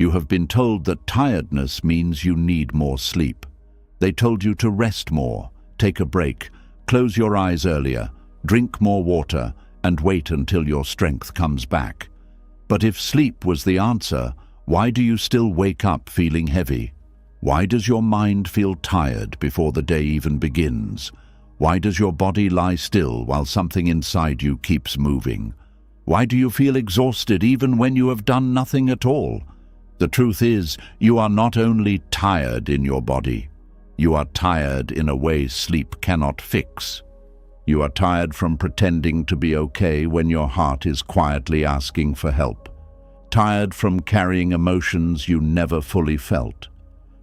You have been told that tiredness means you need more sleep. They told you to rest more, take a break, close your eyes earlier, drink more water, and wait until your strength comes back. But if sleep was the answer, why do you still wake up feeling heavy? Why does your mind feel tired before the day even begins? Why does your body lie still while something inside you keeps moving? Why do you feel exhausted even when you have done nothing at all? The truth is, you are not only tired in your body, you are tired in a way sleep cannot fix. You are tired from pretending to be okay when your heart is quietly asking for help. Tired from carrying emotions you never fully felt.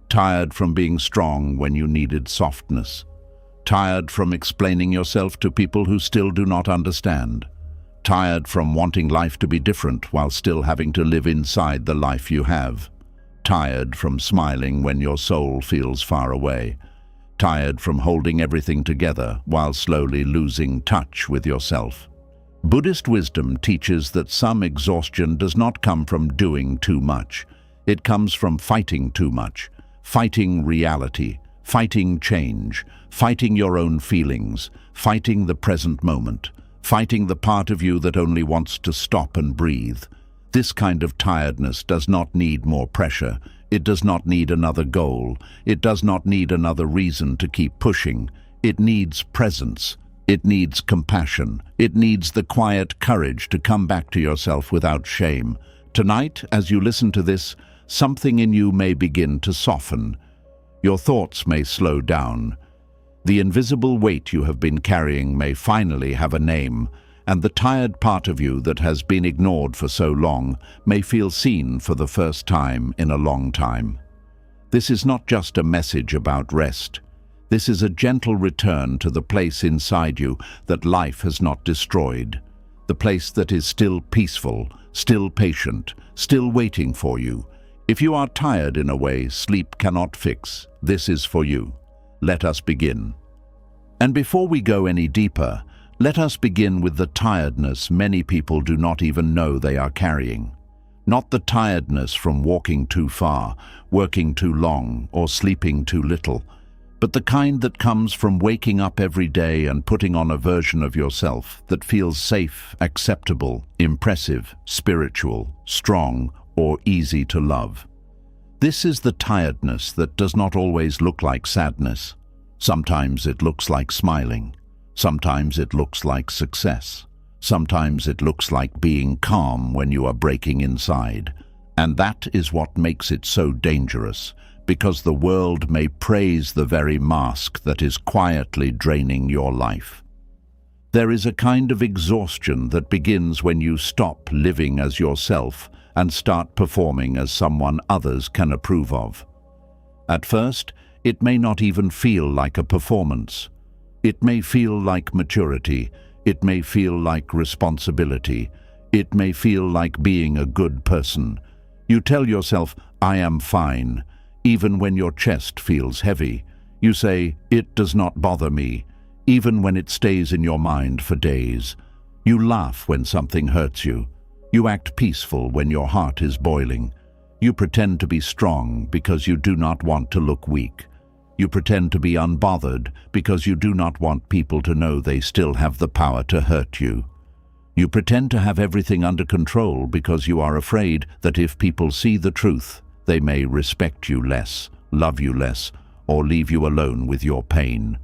Tired from being strong when you needed softness. Tired from explaining yourself to people who still do not understand. Tired from wanting life to be different while still having to live inside the life you have. Tired from smiling when your soul feels far away. Tired from holding everything together while slowly losing touch with yourself. Buddhist wisdom teaches that some exhaustion does not come from doing too much. It comes from fighting too much, fighting reality, fighting change, fighting your own feelings, fighting the present moment, fighting the part of you that only wants to stop and breathe. This kind of tiredness does not need more pressure. It does not need another goal. It does not need another reason to keep pushing. It needs presence. It needs compassion. It needs the quiet courage to come back to yourself without shame. Tonight, as you listen to this, something in you may begin to soften. Your thoughts may slow down. The invisible weight you have been carrying may finally have a name, and the tired part of you that has been ignored for so long may feel seen for the first time in a long time. This is not just a message about rest. This is a gentle return to the place inside you that life has not destroyed, the place that is still peaceful, still patient, still waiting for you. If you are tired in a way sleep cannot fix, this is for you. Let us begin. And before we go any deeper, let us begin with the tiredness many people do not even know they are carrying. Not the tiredness from walking too far, working too long, or sleeping too little, but the kind that comes from waking up every day and putting on a version of yourself that feels safe, acceptable, impressive, spiritual, strong, or easy to love. This is the tiredness that does not always look like sadness. Sometimes it looks like smiling. Sometimes it looks like success. Sometimes it looks like being calm when you are breaking inside. And that is what makes it so dangerous, because the world may praise the very mask that is quietly draining your life. There is a kind of exhaustion that begins when you stop living as yourself and start performing as someone others can approve of. At first, it may not even feel like a performance. It may feel like maturity. It may feel like responsibility. It may feel like being a good person. You tell yourself, "I am fine," even when your chest feels heavy. You say, "It does not bother me," even when it stays in your mind for days. You laugh when something hurts you. You act peaceful when your heart is boiling. You pretend to be strong because you do not want to look weak. You pretend to be unbothered because you do not want people to know they still have the power to hurt you. You pretend to have everything under control because you are afraid that if people see the truth, they may respect you less, love you less, or leave you alone with your pain.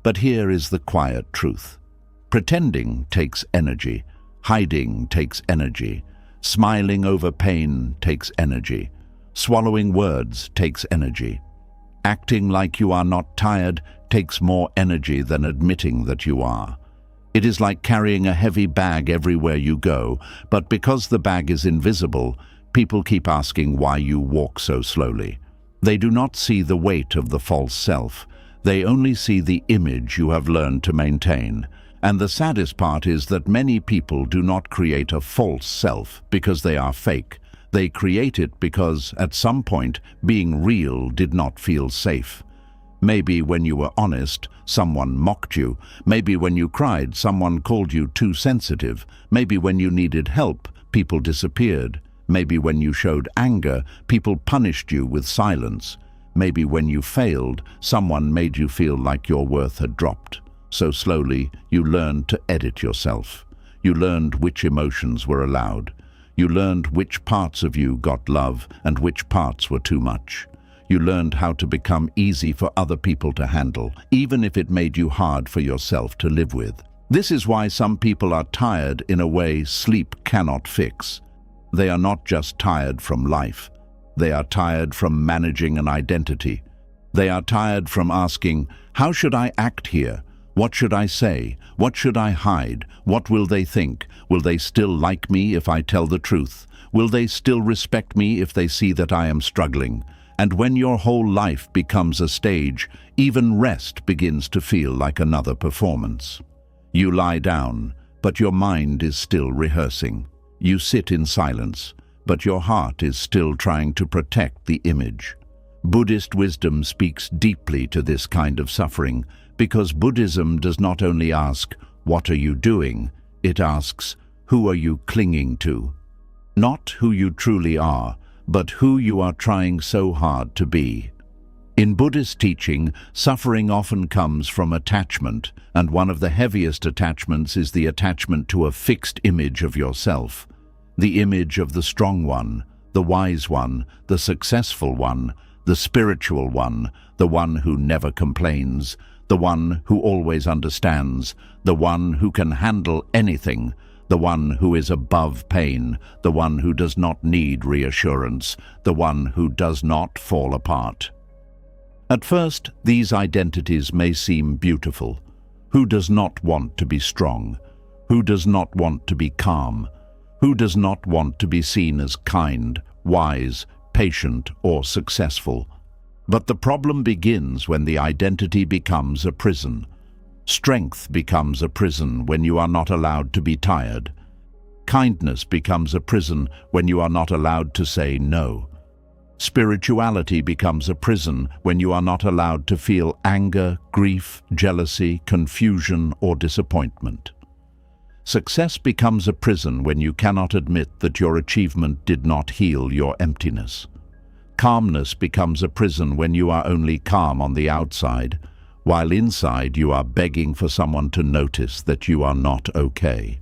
But here is the quiet truth. Pretending takes energy. Hiding takes energy. Smiling over pain takes energy. Swallowing words takes energy. Acting like you are not tired takes more energy than admitting that you are. It is like carrying a heavy bag everywhere you go, but because the bag is invisible, people keep asking why you walk so slowly. They do not see the weight of the false self. They only see the image you have learned to maintain. And the saddest part is that many people do not create a false self because they are fake. They create it because, at some point, being real did not feel safe. Maybe when you were honest, someone mocked you. Maybe when you cried, someone called you too sensitive. Maybe when you needed help, people disappeared. Maybe when you showed anger, people punished you with silence. Maybe when you failed, someone made you feel like your worth had dropped. So slowly, you learned to edit yourself. You learned which emotions were allowed. You learned which parts of you got love and which parts were too much. You learned how to become easy for other people to handle, even if it made you hard for yourself to live with. This is why some people are tired in a way sleep cannot fix. They are not just tired from life. They are tired from managing an identity. They are tired from asking, how should I act here? What should I say? What should I hide? What will they think? Will they still like me if I tell the truth? Will they still respect me if they see that I am struggling? And when your whole life becomes a stage, even rest begins to feel like another performance. You lie down, but your mind is still rehearsing. You sit in silence, but your heart is still trying to protect the image. Buddhist wisdom speaks deeply to this kind of suffering, because Buddhism does not only ask, what are you doing? It asks, who are you clinging to? Not who you truly are, but who you are trying so hard to be. In Buddhist teaching, suffering often comes from attachment, and one of the heaviest attachments is the attachment to a fixed image of yourself. The image of the strong one, the wise one, the successful one, the spiritual one, the one who never complains, the one who always understands, the one who can handle anything, the one who is above pain, the one who does not need reassurance, the one who does not fall apart. At first, these identities may seem beautiful. Who does not want to be strong? Who does not want to be calm? Who does not want to be seen as kind, wise, patient, or successful? But the problem begins when the identity becomes a prison. Strength becomes a prison when you are not allowed to be tired. Kindness becomes a prison when you are not allowed to say no. Spirituality becomes a prison when you are not allowed to feel anger, grief, jealousy, confusion, or disappointment. Success becomes a prison when you cannot admit that your achievement did not heal your emptiness. Calmness becomes a prison when you are only calm on the outside, while inside you are begging for someone to notice that you are not okay.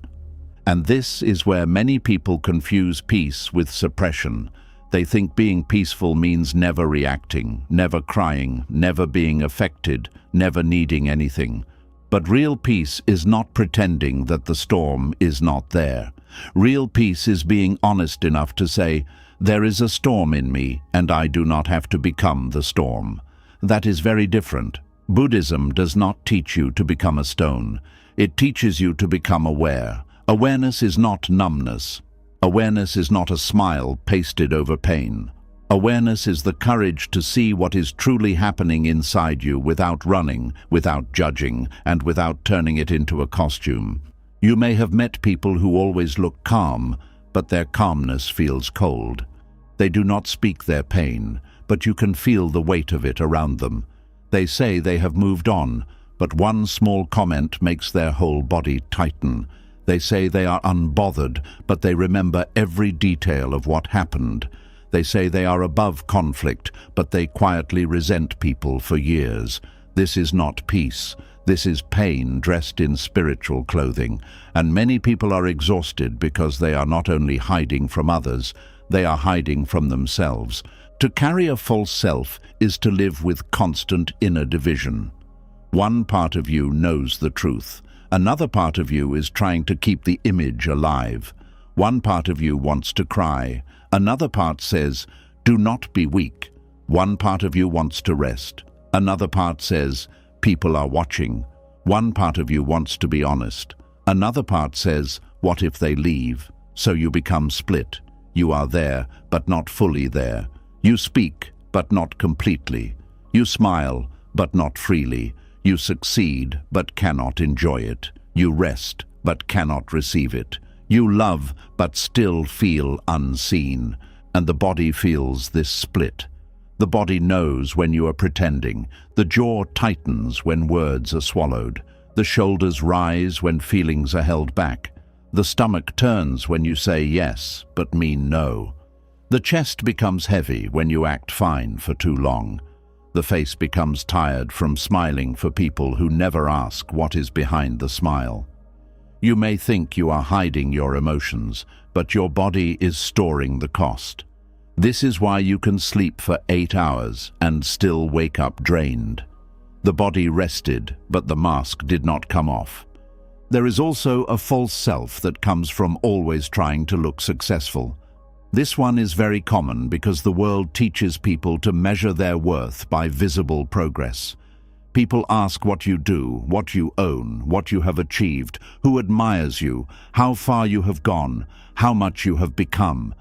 And this is where many people confuse peace with suppression. They think being peaceful means never reacting, never crying, never being affected, never needing anything. But real peace is not pretending that the storm is not there. Real peace is being honest enough to say, there is a storm in me, and I do not have to become the storm. That is very different. Buddhism does not teach you to become a stone. It teaches you to become aware. Awareness is not numbness. Awareness is not a smile pasted over pain. Awareness is the courage to see what is truly happening inside you without running, without judging, and without turning it into a costume. You may have met people who always look calm, but their calmness feels cold. They do not speak their pain, but you can feel the weight of it around them. They say they have moved on, but one small comment makes their whole body tighten. They say they are unbothered, but they remember every detail of what happened. They say they are above conflict, but they quietly resent people for years. This is not peace. This is pain dressed in spiritual clothing, and many people are exhausted because they are not only hiding from others, they are hiding from themselves. To carry a false self is to live with constant inner division. One part of you knows the truth. Another part of you is trying to keep the image alive. One part of you wants to cry. Another part says, do not be weak. One part of you wants to rest. Another part says, people are watching. One part of you wants to be honest. Another part says, what if they leave? So you become split. You are there, but not fully there. You speak, but not completely. You smile, but not freely. You succeed, but cannot enjoy it. You rest, but cannot receive it. You love, but still feel unseen. And the body feels this split. The body knows when you are pretending. The jaw tightens when words are swallowed. The shoulders rise when feelings are held back. The stomach turns when you say yes, but mean no. The chest becomes heavy when you act fine for too long. The face becomes tired from smiling for people who never ask what is behind the smile. You may think you are hiding your emotions, but your body is storing the cost. This is why you can sleep for 8 hours and still wake up drained. The body rested, but the mask did not come off. There is also a false self that comes from always trying to look successful. This one is very common because the world teaches people to measure their worth by visible progress. People ask what you do, what you own, what you have achieved, who admires you, how far you have gone, how much you have become.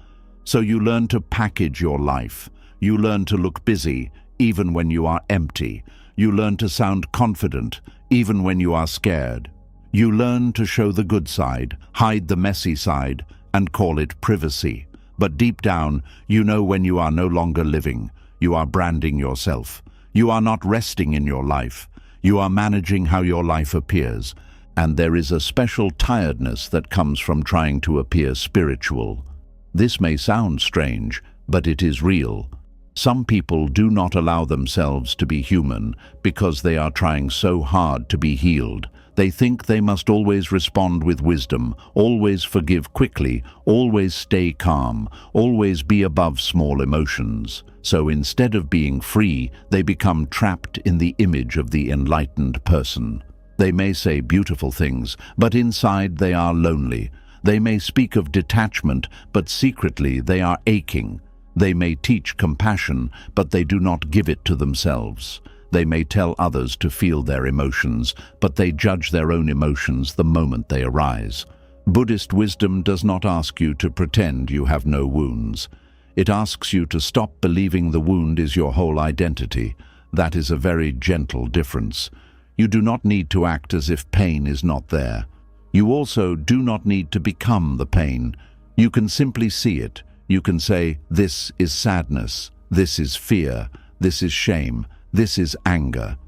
So you learn to package your life. You learn to look busy, even when you are empty. You learn to sound confident, even when you are scared. You learn to show the good side, hide the messy side, and call it privacy. But deep down, you know when you are no longer living. You are branding yourself. You are not resting in your life. You are managing how your life appears. And there is a special tiredness that comes from trying to appear spiritual. This may sound strange, but it is real. Some people do not allow themselves to be human because they are trying so hard to be healed. They think they must always respond with wisdom, always forgive quickly, always stay calm, always be above small emotions. So instead of being free, they become trapped in the image of the enlightened person. They may say beautiful things, but inside they are lonely. They may speak of detachment, but secretly they are aching. They may teach compassion, but they do not give it to themselves. They may tell others to feel their emotions, but they judge their own emotions the moment they arise. Buddhist wisdom does not ask you to pretend you have no wounds. It asks you to stop believing the wound is your whole identity. That is a very gentle difference. You do not need to act as if pain is not there. You also do not need to become the pain. You can simply see it. You can say, this is sadness, this is fear, this is shame, this is anger.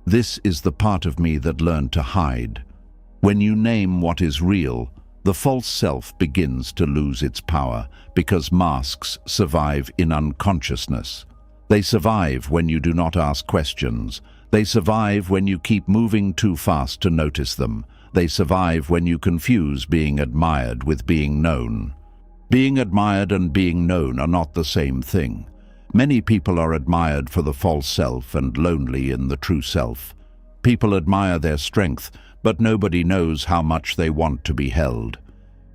This is the part of me that learned to hide. When you name what is real, the false self begins to lose its power because masks survive in unconsciousness. They survive when you do not ask questions. They survive when you keep moving too fast to notice them. They survive when you confuse being admired with being known. Being admired and being known are not the same thing. Many people are admired for the false self and lonely in the true self. People admire their strength, but nobody knows how much they want to be held.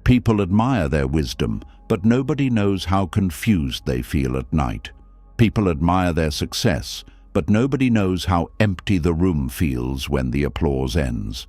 People admire their wisdom, but nobody knows how confused they feel at night. People admire their success, but nobody knows how empty the room feels when the applause ends.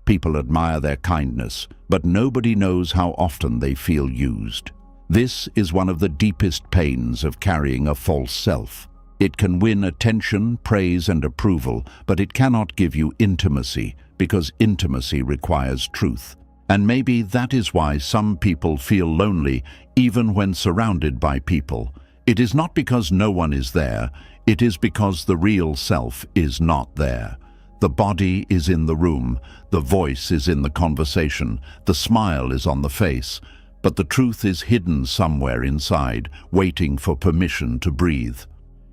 People admire their kindness, but nobody knows how often they feel used. This is one of the deepest pains of carrying a false self. It can win attention, praise, and approval, but it cannot give you intimacy, because intimacy requires truth. And maybe that is why some people feel lonely even when surrounded by people. It is not because no one is there, it is because the real self is not there. The body is in the room, the voice is in the conversation, the smile is on the face, but the truth is hidden somewhere inside, waiting for permission to breathe.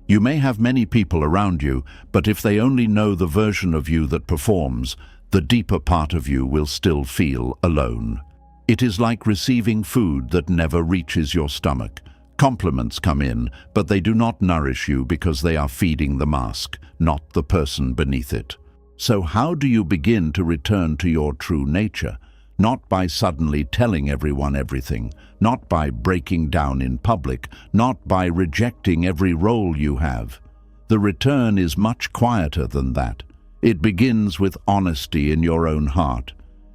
You may have many people around you, but if they only know the version of you that performs, the deeper part of you will still feel alone. It is like receiving food that never reaches your stomach. Compliments come in, but they do not nourish you because they are feeding the mask, not the person beneath it. So how do you begin to return to your true nature? Not by suddenly telling everyone everything, not by breaking down in public, not by rejecting every role you have. The return is much quieter than that. It begins with honesty in your own heart.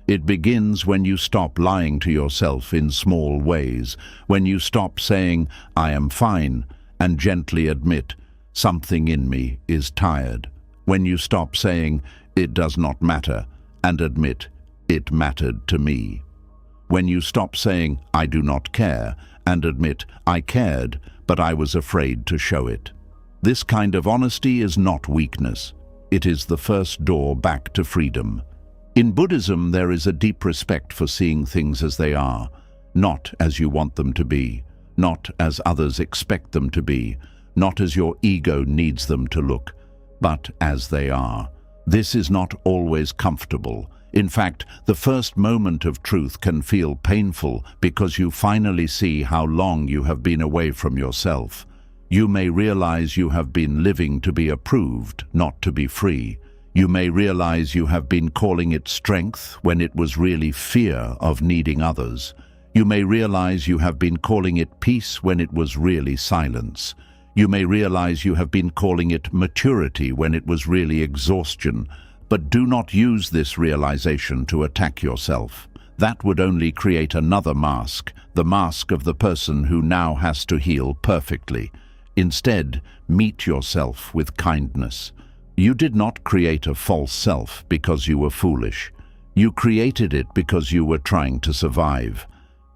It begins when you stop lying to yourself in small ways, when you stop saying, "I am fine," and gently admit, "Something in me is tired." When you stop saying, "It does not matter," and admit, "It mattered to me." When you stop saying, "I do not care," and admit, "I cared, but I was afraid to show it." This kind of honesty is not weakness. It is the first door back to freedom. In Buddhism, there is a deep respect for seeing things as they are, not as you want them to be. not as others expect them to be, not as your ego needs them to look, but as they are. This is not always comfortable. In fact, the first moment of truth can feel painful because you finally see how long you have been away from yourself. You may realize you have been living to be approved, not to be free. You may realize you have been calling it strength when it was really fear of needing others. You may realize you have been calling it peace when it was really silence. You may realize you have been calling it maturity when it was really exhaustion. But do not use this realization to attack yourself. That would only create another mask, the mask of the person who now has to heal perfectly. Instead, meet yourself with kindness. You did not create a false self because you were foolish. You created it because you were trying to survive.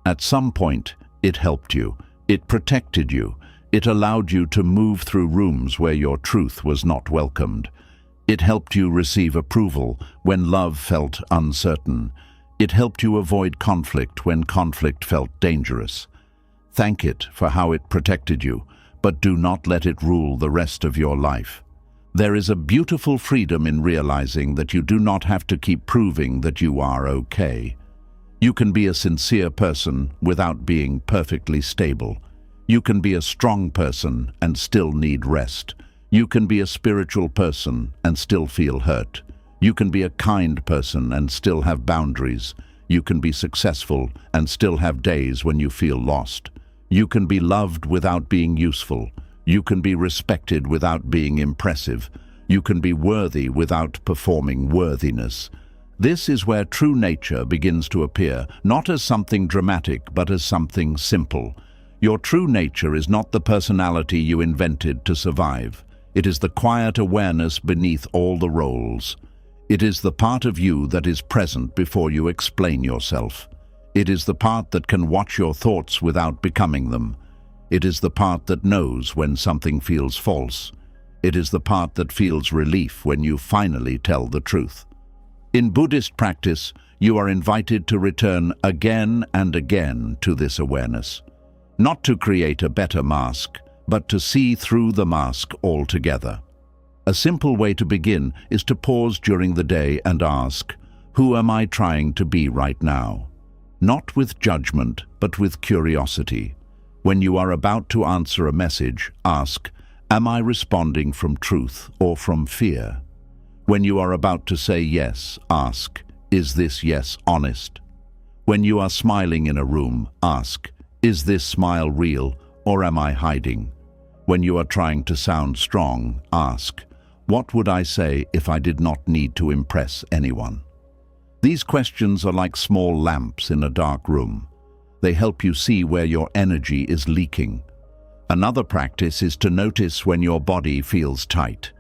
At some point, it helped you. It protected you. It allowed you to move through rooms where your truth was not welcomed. It helped you receive approval when love felt uncertain. It helped you avoid conflict when conflict felt dangerous. Thank it for how it protected you, but do not let it rule the rest of your life. There is a beautiful freedom in realizing that you do not have to keep proving that you are okay. You can be a sincere person without being perfectly stable. You can be a strong person and still need rest. You can be a spiritual person and still feel hurt. You can be a kind person and still have boundaries. You can be successful and still have days when you feel lost. You can be loved without being useful. You can be respected without being impressive. You can be worthy without performing worthiness. This is where true nature begins to appear, not as something dramatic, but as something simple. Your true nature is not the personality you invented to survive. It is the quiet awareness beneath all the roles. It is the part of you that is present before you explain yourself. It is the part that can watch your thoughts without becoming them. It is the part that knows when something feels false. It is the part that feels relief when you finally tell the truth. In Buddhist practice, you are invited to return again and again to this awareness. Not to create a better mask, but to see through the mask altogether. A simple way to begin is to pause during the day and ask, who am I trying to be right now? Not with judgment, but with curiosity. When you are about to answer a message, ask, am I responding from truth or from fear? When you are about to say yes, ask, is this yes honest? When you are smiling in a room, ask, is this smile real or am I hiding? When you are trying to sound strong, ask, what would I say if I did not need to impress anyone? These questions are like small lamps in a dark room. They help you see where your energy is leaking. Another practice is to notice when your body feels tight.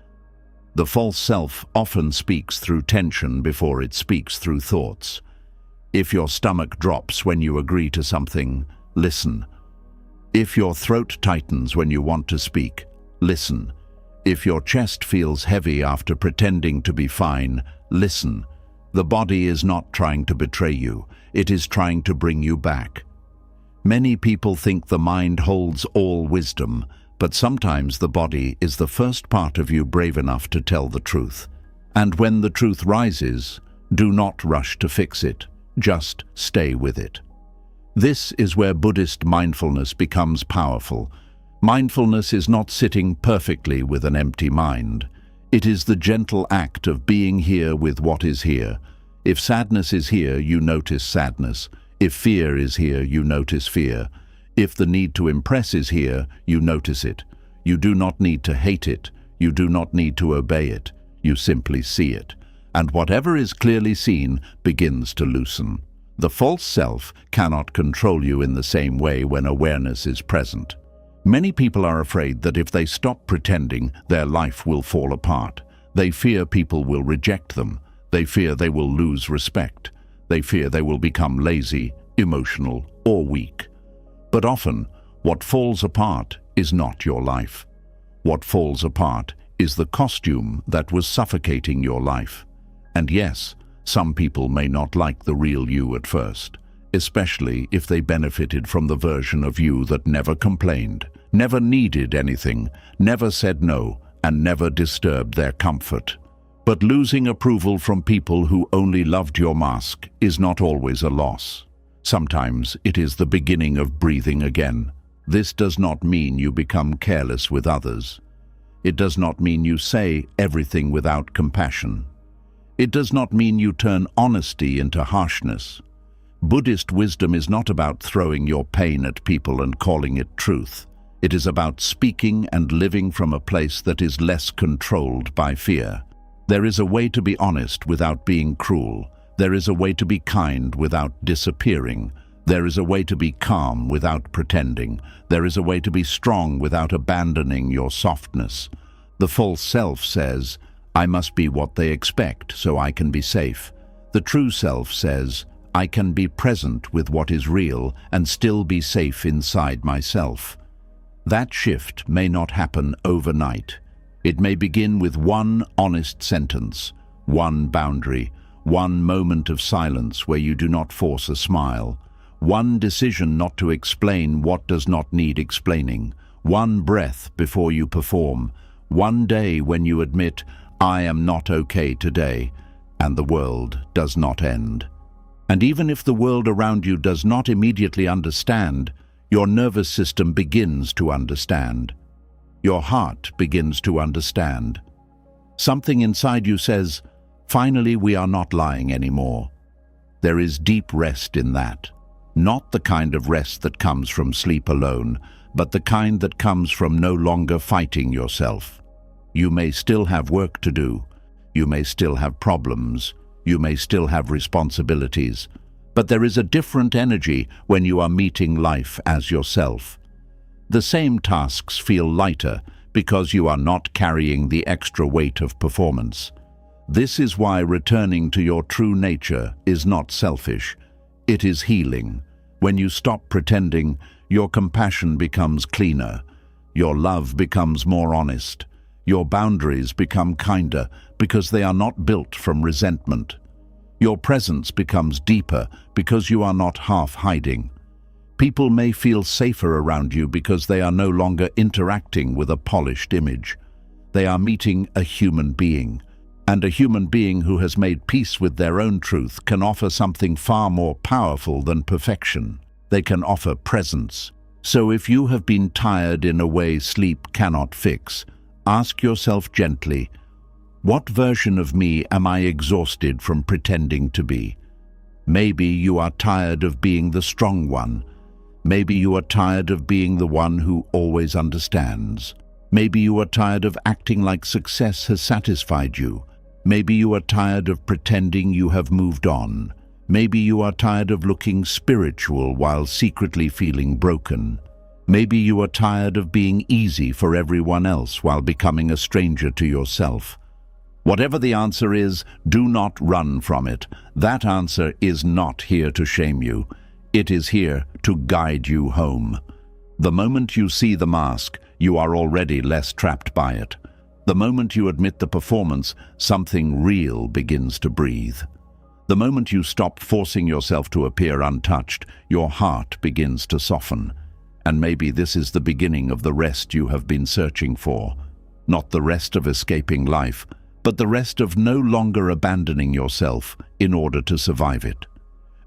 The false self often speaks through tension before it speaks through thoughts. If your stomach drops when you agree to something, listen. If your throat tightens when you want to speak, listen. If your chest feels heavy after pretending to be fine, listen. The body is not trying to betray you. It is trying to bring you back. Many people think the mind holds all wisdom, but sometimes the body is the first part of you brave enough to tell the truth. And when the truth rises, do not rush to fix it. Just stay with it. This is where Buddhist mindfulness becomes powerful. Mindfulness is not sitting perfectly with an empty mind. It is the gentle act of being here with what is here. If sadness is here, you notice sadness. If fear is here, you notice fear. If the need to impress is here, you notice it. You do not need to hate it. You do not need to obey it. You simply see it. And whatever is clearly seen begins to loosen. The false self cannot control you in the same way when awareness is present. Many people are afraid that if they stop pretending, their life will fall apart. They fear people will reject them. They fear they will lose respect. They fear they will become lazy, emotional, or weak. But often, what falls apart is not your life. What falls apart is the costume that was suffocating your life. And yes, some people may not like the real you at first. especially if they benefited from the version of you that never complained, never needed anything, never said no, and never disturbed their comfort. But losing approval from people who only loved your mask is not always a loss. Sometimes it is the beginning of breathing again. This does not mean you become careless with others. It does not mean you say everything without compassion. It does not mean you turn honesty into harshness. Buddhist wisdom is not about throwing your pain at people and calling it truth. It is about speaking and living from a place that is less controlled by fear. There is a way to be honest without being cruel. There is a way to be kind without disappearing. There is a way to be calm without pretending. There is a way to be strong without abandoning your softness. The false self says, I must be what they expect so I can be safe. The true self says, I can be present with what is real and still be safe inside myself. That shift may not happen overnight. It may begin with one honest sentence, one boundary, one moment of silence where you do not force a smile, one decision not to explain what does not need explaining, one breath before you perform, one day when you admit, I am not okay today, and the world does not end. And even if the world around you does not immediately understand, your nervous system begins to understand. Your heart begins to understand. Something inside you says, finally we are not lying anymore. There is deep rest in that. Not the kind of rest that comes from sleep alone, but the kind that comes from no longer fighting yourself. You may still have work to do. You may still have problems. You may still have responsibilities. But there is a different energy when you are meeting life as yourself. The same tasks feel lighter because you are not carrying the extra weight of performance. This is why returning to your true nature is not selfish. It is healing. When you stop pretending, your compassion becomes cleaner. Your love becomes more honest. Your boundaries become kinder because they are not built from resentment. Your presence becomes deeper because you are not half hiding. People may feel safer around you because they are no longer interacting with a polished image. They are meeting a human being. And a human being who has made peace with their own truth can offer something far more powerful than perfection. They can offer presence. So if you have been tired in a way sleep cannot fix, ask yourself gently, what version of me am I exhausted from pretending to be? Maybe you are tired of being the strong one. Maybe you are tired of being the one who always understands. Maybe you are tired of acting like success has satisfied you. Maybe you are tired of pretending you have moved on. Maybe you are tired of looking spiritual while secretly feeling broken. Maybe you are tired of being easy for everyone else while becoming a stranger to yourself. Whatever the answer is, do not run from it. That answer is not here to shame you. It is here to guide you home. The moment you see the mask, you are already less trapped by it. The moment you admit the performance, something real begins to breathe. The moment you stop forcing yourself to appear untouched, your heart begins to soften. And maybe this is the beginning of the rest you have been searching for. Not the rest of escaping life, but the rest of no longer abandoning yourself in order to survive it.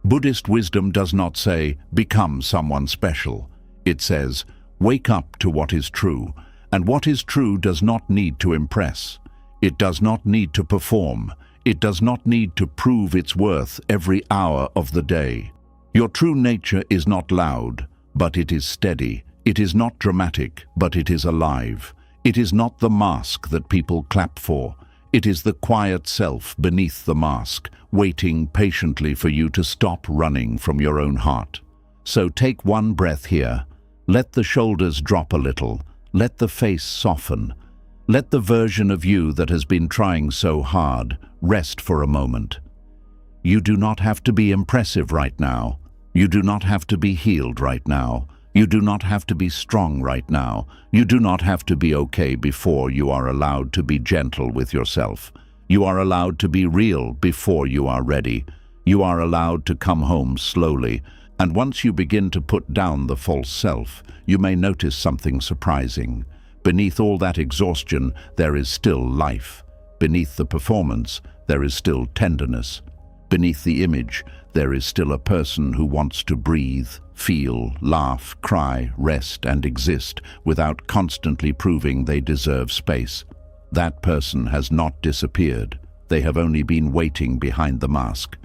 Buddhist wisdom does not say, become someone special. It says, wake up to what is true, and what is true does not need to impress. It does not need to perform. It does not need to prove its worth every hour of the day. Your true nature is not loud, but it is steady. It is not dramatic, but it is alive. It is not the mask that people clap for. It is the quiet self beneath the mask, waiting patiently for you to stop running from your own heart. So take one breath here. Let the shoulders drop a little. Let the face soften. Let the version of you that has been trying so hard rest for a moment. You do not have to be impressive right now. You do not have to be healed right now. You do not have to be strong right now. You do not have to be okay before you are allowed to be gentle with yourself. You are allowed to be real before you are ready. You are allowed to come home slowly, and once you begin to put down the false self, you may notice something surprising. Beneath all that exhaustion, there is still life. Beneath the performance, there is still tenderness. Beneath the image, there is still a person who wants to breathe, feel, laugh, cry, rest, and exist without constantly proving they deserve space. That person has not disappeared. They have only been waiting behind the mask.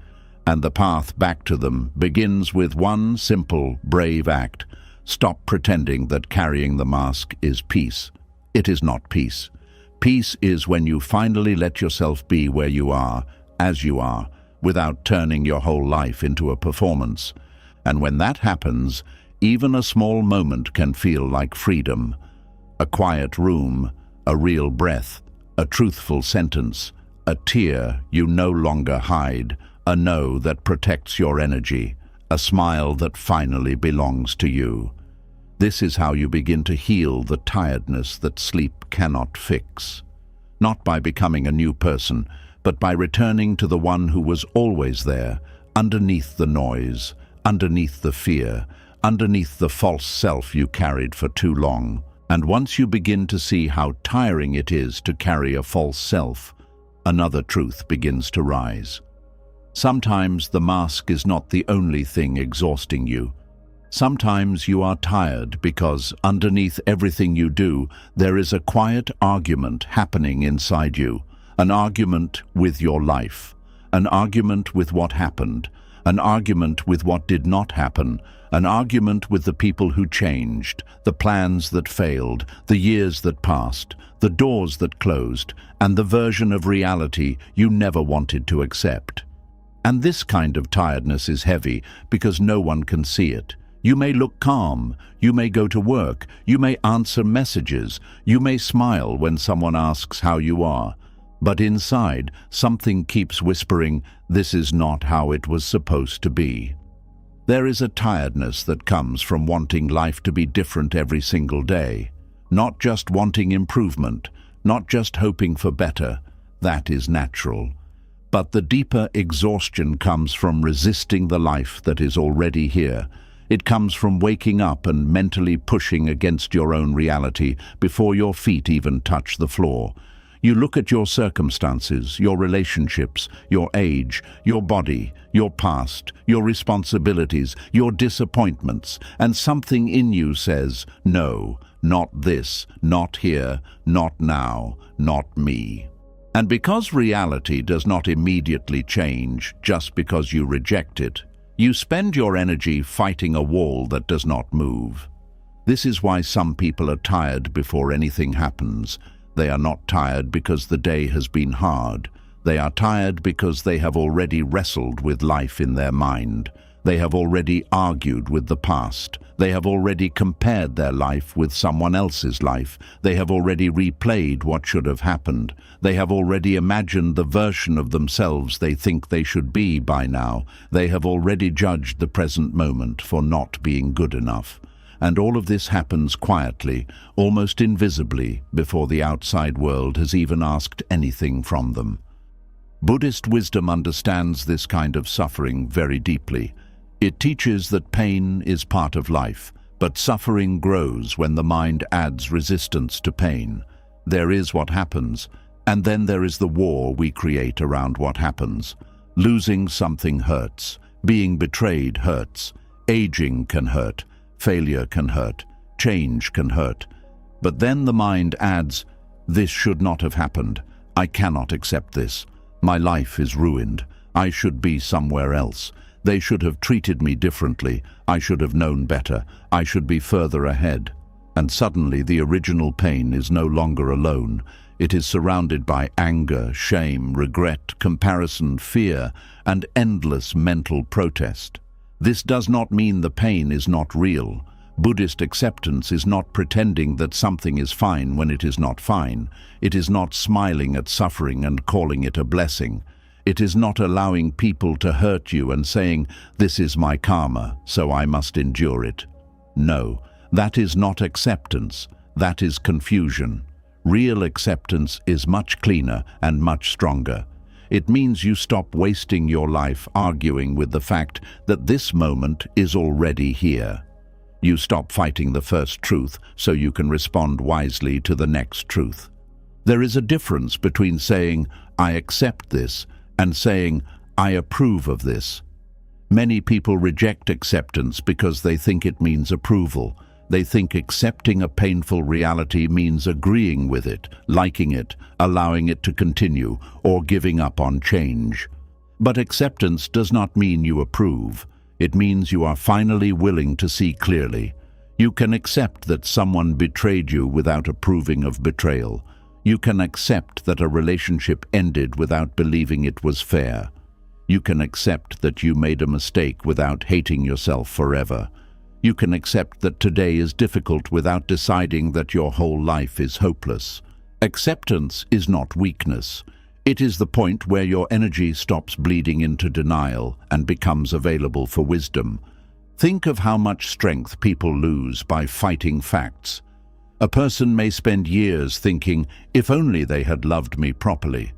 And the path back to them begins with one simple, brave act. Stop pretending that carrying the mask is peace. It is not peace. Peace is when you finally let yourself be where you are, as you are, without turning your whole life into a performance. And when that happens, even a small moment can feel like freedom. A quiet room, a real breath, a truthful sentence, a tear you no longer hide, a no that protects your energy, a smile that finally belongs to you. This is how you begin to heal the tiredness that sleep cannot fix. Not by becoming a new person, but by returning to the one who was always there, underneath the noise, underneath the fear, underneath the false self you carried for too long. And once you begin to see how tiring it is to carry a false self, another truth begins to rise. Sometimes the mask is not the only thing exhausting you. Sometimes you are tired because underneath everything you do, there is a quiet argument happening inside you. An argument with your life, an argument with what happened, an argument with what did not happen, an argument with the people who changed, the plans that failed, the years that passed, the doors that closed, and the version of reality you never wanted to accept. And this kind of tiredness is heavy because no one can see it. You may look calm, you may go to work, you may answer messages, you may smile when someone asks how you are. But inside, something keeps whispering, this is not how it was supposed to be. There is a tiredness that comes from wanting life to be different every single day. Not just wanting improvement, not just hoping for better. That is natural. But the deeper exhaustion comes from resisting the life that is already here. It comes from waking up and mentally pushing against your own reality before your feet even touch the floor. You look at your circumstances, your relationships, your age, your body, your past, your responsibilities, your disappointments, and something in you says, no, not this, not here, not now, not me. And because reality does not immediately change just because you reject it, you spend your energy fighting a wall that does not move. This is why some people are tired before anything happens. They are not tired because the day has been hard. They are tired because they have already wrestled with life in their mind. They have already argued with the past. They have already compared their life with someone else's life. They have already replayed what should have happened. They have already imagined the version of themselves they think they should be by now. They have already judged the present moment for not being good enough. And all of this happens quietly, almost invisibly, before the outside world has even asked anything from them. Buddhist wisdom understands this kind of suffering very deeply. It teaches that pain is part of life, but suffering grows when the mind adds resistance to pain. There is what happens, and then there is the war we create around what happens. Losing something hurts. Being betrayed hurts. Aging can hurt. Failure can hurt. Change can hurt. But then the mind adds, this should not have happened. I cannot accept this. My life is ruined. I should be somewhere else. They should have treated me differently. I should have known better. I should be further ahead. And suddenly the original pain is no longer alone. It is surrounded by anger, shame, regret, comparison, fear, and endless mental protest. This does not mean the pain is not real. Buddhist acceptance is not pretending that something is fine when it is not fine. It is not smiling at suffering and calling it a blessing. It is not allowing people to hurt you and saying, this is my karma, so I must endure it. No, that is not acceptance. That is confusion. Real acceptance is much cleaner and much stronger. It means you stop wasting your life arguing with the fact that this moment is already here. You stop fighting the first truth so you can respond wisely to the next truth. There is a difference between saying, "I accept this," and saying, "I approve of this." Many people reject acceptance because they think it means approval. They think accepting a painful reality means agreeing with it, liking it, allowing it to continue, or giving up on change. But acceptance does not mean you approve. It means you are finally willing to see clearly. You can accept that someone betrayed you without approving of betrayal. You can accept that a relationship ended without believing it was fair. You can accept that you made a mistake without hating yourself forever. You can accept that today is difficult without deciding that your whole life is hopeless. Acceptance is not weakness. It is the point where your energy stops bleeding into denial and becomes available for wisdom. Think of how much strength people lose by fighting facts. A person may spend years thinking, if only they had loved me properly.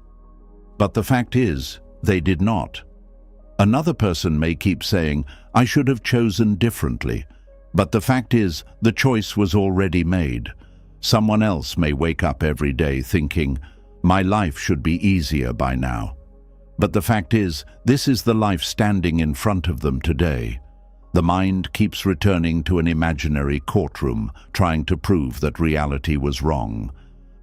But the fact is, they did not. Another person may keep saying, I should have chosen differently. But the fact is, the choice was already made. Someone else may wake up every day thinking, my life should be easier by now. But the fact is, this is the life standing in front of them today. The mind keeps returning to an imaginary courtroom, trying to prove that reality was wrong.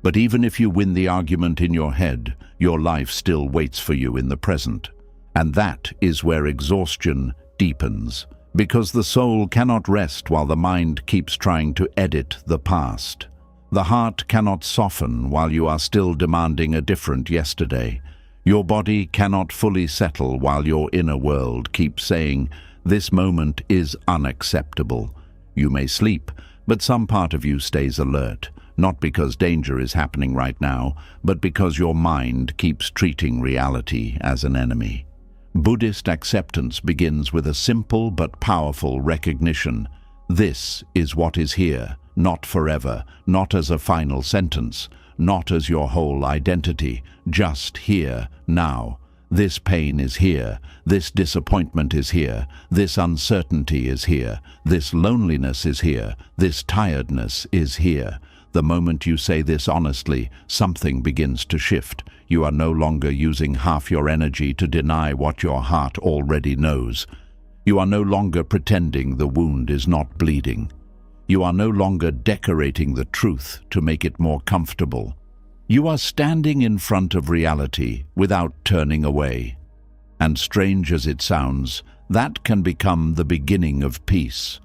But even if you win the argument in your head, your life still waits for you in the present. And that is where exhaustion deepens, because the soul cannot rest while the mind keeps trying to edit the past. The heart cannot soften while you are still demanding a different yesterday. Your body cannot fully settle while your inner world keeps saying, this moment is unacceptable. You may sleep, but some part of you stays alert, not because danger is happening right now, but because your mind keeps treating reality as an enemy. Buddhist acceptance begins with a simple but powerful recognition. This is what is here. Not forever, not as a final sentence, not as your whole identity, just here, now. This pain is here, this disappointment is here, this uncertainty is here, this loneliness is here, this tiredness is here. The moment you say this honestly, something begins to shift. You are no longer using half your energy to deny what your heart already knows. You are no longer pretending the wound is not bleeding. You are no longer decorating the truth to make it more comfortable. You are standing in front of reality without turning away. And strange as it sounds, that can become the beginning of peace.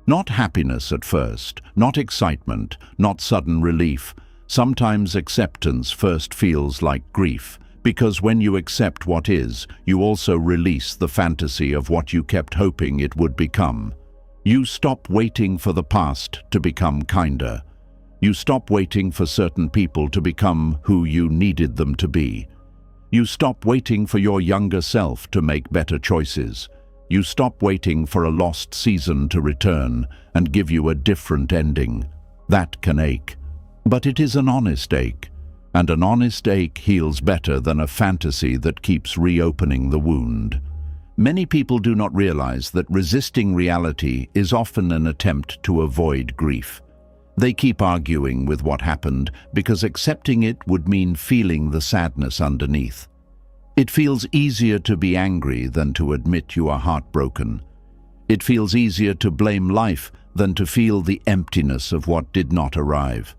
Not happiness at first, not excitement, not sudden relief. Sometimes acceptance first feels like grief, because when you accept what is, you also release the fantasy of what you kept hoping it would become. You stop waiting for the past to become kinder. You stop waiting for certain people to become who you needed them to be. You stop waiting for your younger self to make better choices. You stop waiting for a lost season to return and give you a different ending. That can ache. But it is an honest ache, and an honest ache heals better than a fantasy that keeps reopening the wound. Many people do not realize that resisting reality is often an attempt to avoid grief. They keep arguing with what happened because accepting it would mean feeling the sadness underneath. It feels easier to be angry than to admit you are heartbroken. It feels easier to blame life than to feel the emptiness of what did not arrive.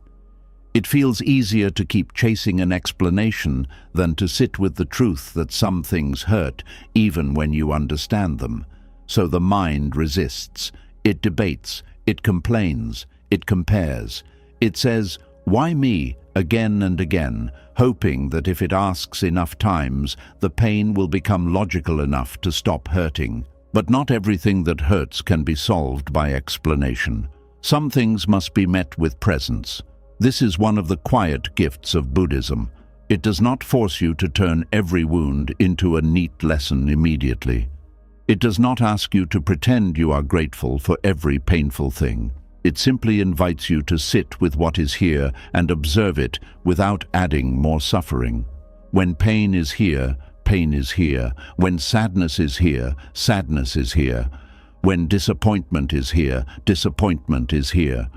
It feels easier to keep chasing an explanation than to sit with the truth that some things hurt, even when you understand them. So the mind resists. It debates. It complains. It compares. It says, "Why me?" again and again, hoping that if it asks enough times, the pain will become logical enough to stop hurting. But not everything that hurts can be solved by explanation. Some things must be met with presence. This is one of the quiet gifts of Buddhism. It does not force you to turn every wound into a neat lesson immediately. It does not ask you to pretend you are grateful for every painful thing. It simply invites you to sit with what is here and observe it without adding more suffering. When pain is here, pain is here. When sadness is here, sadness is here. When disappointment is here, disappointment is here.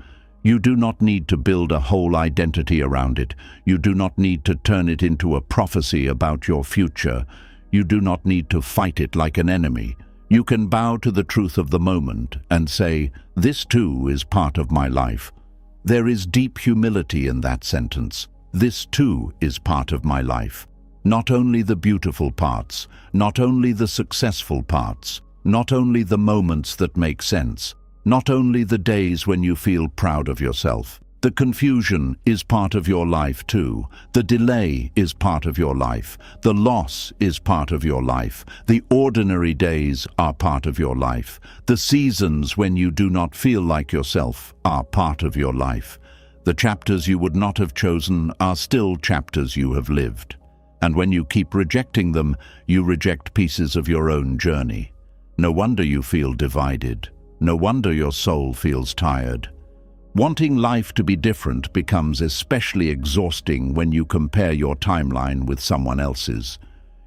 You do not need to build a whole identity around it. You do not need to turn it into a prophecy about your future. You do not need to fight it like an enemy. You can bow to the truth of the moment and say, "This too is part of my life." There is deep humility in that sentence. This too is part of my life. Not only the beautiful parts, not only the successful parts, not only the moments that make sense, not only the days when you feel proud of yourself. The confusion is part of your life too. The delay is part of your life. The loss is part of your life. The ordinary days are part of your life. The seasons when you do not feel like yourself are part of your life. The chapters you would not have chosen are still chapters you have lived. And when you keep rejecting them, you reject pieces of your own journey. No wonder you feel divided. No wonder your soul feels tired. Wanting life to be different becomes especially exhausting when you compare your timeline with someone else's.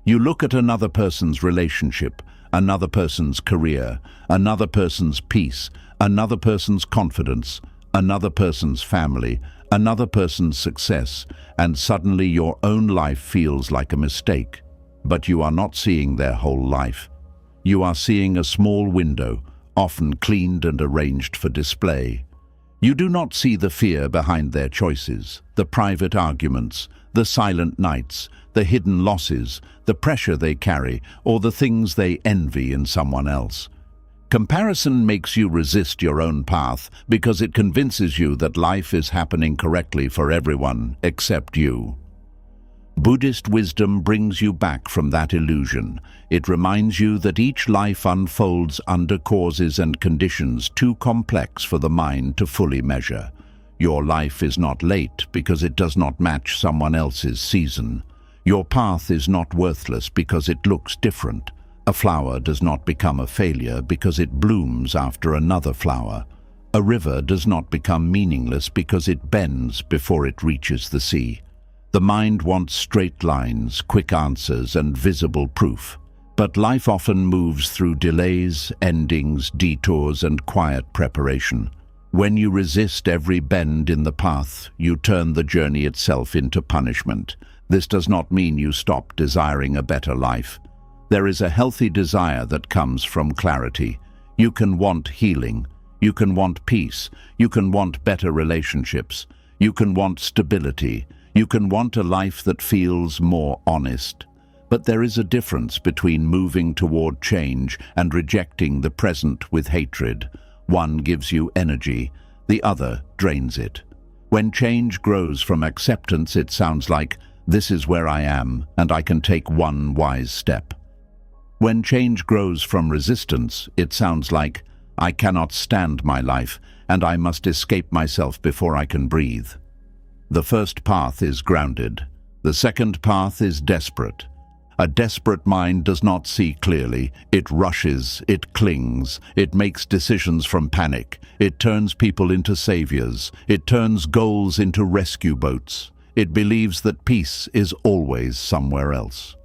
You look at another person's relationship, another person's career, another person's peace, another person's confidence, another person's family, another person's success, and suddenly your own life feels like a mistake. But you are not seeing their whole life. You are seeing a small window, often cleaned and arranged for display. You do not see the fear behind their choices, the private arguments, the silent nights, the hidden losses, the pressure they carry, or the things they envy in someone else. Comparison makes you resist your own path because it convinces you that life is happening correctly for everyone except you. Buddhist wisdom brings you back from that illusion. It reminds you that each life unfolds under causes and conditions too complex for the mind to fully measure. Your life is not late because it does not match someone else's season. Your path is not worthless because it looks different. A flower does not become a failure because it blooms after another flower. A river does not become meaningless because it bends before it reaches the sea. The mind wants straight lines, quick answers, and visible proof. But life often moves through delays, endings, detours, and quiet preparation. When you resist every bend in the path, you turn the journey itself into punishment. This does not mean you stop desiring a better life. There is a healthy desire that comes from clarity. You can want healing. You can want peace. You can want better relationships. You can want stability. You can want a life that feels more honest. But there is a difference between moving toward change and rejecting the present with hatred. One gives you energy, the other drains it. When change grows from acceptance, it sounds like, "This is where I am, and I can take one wise step." When change grows from resistance, it sounds like, "I cannot stand my life, and I must escape myself before I can breathe." The first path is grounded. The second path is desperate. A desperate mind does not see clearly. It rushes, it clings, it makes decisions from panic. It turns people into saviors. It turns goals into rescue boats. It believes that peace is always somewhere else.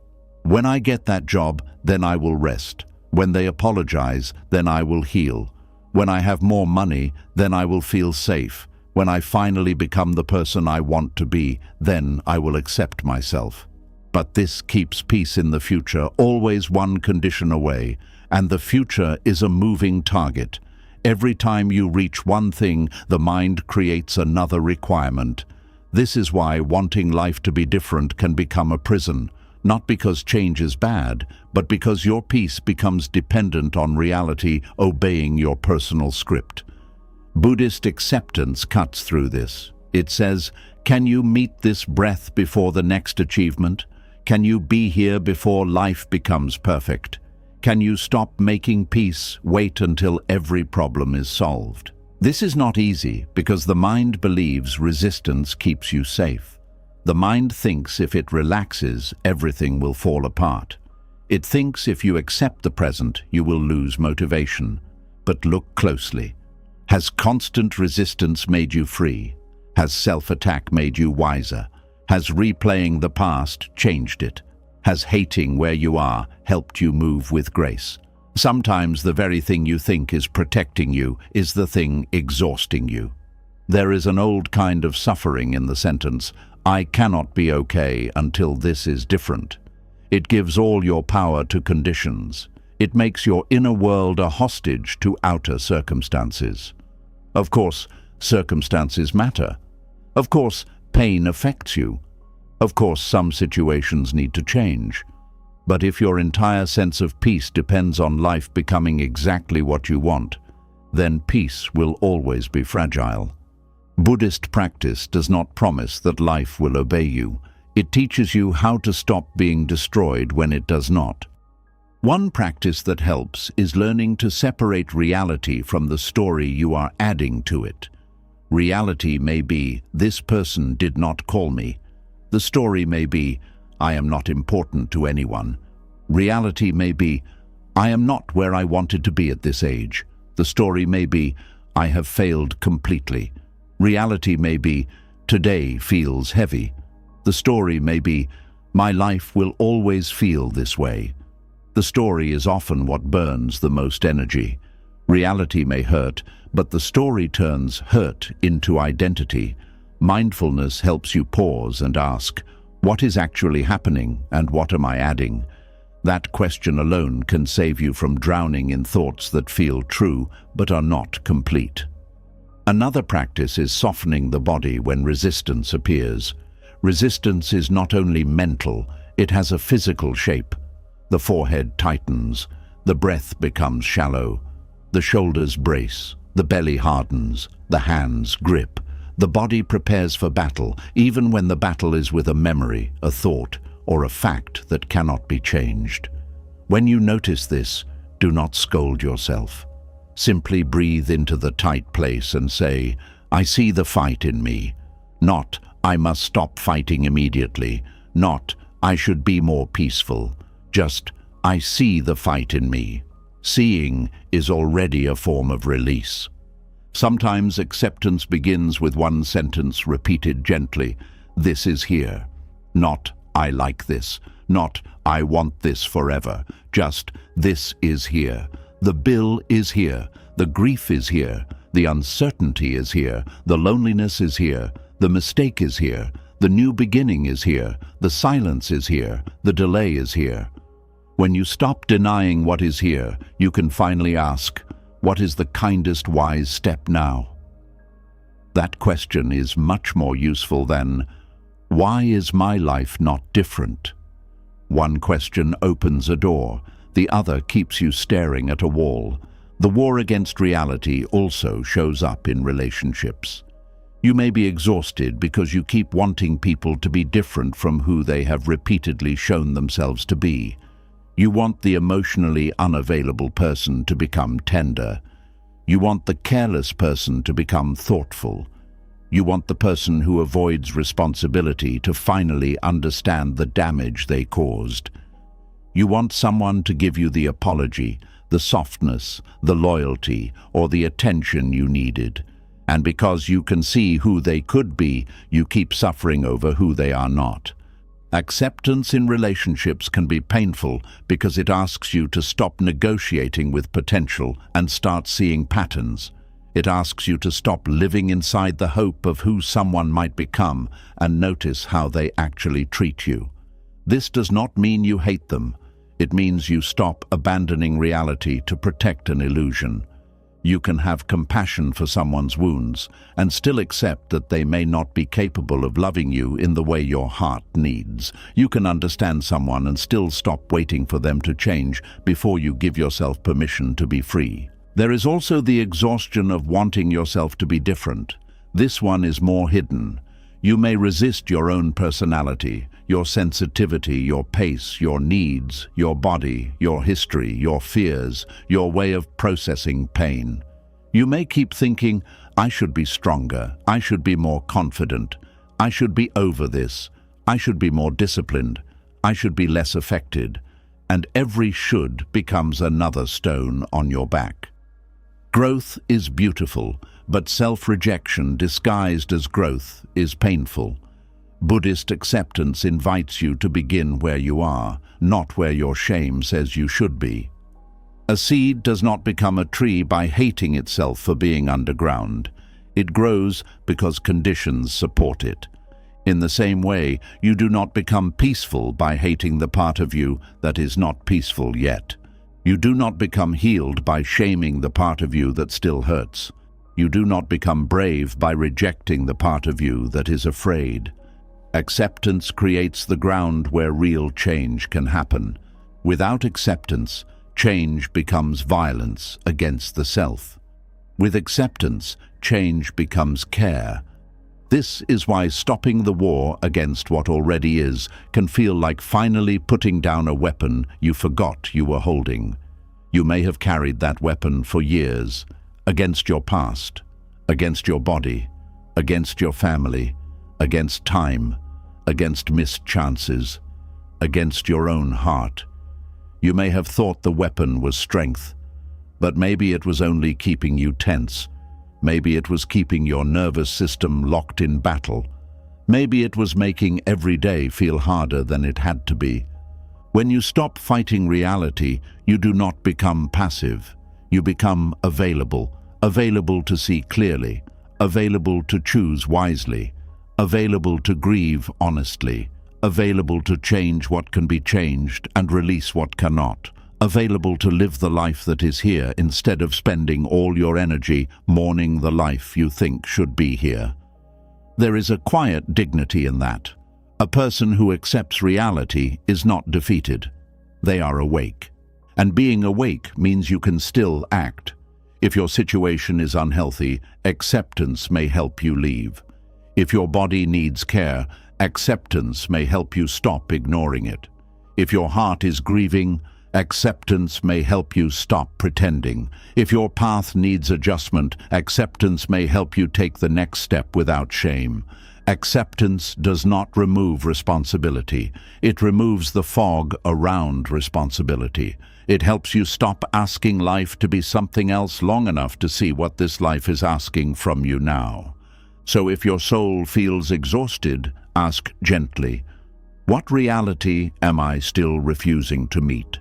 When I get that job, then I will rest. When they apologize, then I will heal. When I have more money, then I will feel safe. When I finally become the person I want to be, then I will accept myself. But this keeps peace in the future, always one condition away, and the future is a moving target. Every time you reach one thing, the mind creates another requirement. This is why wanting life to be different can become a prison, not because change is bad, but because your peace becomes dependent on reality obeying your personal script. Buddhist acceptance cuts through this. It says, can you meet this breath before the next achievement? Can you be here before life becomes perfect? Can you stop making peace, wait until every problem is solved? This is not easy because the mind believes resistance keeps you safe. The mind thinks if it relaxes, everything will fall apart. It thinks if you accept the present, you will lose motivation. But look closely. Has constant resistance made you free? Has self-attack made you wiser? Has replaying the past changed it? Has hating where you are helped you move with grace? Sometimes the very thing you think is protecting you is the thing exhausting you. There is an old kind of suffering in the sentence, "I cannot be okay until this is different." It gives all your power to conditions. It makes your inner world a hostage to outer circumstances. Of course, circumstances matter. Of course, pain affects you. Of course, some situations need to change. But if your entire sense of peace depends on life becoming exactly what you want, then peace will always be fragile. Buddhist practice does not promise that life will obey you. It teaches you how to stop being destroyed when it does not. One practice that helps is learning to separate reality from the story you are adding to it. Reality may be, "This person did not call me." The story may be, "I am not important to anyone." Reality may be, "I am not where I wanted to be at this age." The story may be, "I have failed completely." Reality may be, "Today feels heavy." The story may be, "My life will always feel this way." The story is often what burns the most energy. Reality may hurt, but the story turns hurt into identity. Mindfulness helps you pause and ask, what is actually happening and what am I adding? That question alone can save you from drowning in thoughts that feel true but are not complete. Another practice is softening the body when resistance appears. Resistance is not only mental, it has a physical shape. The forehead tightens, the breath becomes shallow, the shoulders brace, the belly hardens, the hands grip. The body prepares for battle, even when the battle is with a memory, a thought, or a fact that cannot be changed. When you notice this, do not scold yourself. Simply breathe into the tight place and say, "I see the fight in me." Not, "I must stop fighting immediately." Not, "I should be more peaceful." Just, "I see the fight in me." Seeing is already a form of release. Sometimes acceptance begins with one sentence repeated gently, "This is here." Not, "I like this." Not, "I want this forever." Just, "This is here." The bill is here. The grief is here. The uncertainty is here. The loneliness is here. The mistake is here. The new beginning is here. The silence is here. The delay is here. When you stop denying what is here, you can finally ask, what is the kindest wise step now? That question is much more useful than, why is my life not different? One question opens a door, the other keeps you staring at a wall. The war against reality also shows up in relationships. You may be exhausted because you keep wanting people to be different from who they have repeatedly shown themselves to be. You want the emotionally unavailable person to become tender. You want the careless person to become thoughtful. You want the person who avoids responsibility to finally understand the damage they caused. You want someone to give you the apology, the softness, the loyalty, or the attention you needed. And because you can see who they could be, you keep suffering over who they are not. Acceptance in relationships can be painful because it asks you to stop negotiating with potential and start seeing patterns. It asks you to stop living inside the hope of who someone might become and notice how they actually treat you. This does not mean you hate them. It means you stop abandoning reality to protect an illusion. You can have compassion for someone's wounds and still accept that they may not be capable of loving you in the way your heart needs. You can understand someone and still stop waiting for them to change before you give yourself permission to be free. There is also the exhaustion of wanting yourself to be different. This one is more hidden. You may resist your own personality, your sensitivity, your pace, your needs, your body, your history, your fears, your way of processing pain. You may keep thinking, I should be stronger, I should be more confident, I should be over this, I should be more disciplined, I should be less affected, and every should becomes another stone on your back. Growth is beautiful, but self-rejection disguised as growth is painful. Buddhist acceptance invites you to begin where you are, not where your shame says you should be. A seed does not become a tree by hating itself for being underground. It grows because conditions support it. In the same way, you do not become peaceful by hating the part of you that is not peaceful yet. You do not become healed by shaming the part of you that still hurts. You do not become brave by rejecting the part of you that is afraid. Acceptance creates the ground where real change can happen. Without acceptance, change becomes violence against the self. With acceptance, change becomes care. This is why stopping the war against what already is can feel like finally putting down a weapon you forgot you were holding. You may have carried that weapon for years, against your past, against your body, against your family, against time, against missed chances, against your own heart. You may have thought the weapon was strength, but maybe it was only keeping you tense. Maybe it was keeping your nervous system locked in battle. Maybe it was making every day feel harder than it had to be. When you stop fighting reality, you do not become passive. You become available to see clearly, available to choose wisely, available to grieve honestly, available to change what can be changed and release what cannot, available to live the life that is here instead of spending all your energy mourning the life you think should be here. There is a quiet dignity in that. A person who accepts reality is not defeated. They are awake. And being awake means you can still act. If your situation is unhealthy, acceptance may help you leave. If your body needs care, acceptance may help you stop ignoring it. If your heart is grieving, acceptance may help you stop pretending. If your path needs adjustment, acceptance may help you take the next step without shame. Acceptance does not remove responsibility. It removes the fog around responsibility. It helps you stop asking life to be something else long enough to see what this life is asking from you now. So if your soul feels exhausted, ask gently, what reality am I still refusing to meet?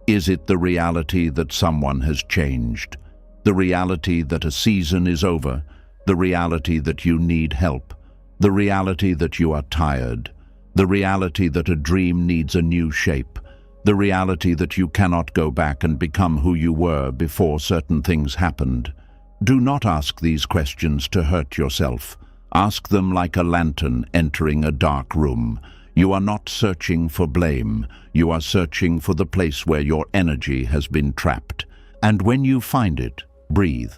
Is it the reality that someone has changed? The reality that a season is over? The reality that you need help? The reality that you are tired? The reality that a dream needs a new shape? The reality that you cannot go back and become who you were before certain things happened? Do not ask these questions to hurt yourself. Ask them like a lantern entering a dark room. You are not searching for blame. You are searching for the place where your energy has been trapped. And when you find it, breathe.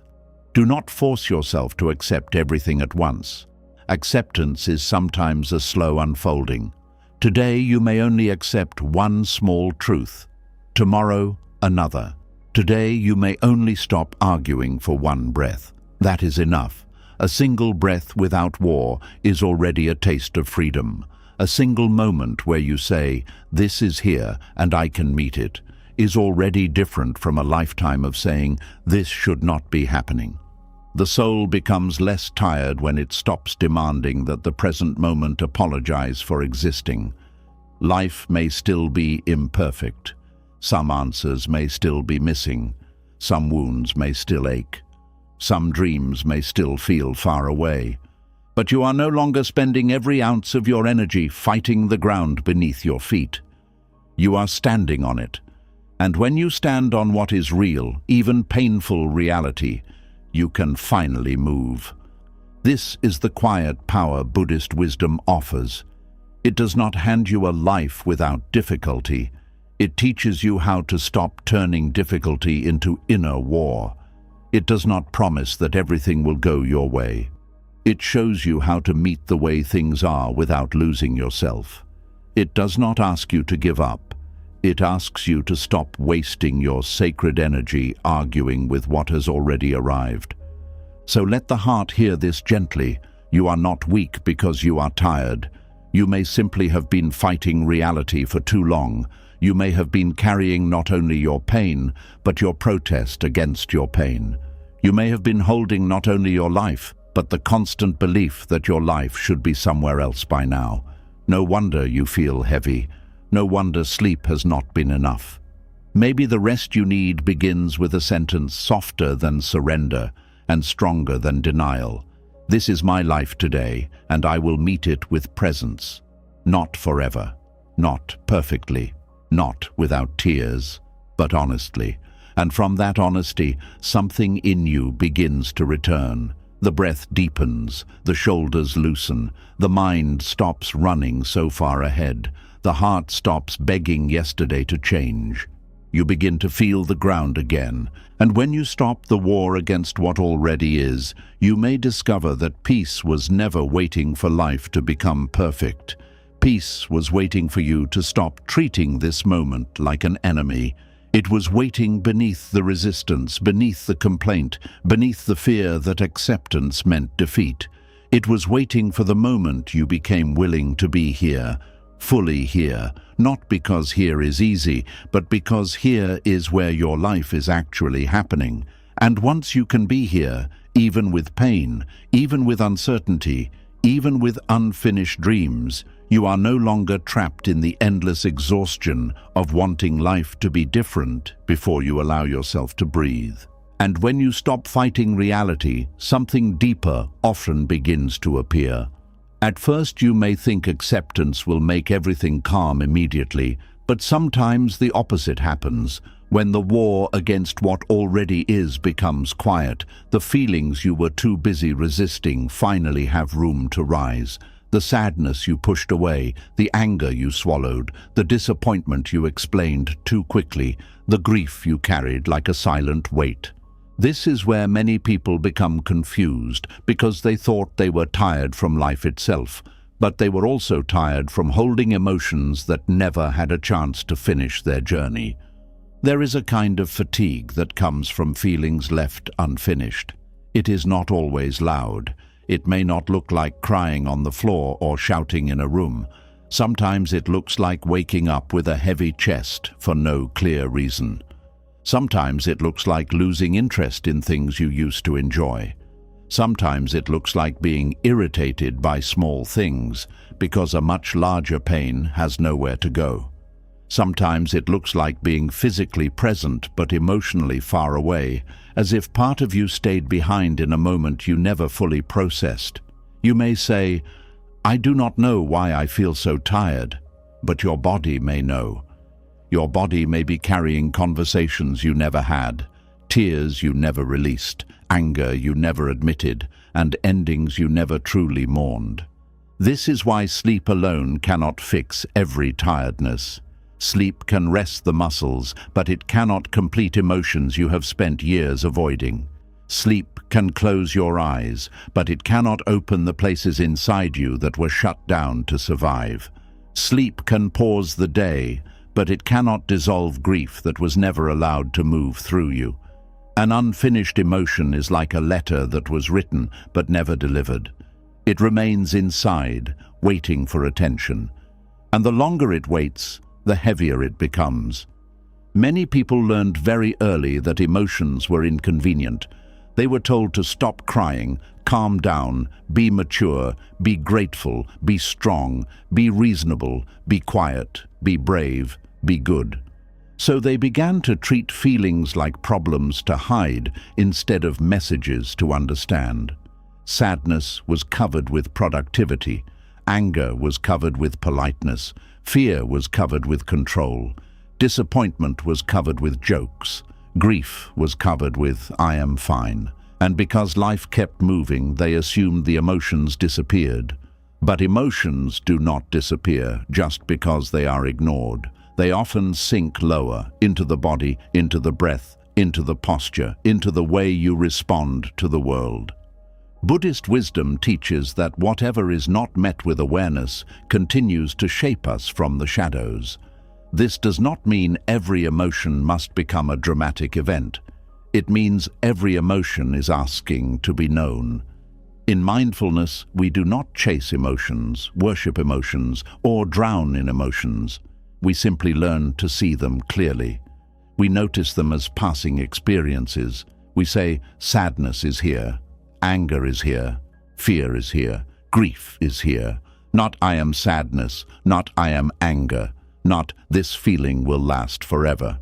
Do not force yourself to accept everything at once. Acceptance is sometimes a slow unfolding. Today you may only accept one small truth. Tomorrow, another. Today you may only stop arguing for one breath. That is enough. A single breath without war is already a taste of freedom. A single moment where you say, this is here and I can meet it, is already different from a lifetime of saying, this should not be happening. The soul becomes less tired when it stops demanding that the present moment apologize for existing. Life may still be imperfect. Some answers may still be missing. Some wounds may still ache. Some dreams may still feel far away. But you are no longer spending every ounce of your energy fighting the ground beneath your feet. You are standing on it. And when you stand on what is real, even painful reality, you can finally move. This is the quiet power Buddhist wisdom offers. It does not hand you a life without difficulty. It teaches you how to stop turning difficulty into inner war. It does not promise that everything will go your way. It shows you how to meet the way things are without losing yourself. It does not ask you to give up. It asks you to stop wasting your sacred energy arguing with what has already arrived. So let the heart hear this gently. You are not weak because you are tired. You may simply have been fighting reality for too long. You may have been carrying not only your pain, but your protest against your pain. You may have been holding not only your life, but the constant belief that your life should be somewhere else by now. No wonder you feel heavy. No wonder sleep has not been enough. Maybe the rest you need begins with a sentence softer than surrender and stronger than denial. This is my life today, and I will meet it with presence. Not forever, not perfectly, not without tears, but honestly. And from that honesty, something in you begins to return. The breath deepens, the shoulders loosen, the mind stops running so far ahead, the heart stops begging yesterday to change. You begin to feel the ground again, and when you stop the war against what already is, you may discover that peace was never waiting for life to become perfect. Peace was waiting for you to stop treating this moment like an enemy. It was waiting beneath the resistance, beneath the complaint, beneath the fear that acceptance meant defeat. It was waiting for the moment you became willing to be here, fully here, not because here is easy, but because here is where your life is actually happening. And once you can be here, even with pain, even with uncertainty, even with unfinished dreams, you are no longer trapped in the endless exhaustion of wanting life to be different before you allow yourself to breathe. And when you stop fighting reality, something deeper often begins to appear. At first you may think acceptance will make everything calm immediately, but sometimes the opposite happens. When the war against what already is becomes quiet, the feelings you were too busy resisting finally have room to rise. The sadness you pushed away, the anger you swallowed, the disappointment you explained too quickly, the grief you carried like a silent weight. This is where many people become confused because they thought they were tired from life itself, but they were also tired from holding emotions that never had a chance to finish their journey. There is a kind of fatigue that comes from feelings left unfinished. It is not always loud. It may not look like crying on the floor or shouting in a room. Sometimes it looks like waking up with a heavy chest for no clear reason. Sometimes it looks like losing interest in things you used to enjoy. Sometimes it looks like being irritated by small things because a much larger pain has nowhere to go. Sometimes it looks like being physically present but emotionally far away, as if part of you stayed behind in a moment you never fully processed. You may say, "I do not know why I feel so tired," but your body may know. Your body may be carrying conversations you never had, tears you never released, anger you never admitted, and endings you never truly mourned. This is why sleep alone cannot fix every tiredness. Sleep can rest the muscles, but it cannot complete emotions you have spent years avoiding. Sleep can close your eyes, but it cannot open the places inside you that were shut down to survive. Sleep can pause the day, but it cannot dissolve grief that was never allowed to move through you. An unfinished emotion is like a letter that was written but never delivered. It remains inside, waiting for attention. And the longer it waits, the heavier it becomes. Many people learned very early that emotions were inconvenient. They were told to stop crying, calm down, be mature, be grateful, be strong, be reasonable, be quiet, be brave, be good. So they began to treat feelings like problems to hide instead of messages to understand. Sadness was covered with productivity. Anger was covered with politeness. Fear was covered with control. Disappointment was covered with jokes. Grief was covered with "I am fine." And because life kept moving, they assumed the emotions disappeared. But emotions do not disappear just because they are ignored. They often sink lower, into the body, into the breath, into the posture, into the way you respond to the world. Buddhist wisdom teaches that whatever is not met with awareness continues to shape us from the shadows. This does not mean every emotion must become a dramatic event. It means every emotion is asking to be known. In mindfulness, we do not chase emotions, worship emotions, or drown in emotions. We simply learn to see them clearly. We notice them as passing experiences. We say, sadness is here, anger is here, Fear is here. Grief is here. Not I am sadness, not I am anger, not this feeling will last forever.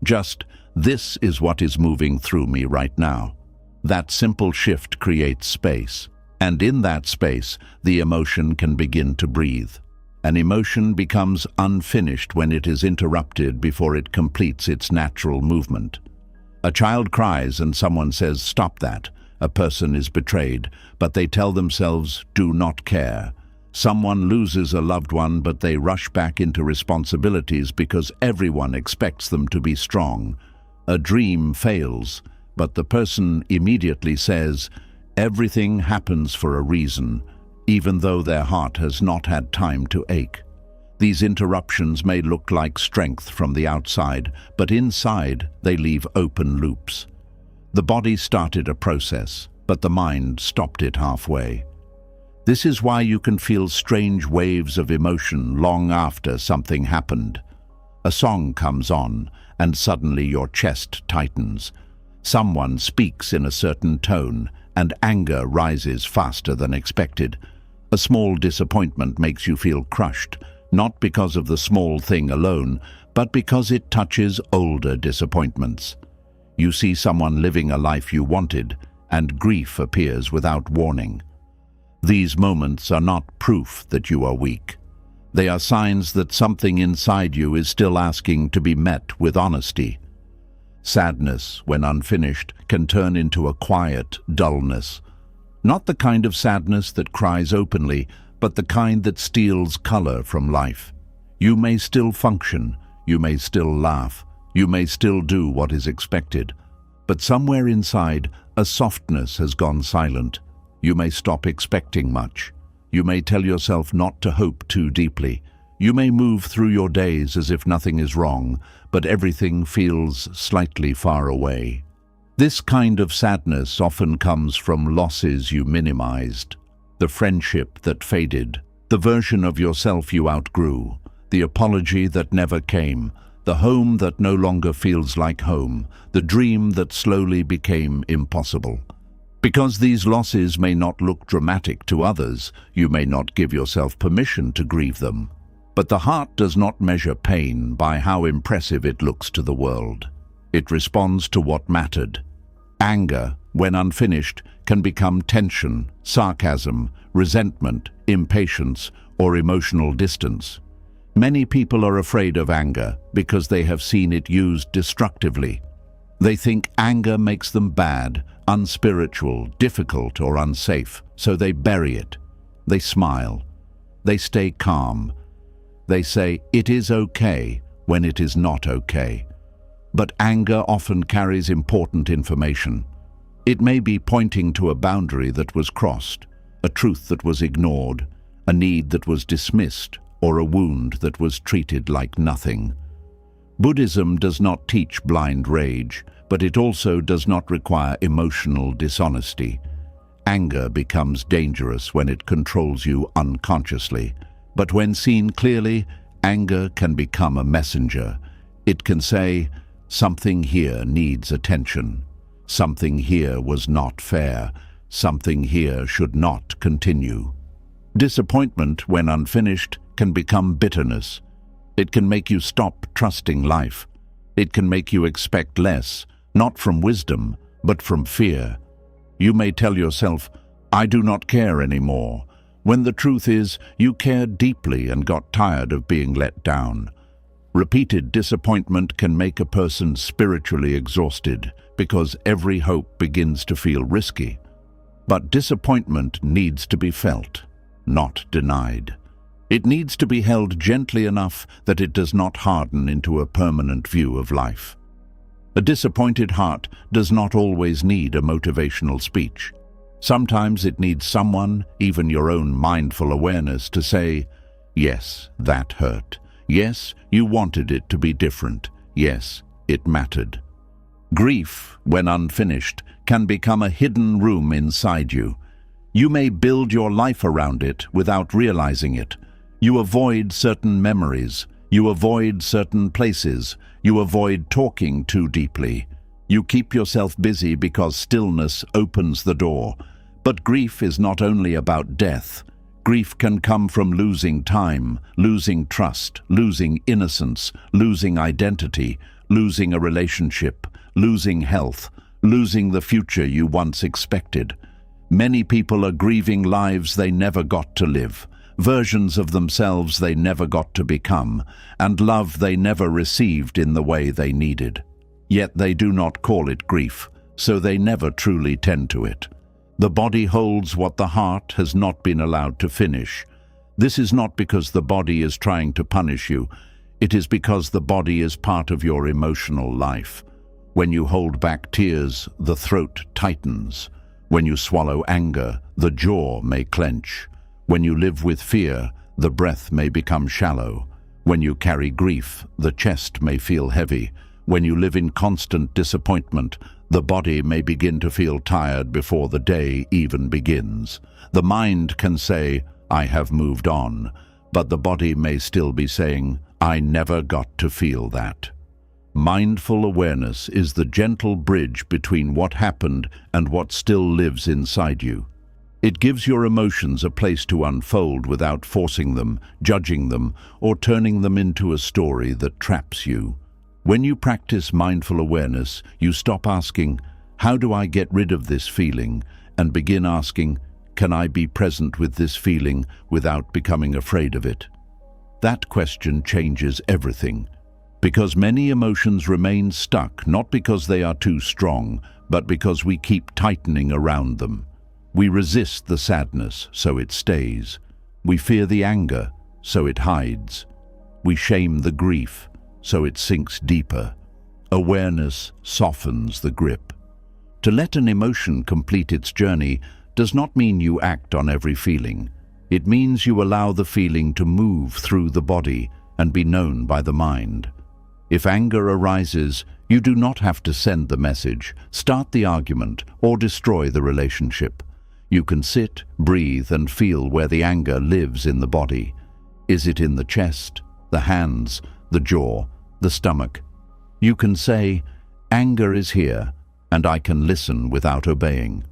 Just this is what is moving through me right now. That simple shift creates space, and in that space, the emotion can begin to breathe. An emotion becomes unfinished when it is interrupted before it completes its natural movement. A child cries and someone says, "Stop that." A person is betrayed, but they tell themselves, "Do not care." Someone loses a loved one, but they rush back into responsibilities because everyone expects them to be strong. A dream fails, but the person immediately says, "Everything happens for a reason," even though their heart has not had time to ache. These interruptions may look like strength from the outside, but inside they leave open loops. The body started a process, but the mind stopped it halfway. This is why you can feel strange waves of emotion long after something happened. A song comes on, and suddenly your chest tightens. Someone speaks in a certain tone, and anger rises faster than expected. A small disappointment makes you feel crushed, not because of the small thing alone, but because it touches older disappointments. You see someone living a life you wanted, and grief appears without warning. These moments are not proof that you are weak. They are signs that something inside you is still asking to be met with honesty. Sadness, when unfinished, can turn into a quiet dullness. Not the kind of sadness that cries openly, but the kind that steals color from life. You may still function, you may still laugh, you may still do what is expected, but somewhere inside, a softness has gone silent. You may stop expecting much. You may tell yourself not to hope too deeply. You may move through your days as if nothing is wrong, but everything feels slightly far away. This kind of sadness often comes from losses you minimized, the friendship that faded, the version of yourself you outgrew, the apology that never came, the home that no longer feels like home, the dream that slowly became impossible. Because these losses may not look dramatic to others, you may not give yourself permission to grieve them. But the heart does not measure pain by how impressive it looks to the world. It responds to what mattered. Anger, when unfinished, can become tension, sarcasm, resentment, impatience, or emotional distance. Many people are afraid of anger because they have seen it used destructively. They think anger makes them bad, unspiritual, difficult, or unsafe, so they bury it. They smile. They stay calm. They say, "It is okay," when it is not okay. But anger often carries important information. It may be pointing to a boundary that was crossed, a truth that was ignored, a need that was dismissed, or a wound that was treated like nothing. Buddhism does not teach blind rage, but it also does not require emotional dishonesty. Anger becomes dangerous when it controls you unconsciously, but when seen clearly, anger can become a messenger. It can say, "Something here needs attention. Something here was not fair. Something here should not continue." Disappointment, when unfinished, can become bitterness. It can make you stop trusting life. It can make you expect less, not from wisdom, but from fear. You may tell yourself, "I do not care anymore," when the truth is, you cared deeply and got tired of being let down. Repeated disappointment can make a person spiritually exhausted because every hope begins to feel risky. But disappointment needs to be felt, not denied. It needs to be held gently enough that it does not harden into a permanent view of life. A disappointed heart does not always need a motivational speech. Sometimes it needs someone, even your own mindful awareness, to say, "Yes, that hurt. Yes, you wanted it to be different. Yes, it mattered." Grief, when unfinished, can become a hidden room inside you. You may build your life around it without realizing it. You avoid certain memories. You avoid certain places. You avoid talking too deeply. You keep yourself busy because stillness opens the door. But grief is not only about death. Grief can come from losing time, losing trust, losing innocence, losing identity, losing a relationship, losing health, losing the future you once expected. Many people are grieving lives they never got to live, versions of themselves they never got to become, and love they never received in the way they needed. Yet they do not call it grief, so they never truly tend to it. The body holds what the heart has not been allowed to finish. This is not because the body is trying to punish you. It is because the body is part of your emotional life. When you hold back tears, the throat tightens. When you swallow anger, the jaw may clench. When you live with fear, the breath may become shallow. When you carry grief, the chest may feel heavy. When you live in constant disappointment, the body may begin to feel tired before the day even begins. The mind can say, "I have moved on," but the body may still be saying, "I never got to feel that." Mindful awareness is the gentle bridge between what happened and what still lives inside you. It gives your emotions a place to unfold without forcing them, judging them, or turning them into a story that traps you. When you practice mindful awareness, you stop asking, "How do I get rid of this feeling?" and begin asking, "Can I be present with this feeling without becoming afraid of it?" That question changes everything. Because many emotions remain stuck, not because they are too strong, but because we keep tightening around them. We resist the sadness, so it stays. We fear the anger, so it hides. We shame the grief, so it sinks deeper. Awareness softens the grip. To let an emotion complete its journey does not mean you act on every feeling. It means you allow the feeling to move through the body and be known by the mind. If anger arises, you do not have to send the message, start the argument, or destroy the relationship. You can sit, breathe, and feel where the anger lives in the body. Is it in the chest, the hands, the jaw, the stomach? You can say, "Anger is here, and I can listen without obeying."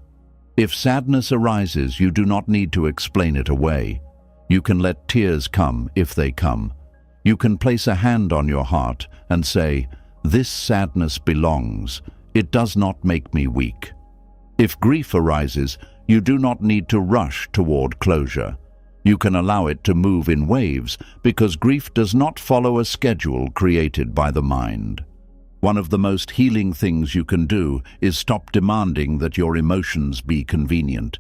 If sadness arises, you do not need to explain it away. You can let tears come if they come. You can place a hand on your heart and say, "This sadness belongs. It does not make me weak." If grief arises, you do not need to rush toward closure. You can allow it to move in waves because grief does not follow a schedule created by the mind. One of the most healing things you can do is stop demanding that your emotions be convenient.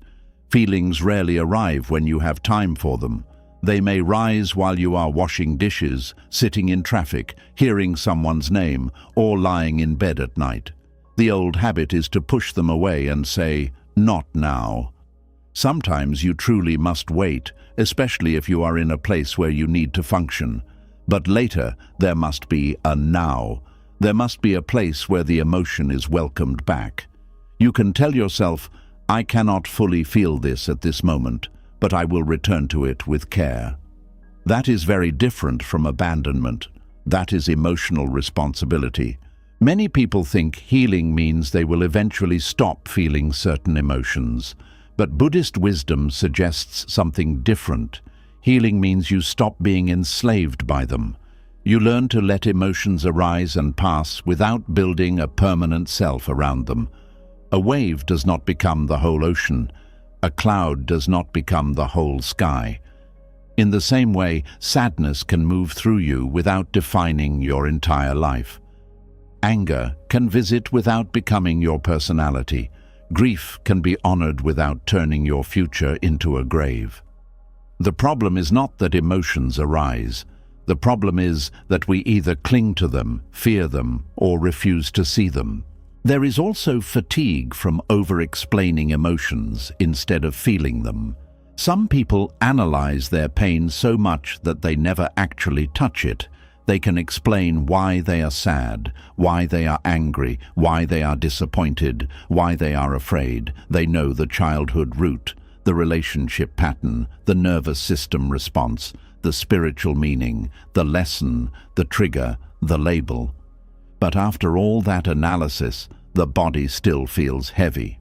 Feelings rarely arrive when you have time for them. They may rise while you are washing dishes, sitting in traffic, hearing someone's name, or lying in bed at night. The old habit is to push them away and say, "Not now." Sometimes you truly must wait, especially if you are in a place where you need to function. But later, there must be a now. There must be a place where the emotion is welcomed back. You can tell yourself, "I cannot fully feel this at this moment, but I will return to it with care." That is very different from abandonment. That is emotional responsibility. Many people think healing means they will eventually stop feeling certain emotions. But Buddhist wisdom suggests something different. Healing means you stop being enslaved by them. You learn to let emotions arise and pass without building a permanent self around them. A wave does not become the whole ocean. A cloud does not become the whole sky. In the same way, sadness can move through you without defining your entire life. Anger can visit without becoming your personality. Grief can be honored without turning your future into a grave. The problem is not that emotions arise. The problem is that we either cling to them, fear them, or refuse to see them. There is also fatigue from over-explaining emotions instead of feeling them. Some people analyze their pain so much that they never actually touch it. They can explain why they are sad, why they are angry, why they are disappointed, why they are afraid. They know the childhood root, the relationship pattern, the nervous system response, the spiritual meaning, the lesson, the trigger, the label. But after all that analysis, the body still feels heavy.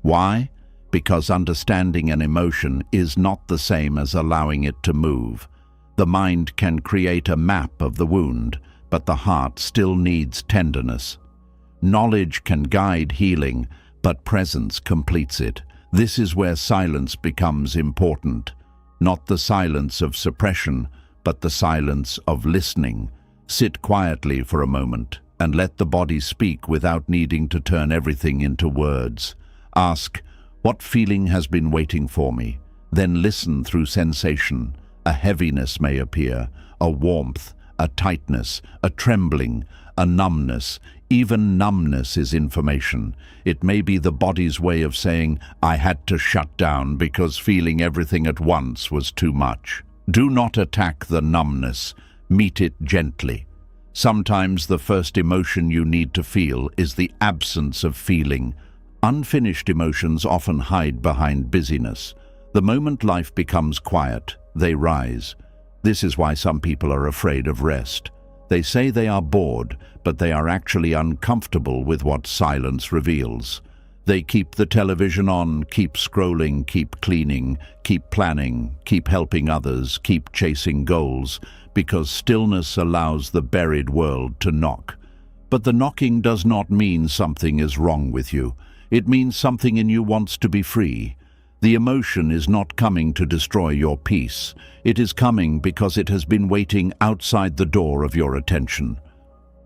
Why? because understanding an emotion is not the same as allowing it to move. The mind can create a map of the wound, but the heart still needs tenderness. Knowledge can guide healing, but presence completes it. This is where silence becomes important. Not the silence of suppression, but the silence of listening. Sit quietly for a moment and let the body speak without needing to turn everything into words. Ask, what feeling has been waiting for me? Then listen through sensation. A heaviness may appear, a warmth, a tightness, a trembling, a numbness. Even numbness is information. It may be the body's way of saying, I had to shut down because feeling everything at once was too much. Do not attack the numbness. Meet it gently. Sometimes the first emotion you need to feel is the absence of feeling. Unfinished emotions often hide behind busyness. The moment life becomes quiet, they rise. This is why some people are afraid of rest. They say they are bored, but they are actually uncomfortable with what silence reveals. They keep the television on, keep scrolling, keep cleaning, keep planning, keep helping others, keep chasing goals, because stillness allows the buried world to knock. But the knocking does not mean something is wrong with you. It means something in you wants to be free. The emotion is not coming to destroy your peace. It is coming because it has been waiting outside the door of your attention.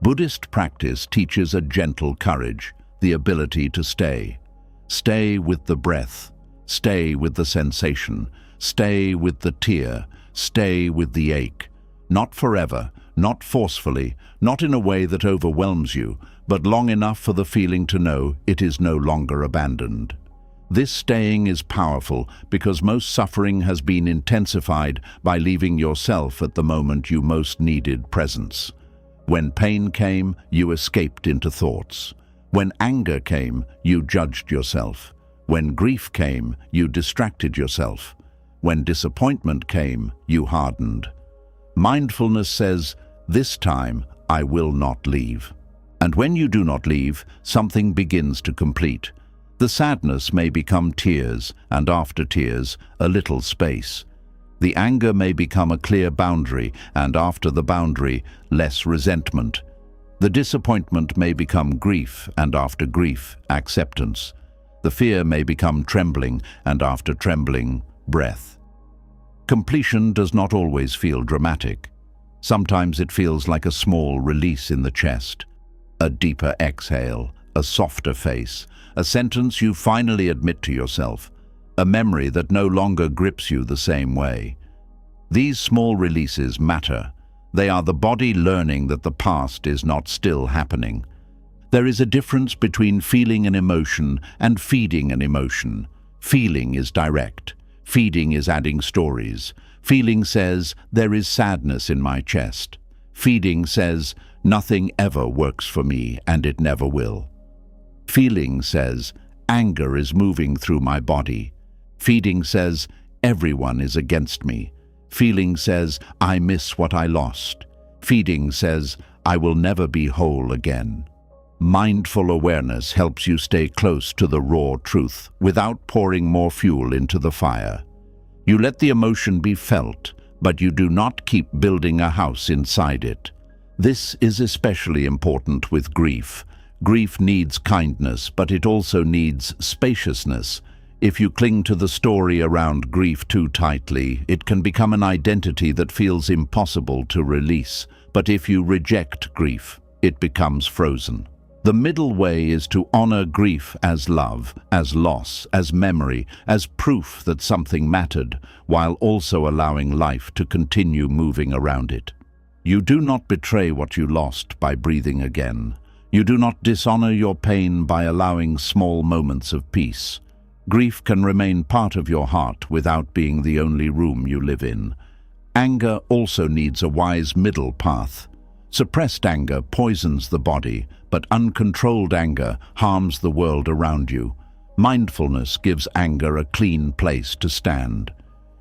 Buddhist practice teaches a gentle courage, the ability to stay. Stay with the breath. Stay with the sensation. Stay with the tear. Stay with the ache. Not forever, not forcefully, not in a way that overwhelms you, but long enough for the feeling to know it is no longer abandoned. This staying is powerful because most suffering has been intensified by leaving yourself at the moment you most needed presence. When pain came, you escaped into thoughts. When anger came, you judged yourself. When grief came, you distracted yourself. When disappointment came, you hardened. Mindfulness says, this time I will not leave. And when you do not leave, something begins to complete. The sadness may become tears, and after tears, a little space. The anger may become a clear boundary, and after the boundary, less resentment. The disappointment may become grief, and after grief, acceptance. The fear may become trembling, and after trembling, breath. Completion does not always feel dramatic. Sometimes it feels like a small release in the chest, a deeper exhale, a softer face, a sentence you finally admit to yourself, a memory that no longer grips you the same way. These small releases matter. They are the body learning that the past is not still happening. There is a difference between feeling an emotion and feeding an emotion. Feeling is direct. Feeding is adding stories. Feeling says, there is sadness in my chest. Feeding says, nothing ever works for me and it never will. Feeling says, anger is moving through my body. Feeding says, everyone is against me. Feeling says, I miss what I lost. Feeding says, I will never be whole again. Mindful awareness helps you stay close to the raw truth without pouring more fuel into the fire. You let the emotion be felt, but you do not keep building a house inside it. This is especially important with grief. Grief needs kindness, but it also needs spaciousness. If you cling to the story around grief too tightly, it can become an identity that feels impossible to release. But if you reject grief, it becomes frozen. The middle way is to honor grief as love, as loss, as memory, as proof that something mattered, while also allowing life to continue moving around it. You do not betray what you lost by breathing again. You do not dishonor your pain by allowing small moments of peace. Grief can remain part of your heart without being the only room you live in. Anger also needs a wise middle path. Suppressed anger poisons the body, but uncontrolled anger harms the world around you. Mindfulness gives anger a clean place to stand.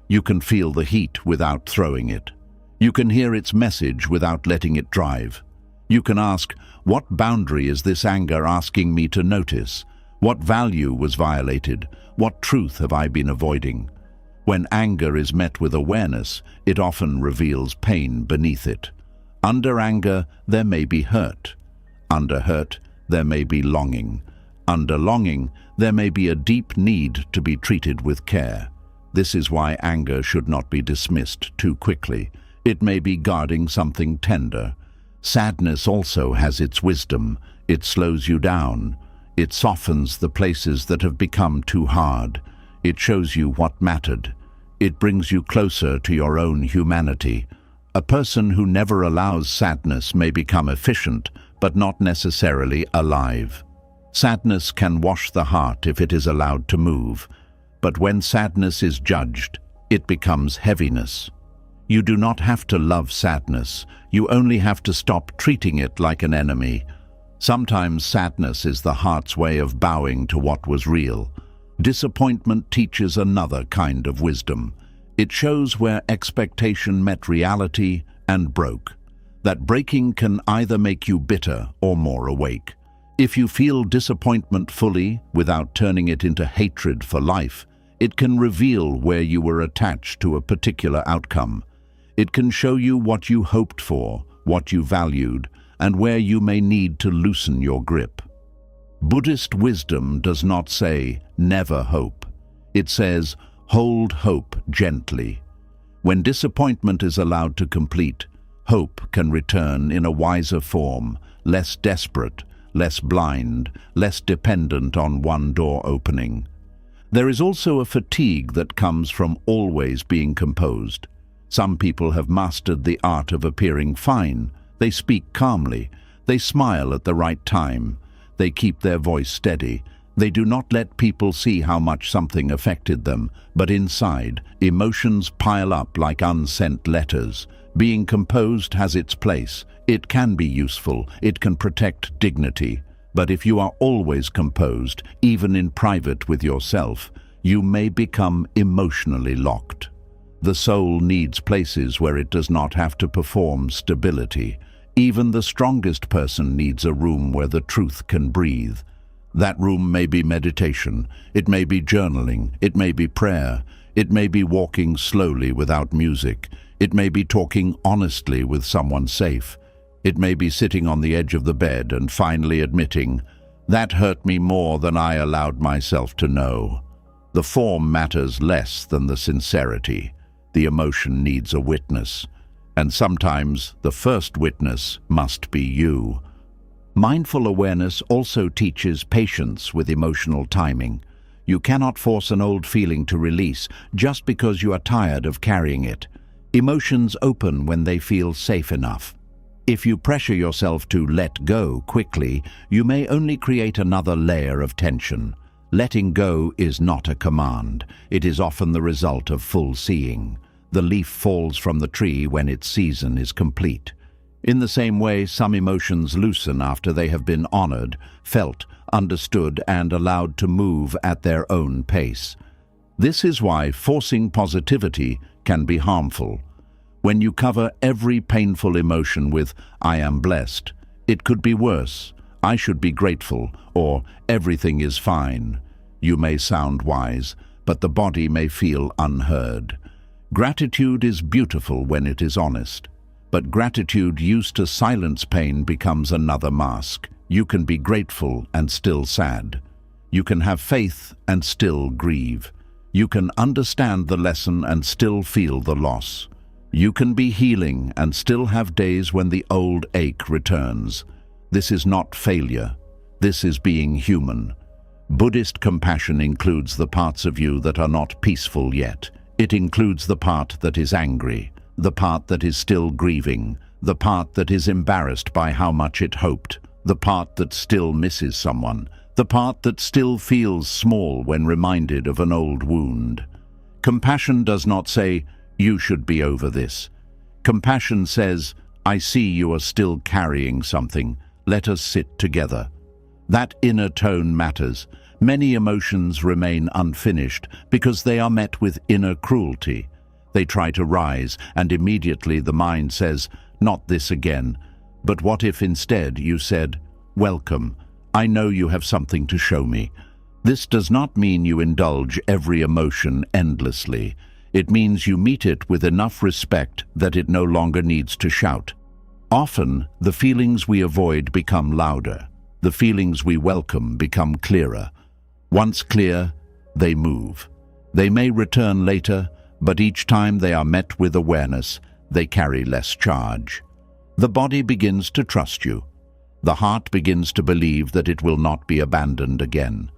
You can feel the heat without throwing it. You can hear its message without letting it drive. You can ask, what boundary is this anger asking me to notice? What value was violated? What truth have I been avoiding? When anger is met with awareness, it often reveals pain beneath it. Under anger, there may be hurt. Under hurt, there may be longing. Under longing, there may be a deep need to be treated with care. This is why anger should not be dismissed too quickly. It may be guarding something tender. Sadness also has its wisdom. It slows you down. It softens the places that have become too hard. It shows you what mattered. It brings you closer to your own humanity. A person who never allows sadness may become efficient, but not necessarily alive. Sadness can wash the heart if it is allowed to move, but when sadness is judged, it becomes heaviness. You do not have to love sadness. You only have to stop treating it like an enemy. Sometimes sadness is the heart's way of bowing to what was real. Disappointment teaches another kind of wisdom. It shows where expectation met reality and broke. That breaking can either make you bitter or more awake. If you feel disappointment fully, without turning it into hatred for life, it can reveal where you were attached to a particular outcome. It can show you what you hoped for, what you valued, and where you may need to loosen your grip. Buddhist wisdom does not say, never hope. It says, hold hope gently. When disappointment is allowed to complete, hope can return in a wiser form, less desperate, less blind, less dependent on one door opening. There is also a fatigue that comes from always being composed. Some people have mastered the art of appearing fine. They speak calmly. They smile at the right time. They keep their voice steady. They do not let people see how much something affected them, but inside, emotions pile up like unsent letters. Being composed has its place. It can be useful. It can protect dignity. But if you are always composed, even in private with yourself, you may become emotionally locked. The soul needs places where it does not have to perform stability. Even the strongest person needs a room where the truth can breathe. That room may be meditation, it may be journaling, it may be prayer, it may be walking slowly without music, it may be talking honestly with someone safe, it may be sitting on the edge of the bed and finally admitting, that hurt me more than I allowed myself to know. The form matters less than the sincerity. The emotion needs a witness, and sometimes the first witness must be you. Mindful awareness also teaches patience with emotional timing. You cannot force an old feeling to release just because you are tired of carrying it. Emotions open when they feel safe enough. If you pressure yourself to let go quickly, you may only create another layer of tension. Letting go is not a command. It is often the result of full seeing. The leaf falls from the tree when its season is complete. In the same way, some emotions loosen after they have been honored, felt, understood, and allowed to move at their own pace. This is why forcing positivity can be harmful. When you cover every painful emotion with, I am blessed, it could be worse, I should be grateful, or everything is fine. You may sound wise, but the body may feel unheard. Gratitude is beautiful when it is honest. But gratitude used to silence pain becomes another mask. You can be grateful and still sad. You can have faith and still grieve. You can understand the lesson and still feel the loss. You can be healing and still have days when the old ache returns. This is not failure. This is being human. Buddhist compassion includes the parts of you that are not peaceful yet. It includes the part that is angry, the part that is still grieving, the part that is embarrassed by how much it hoped, the part that still misses someone, the part that still feels small when reminded of an old wound. Compassion does not say, you should be over this. Compassion says, I see you are still carrying something. Let us sit together. That inner tone matters. Many emotions remain unfinished because they are met with inner cruelty. They try to rise, and immediately the mind says, not this again. But what if instead you said, welcome, I know you have something to show me. This does not mean you indulge every emotion endlessly. It means you meet it with enough respect that it no longer needs to shout. Often, the feelings we avoid become louder. The feelings we welcome become clearer. Once clear, they move. They may return later, but each time they are met with awareness, they carry less charge. The body begins to trust you. The heart begins to believe that it will not be abandoned again.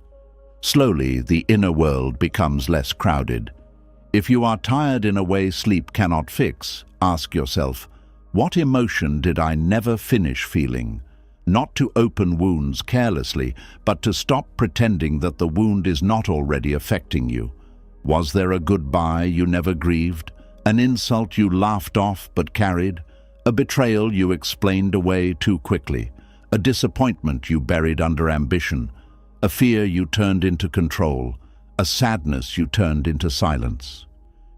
Slowly, the inner world becomes less crowded. If you are tired in a way sleep cannot fix, ask yourself, what emotion did I never finish feeling? Not to open wounds carelessly, but to stop pretending that the wound is not already affecting you. Was there a goodbye you never grieved? An insult you laughed off but carried? A betrayal you explained away too quickly? A disappointment you buried under ambition? A fear you turned into control? A sadness you turned into silence?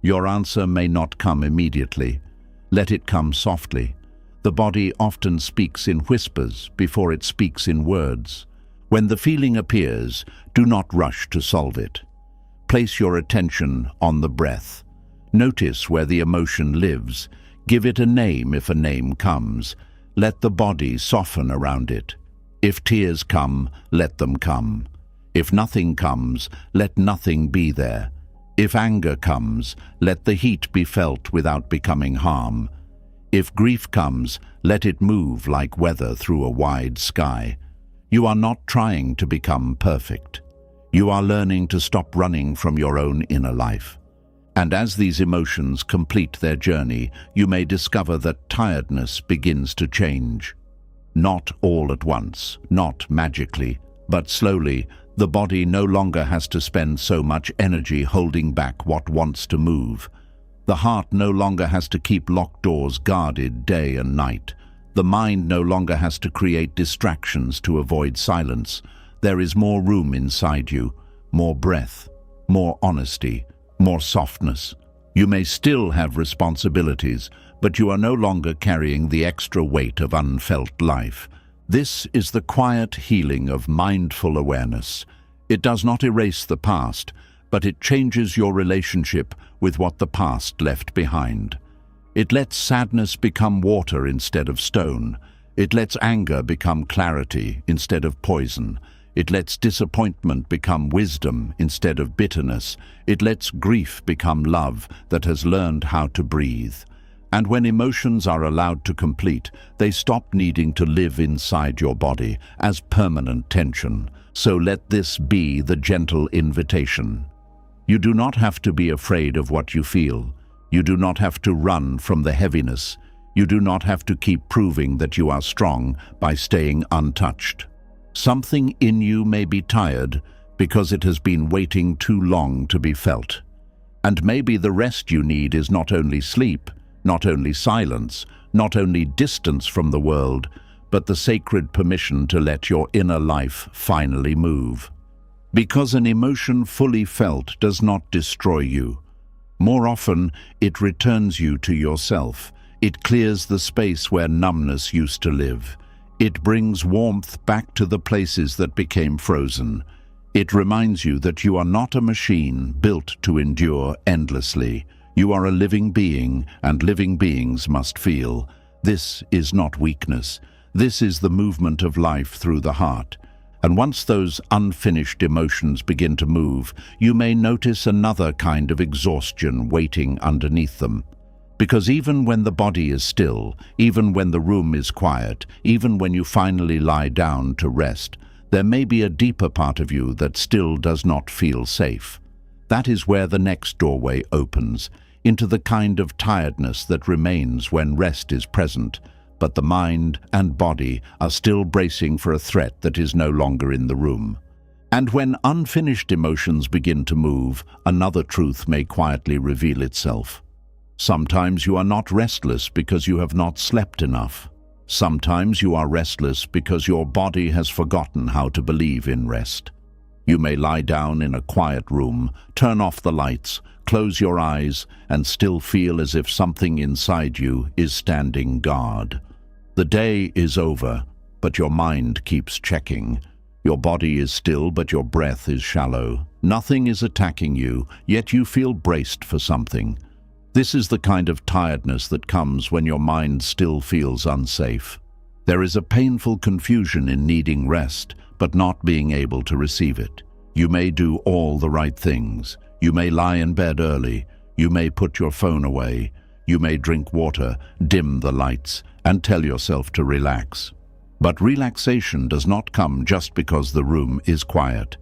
Your answer may not come immediately. Let it come softly. The body often speaks in whispers before it speaks in words. When the feeling appears, do not rush to solve it. Place your attention on the breath. Notice where the emotion lives. Give it a name if a name comes. Let the body soften around it. If tears come, let them come. If nothing comes, let nothing be there. If anger comes, let the heat be felt without becoming harm. If grief comes, let it move like weather through a wide sky. You are not trying to become perfect. You are learning to stop running from your own inner life. And as these emotions complete their journey, you may discover that tiredness begins to change. Not all at once, not magically, but slowly. The body no longer has to spend so much energy holding back what wants to move. The heart no longer has to keep locked doors guarded day and night. The mind no longer has to create distractions to avoid silence. There is more room inside you, more breath, more honesty, more softness. You may still have responsibilities, but you are no longer carrying the extra weight of unfelt life. This is the quiet healing of mindful awareness. It does not erase the past, but it changes your relationship with what the past left behind. It lets sadness become water instead of stone. It lets anger become clarity instead of poison. It lets disappointment become wisdom instead of bitterness. It lets grief become love that has learned how to breathe. And when emotions are allowed to complete, they stop needing to live inside your body as permanent tension. So let this be the gentle invitation. You do not have to be afraid of what you feel. You do not have to run from the heaviness. You do not have to keep proving that you are strong by staying untouched. Something in you may be tired because it has been waiting too long to be felt. And maybe the rest you need is not only sleep, not only silence, not only distance from the world, but the sacred permission to let your inner life finally move. Because an emotion fully felt does not destroy you. More often, it returns you to yourself. It clears the space where numbness used to live. It brings warmth back to the places that became frozen. It reminds you that you are not a machine built to endure endlessly. You are a living being, and living beings must feel. This is not weakness. This is the movement of life through the heart. And once those unfinished emotions begin to move, you may notice another kind of exhaustion waiting underneath them. Because even when the body is still, even when the room is quiet, even when you finally lie down to rest, there may be a deeper part of you that still does not feel safe. That is where the next doorway opens, into the kind of tiredness that remains when rest is present, but the mind and body are still bracing for a threat that is no longer in the room. And when unfinished emotions begin to move, another truth may quietly reveal itself. Sometimes you are not restless because you have not slept enough. Sometimes you are restless because your body has forgotten how to believe in rest. You may lie down in a quiet room, turn off the lights, close your eyes, and still feel as if something inside you is standing guard. The day is over, but your mind keeps checking. Your body is still, but your breath is shallow. Nothing is attacking you, yet you feel braced for something. This is the kind of tiredness that comes when your mind still feels unsafe. There is a painful confusion in needing rest, but not being able to receive it. You may do all the right things. You may lie in bed early. You may put your phone away. You may drink water, dim the lights, and tell yourself to relax. But relaxation does not come just because the room is quiet.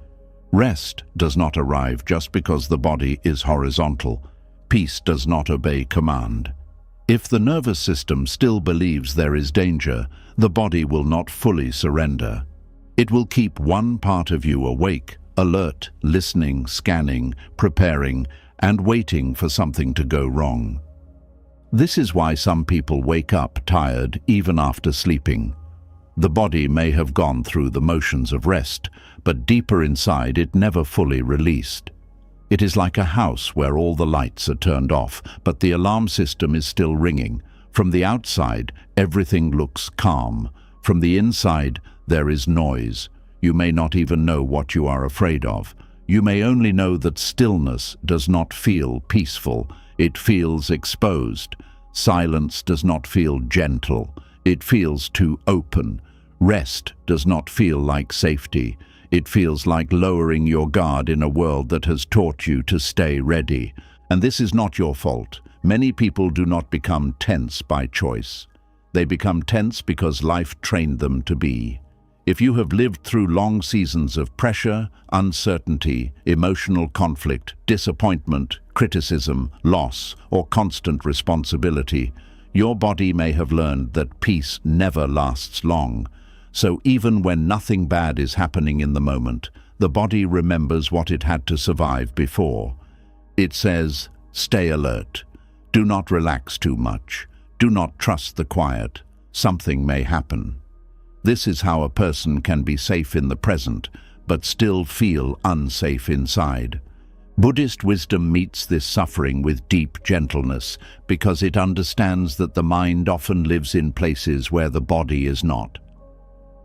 Rest does not arrive just because the body is horizontal. Peace does not obey command. If the nervous system still believes there is danger, the body will not fully surrender. It will keep one part of you awake, alert, listening, scanning, preparing, and waiting for something to go wrong. This is why some people wake up tired even after sleeping. The body may have gone through the motions of rest, but deeper inside it never fully released. It is like a house where all the lights are turned off, but the alarm system is still ringing. From the outside, everything looks calm. From the inside, there is noise. You may not even know what you are afraid of. You may only know that stillness does not feel peaceful. It feels exposed. Silence does not feel gentle. It feels too open. Rest does not feel like safety. It feels like lowering your guard in a world that has taught you to stay ready. And this is not your fault. Many people do not become tense by choice. They become tense because life trained them to be. If you have lived through long seasons of pressure, uncertainty, emotional conflict, disappointment, criticism, loss, or constant responsibility, your body may have learned that peace never lasts long. So even when nothing bad is happening in the moment, the body remembers what it had to survive before. It says, stay alert. Do not relax too much. Do not trust the quiet. Something may happen. This is how a person can be safe in the present, but still feel unsafe inside. Buddhist wisdom meets this suffering with deep gentleness because it understands that the mind often lives in places where the body is not.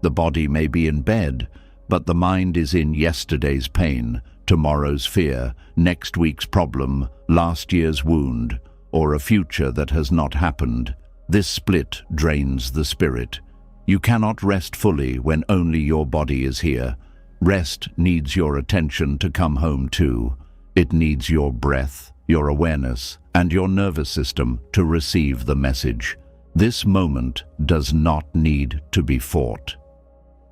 The body may be in bed, but the mind is in yesterday's pain, tomorrow's fear, next week's problem, last year's wound, or a future that has not happened. This split drains the spirit. You cannot rest fully when only your body is here. Rest needs your attention to come home to. It needs your breath, your awareness, and your nervous system to receive the message. This moment does not need to be fought.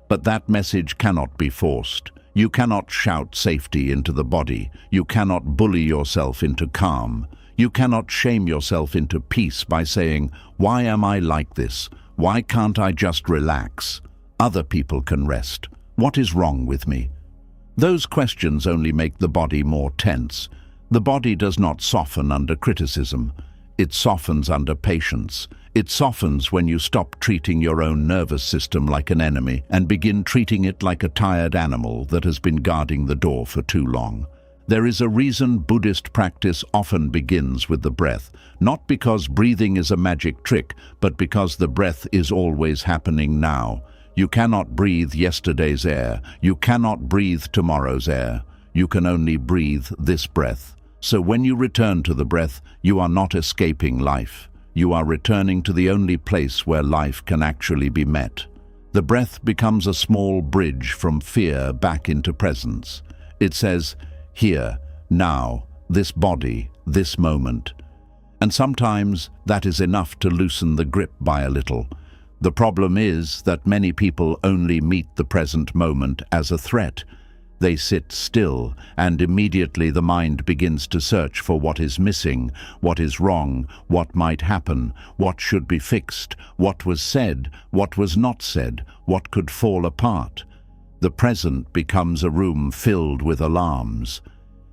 But that message cannot be forced. You cannot shout safety into the body. You cannot bully yourself into calm. You cannot shame yourself into peace by saying, "Why am I like this? Why can't I just relax? Other people can rest. What is wrong with me?" Those questions only make the body more tense. The body does not soften under criticism. It softens under patience. It softens when you stop treating your own nervous system like an enemy and begin treating it like a tired animal that has been guarding the door for too long. There is a reason Buddhist practice often begins with the breath, not because breathing is a magic trick, but because the breath is always happening now. You cannot breathe yesterday's air. You cannot breathe tomorrow's air. You can only breathe this breath. So when you return to the breath, you are not escaping life. You are returning to the only place where life can actually be met. The breath becomes a small bridge from fear back into presence. It says, here, now, this body, this moment. And sometimes that is enough to loosen the grip by a little. The problem is that many people only meet the present moment as a threat. They sit still, and immediately the mind begins to search for what is missing, what is wrong, what might happen, what should be fixed, what was said, what was not said, what could fall apart. The present becomes a room filled with alarms.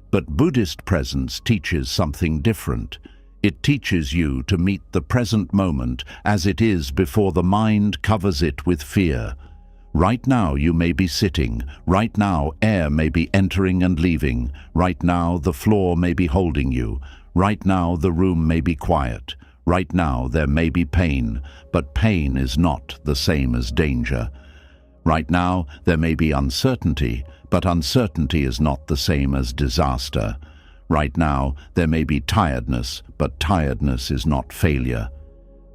But Buddhist presence teaches something different. It teaches you to meet the present moment as it is before the mind covers it with fear. Right now you may be sitting. Right now air may be entering and leaving. Right now the floor may be holding you. Right now the room may be quiet. Right now there may be pain, but pain is not the same as danger. Right now, there may be uncertainty, but uncertainty is not the same as disaster. Right now, there may be tiredness, but tiredness is not failure.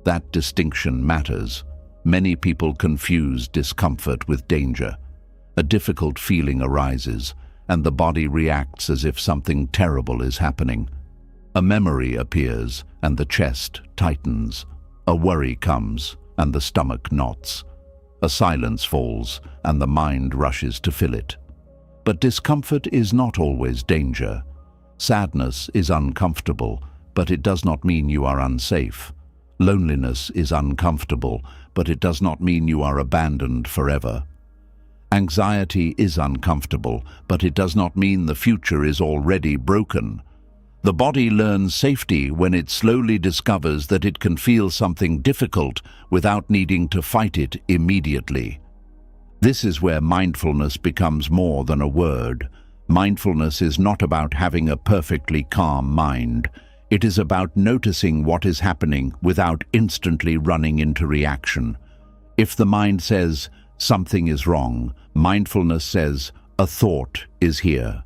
That distinction matters. Many people confuse discomfort with danger. A difficult feeling arises, and the body reacts as if something terrible is happening. A memory appears, and the chest tightens. A worry comes, and the stomach knots. A silence falls, and the mind rushes to fill it. But discomfort is not always danger. Sadness is uncomfortable, but it does not mean you are unsafe. Loneliness is uncomfortable, but it does not mean you are abandoned forever. Anxiety is uncomfortable, but it does not mean the future is already broken. The body learns safety when it slowly discovers that it can feel something difficult without needing to fight it immediately. This is where mindfulness becomes more than a word. Mindfulness is not about having a perfectly calm mind. It is about noticing what is happening without instantly running into reaction. If the mind says, something is wrong, mindfulness says, a thought is here.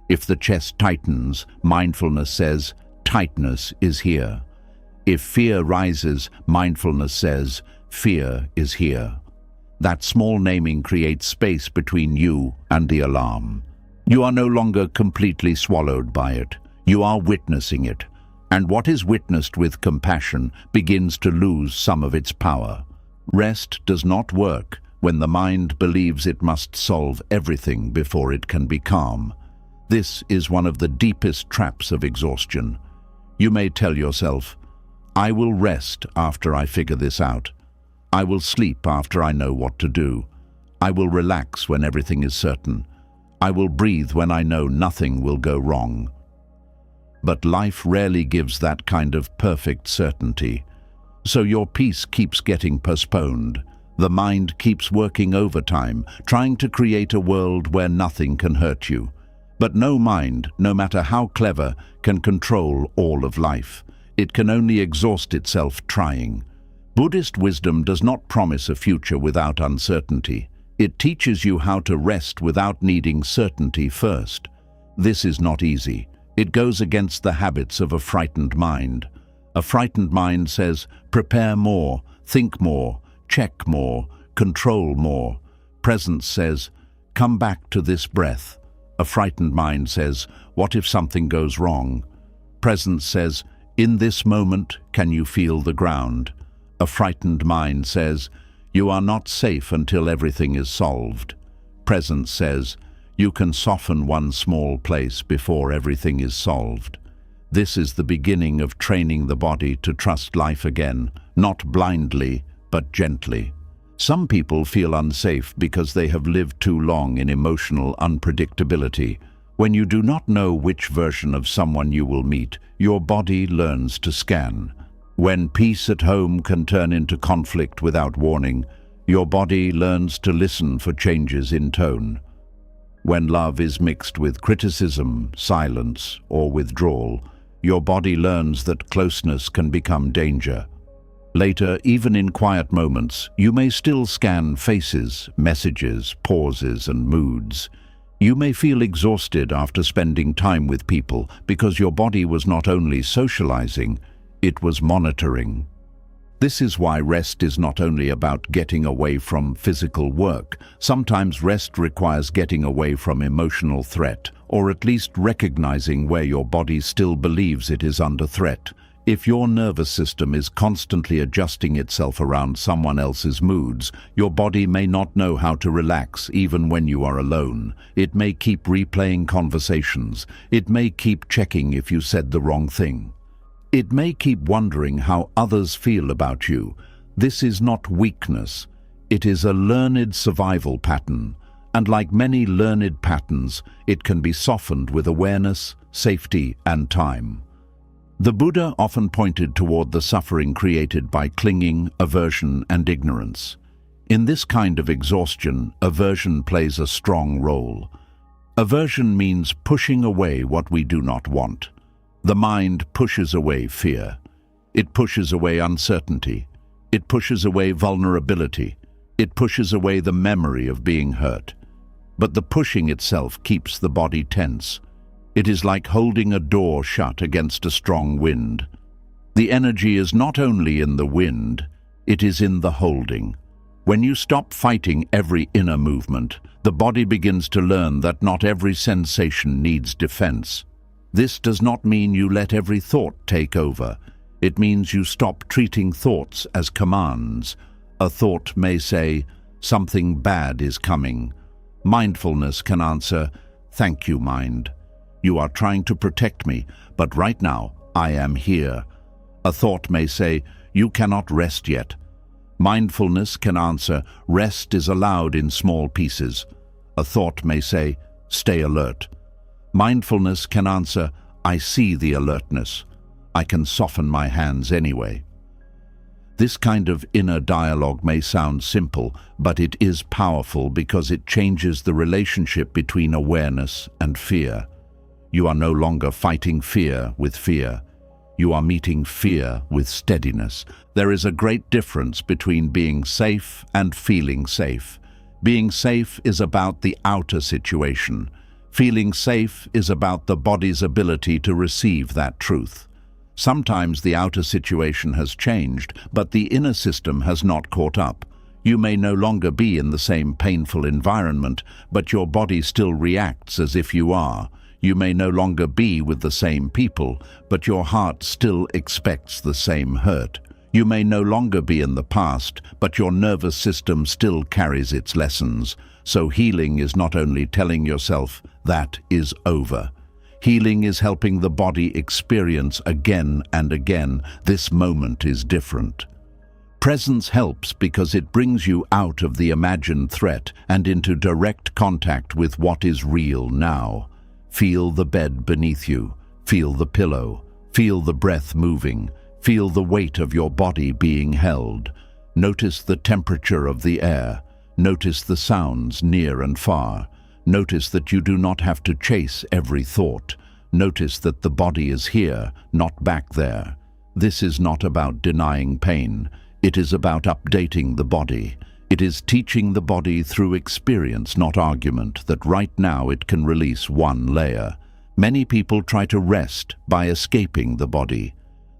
If the chest tightens, mindfulness says, tightness is here. If fear rises, mindfulness says, fear is here. That small naming creates space between you and the alarm. You are no longer completely swallowed by it. You are witnessing it. And what is witnessed with compassion begins to lose some of its power. Rest does not work when the mind believes it must solve everything before it can be calm. This is one of the deepest traps of exhaustion. You may tell yourself, I will rest after I figure this out. I will sleep after I know what to do. I will relax when everything is certain. I will breathe when I know nothing will go wrong. But life rarely gives that kind of perfect certainty. So your peace keeps getting postponed. The mind keeps working overtime, trying to create a world where nothing can hurt you. But no mind, no matter how clever, can control all of life. It can only exhaust itself trying. Buddhist wisdom does not promise a future without uncertainty. It teaches you how to rest without needing certainty first. This is not easy. It goes against the habits of a frightened mind. A frightened mind says, prepare more, think more, check more, control more. Presence says, come back to this breath. A frightened mind says, what if something goes wrong? Presence says, in this moment, can you feel the ground? A frightened mind says, you are not safe until everything is solved. Presence says, you can soften one small place before everything is solved. This is the beginning of training the body to trust life again, not blindly, but gently. Some people feel unsafe because they have lived too long in emotional unpredictability. When you do not know which version of someone you will meet, your body learns to scan. When peace at home can turn into conflict without warning, your body learns to listen for changes in tone. When love is mixed with criticism, silence, or withdrawal, your body learns that closeness can become danger. Later, even in quiet moments, you may still scan faces, messages, pauses, and moods. You may feel exhausted after spending time with people because your body was not only socializing, it was monitoring. This is why rest is not only about getting away from physical work. Sometimes rest requires getting away from emotional threat, or at least recognizing where your body still believes it is under threat. If your nervous system is constantly adjusting itself around someone else's moods, your body may not know how to relax even when you are alone. It may keep replaying conversations. It may keep checking if you said the wrong thing. It may keep wondering how others feel about you. This is not weakness. It is a learned survival pattern. And like many learned patterns, it can be softened with awareness, safety, and time. The Buddha often pointed toward the suffering created by clinging, aversion, and ignorance. In this kind of exhaustion, aversion plays a strong role. Aversion means pushing away what we do not want. The mind pushes away fear. It pushes away uncertainty. It pushes away vulnerability. It pushes away the memory of being hurt. But the pushing itself keeps the body tense. It is like holding a door shut against a strong wind. The energy is not only in the wind, it is in the holding. When you stop fighting every inner movement, the body begins to learn that not every sensation needs defense. This does not mean you let every thought take over. It means you stop treating thoughts as commands. A thought may say, "Something bad is coming." Mindfulness can answer, "Thank you, mind. You are trying to protect me, but right now I am here." A thought may say, "You cannot rest yet." Mindfulness can answer, "Rest is allowed in small pieces." A thought may say, "Stay alert." Mindfulness can answer, "I see the alertness. I can soften my hands anyway." This kind of inner dialogue may sound simple, but it is powerful because it changes the relationship between awareness and fear. You are no longer fighting fear with fear. You are meeting fear with steadiness. There is a great difference between being safe and feeling safe. Being safe is about the outer situation. Feeling safe is about the body's ability to receive that truth. Sometimes the outer situation has changed, but the inner system has not caught up. You may no longer be in the same painful environment, but your body still reacts as if you are. You may no longer be with the same people, but your heart still expects the same hurt. You may no longer be in the past, but your nervous system still carries its lessons. So healing is not only telling yourself, "That is over." Healing is helping the body experience again and again, "This moment is different." Presence helps because it brings you out of the imagined threat and into direct contact with what is real now. Feel the bed beneath you. Feel the pillow. Feel the breath moving. Feel the weight of your body being held. Notice the temperature of the air. Notice the sounds near and far. Notice that you do not have to chase every thought. Notice that the body is here, not back there. This is not about denying pain. It is about updating the body. It is teaching the body through experience, not argument, that right now it can release one layer. Many people try to rest by escaping the body.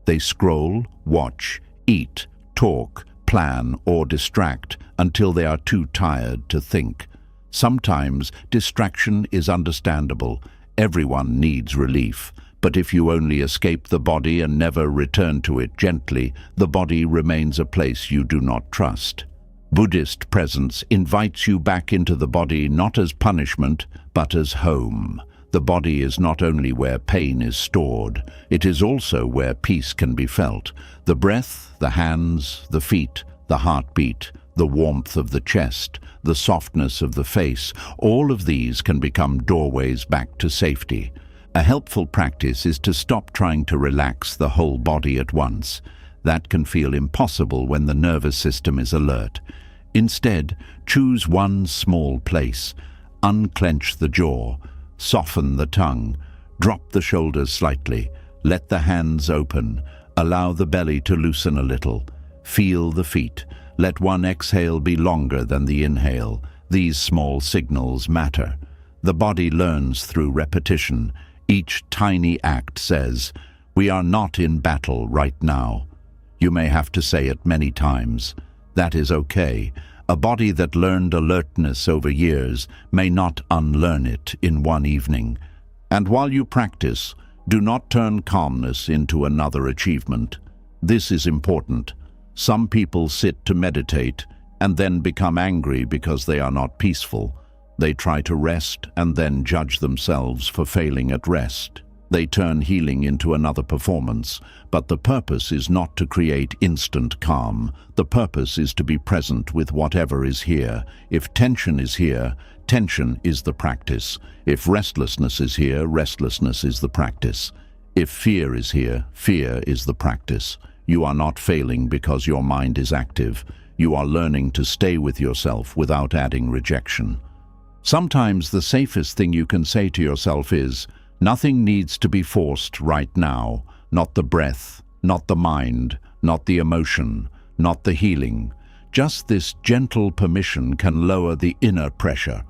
They scroll, watch, eat, talk, plan, or distract until they are too tired to think. Sometimes distraction is understandable. Everyone needs relief. But if you only escape the body and never return to it gently, the body remains a place you do not trust. Buddhist presence invites you back into the body not as punishment, but as home. The body is not only where pain is stored, it is also where peace can be felt. The breath, the hands, the feet, the heartbeat, the warmth of the chest, the softness of the face, all of these can become doorways back to safety. A helpful practice is to stop trying to relax the whole body at once. That can feel impossible when the nervous system is alert. Instead, choose one small place. Unclench the jaw. Soften the tongue. Drop the shoulders slightly. Let the hands open. Allow the belly to loosen a little. Feel the feet. Let one exhale be longer than the inhale. These small signals matter. The body learns through repetition. Each tiny act says, "We are not in battle right now." You may have to say it many times. That is okay. A body that learned alertness over years may not unlearn it in one evening. And while you practice, do not turn calmness into another achievement. This is important. Some people sit to meditate and then become angry because they are not peaceful. They try to rest and then judge themselves for failing at rest. They turn healing into another performance, but the purpose is not to create instant calm. The purpose is to be present with whatever is here. If tension is here, tension is the practice. If restlessness is here, restlessness is the practice. If fear is here, fear is the practice. You are not failing because your mind is active. You are learning to stay with yourself without adding rejection. Sometimes the safest thing you can say to yourself is, "Nothing needs to be forced right now. Not the breath, not the mind, not the emotion, not the healing. Just this gentle permission can lower the inner pressure.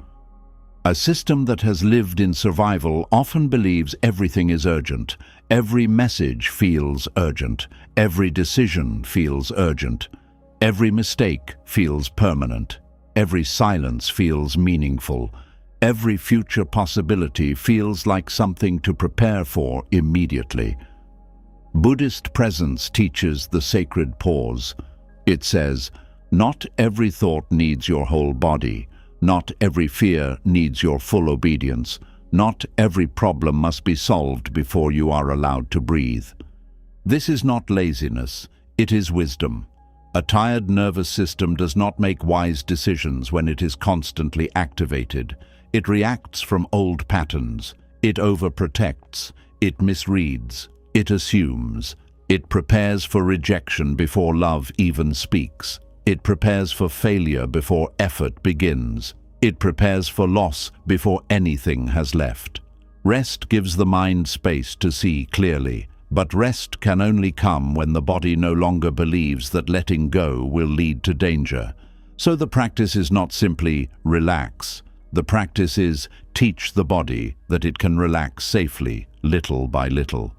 A system that has lived in survival often believes everything is urgent. Every message feels urgent. Every decision feels urgent. Every mistake feels permanent. Every silence feels meaningful. Every future possibility feels like something to prepare for immediately. Buddhist presence teaches the sacred pause. It says, "Not every thought needs your whole body. Not every fear needs your full obedience. Not every problem must be solved before you are allowed to breathe." This is not laziness, it is wisdom. A tired nervous system does not make wise decisions when it is constantly activated. It reacts from old patterns. It overprotects. It misreads. It assumes. It prepares for rejection before love even speaks. It prepares for failure before effort begins. It prepares for loss before anything has left. Rest gives the mind space to see clearly, but rest can only come when the body no longer believes that letting go will lead to danger. So the practice is not simply relax. The practice is teach the body that it can relax safely, little by little.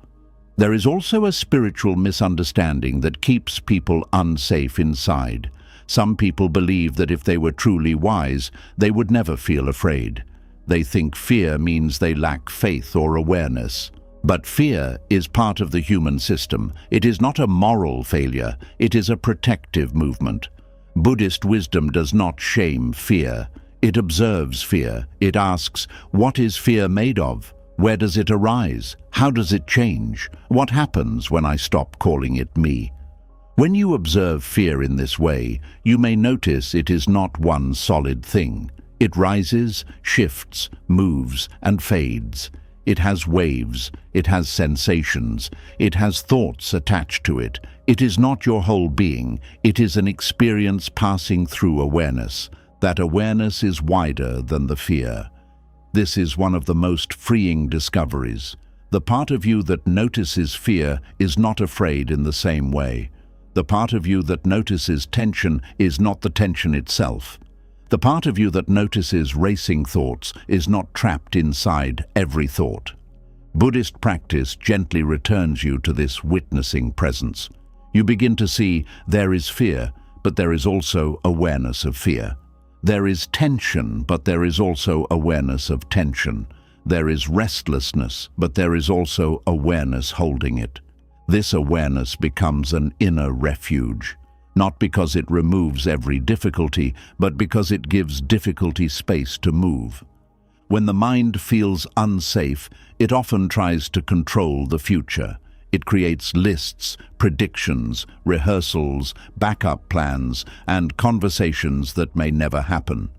There is also a spiritual misunderstanding that keeps people unsafe inside. Some people believe that if they were truly wise, they would never feel afraid. They think fear means they lack faith or awareness. But fear is part of the human system. It is not a moral failure, it is a protective movement. Buddhist wisdom does not shame fear. It observes fear. It asks, what is fear made of? Where does it arise? How does it change? What happens when I stop calling it me? When you observe fear in this way, you may notice it is not one solid thing. It rises, shifts, moves, and fades. It has waves. It has sensations. It has thoughts attached to it. It is not your whole being. It is an experience passing through awareness. That awareness is wider than the fear. This is one of the most freeing discoveries. The part of you that notices fear is not afraid in the same way. The part of you that notices tension is not the tension itself. The part of you that notices racing thoughts is not trapped inside every thought. Buddhist practice gently returns you to this witnessing presence. You begin to see there is fear, but there is also awareness of fear. There is tension, but there is also awareness of tension. There is restlessness, but there is also awareness holding it. This awareness becomes an inner refuge, not because it removes every difficulty, but because it gives difficulty space to move. When the mind feels unsafe, it often tries to control the future. It creates lists, predictions, rehearsals, backup plans, and conversations that may never happen.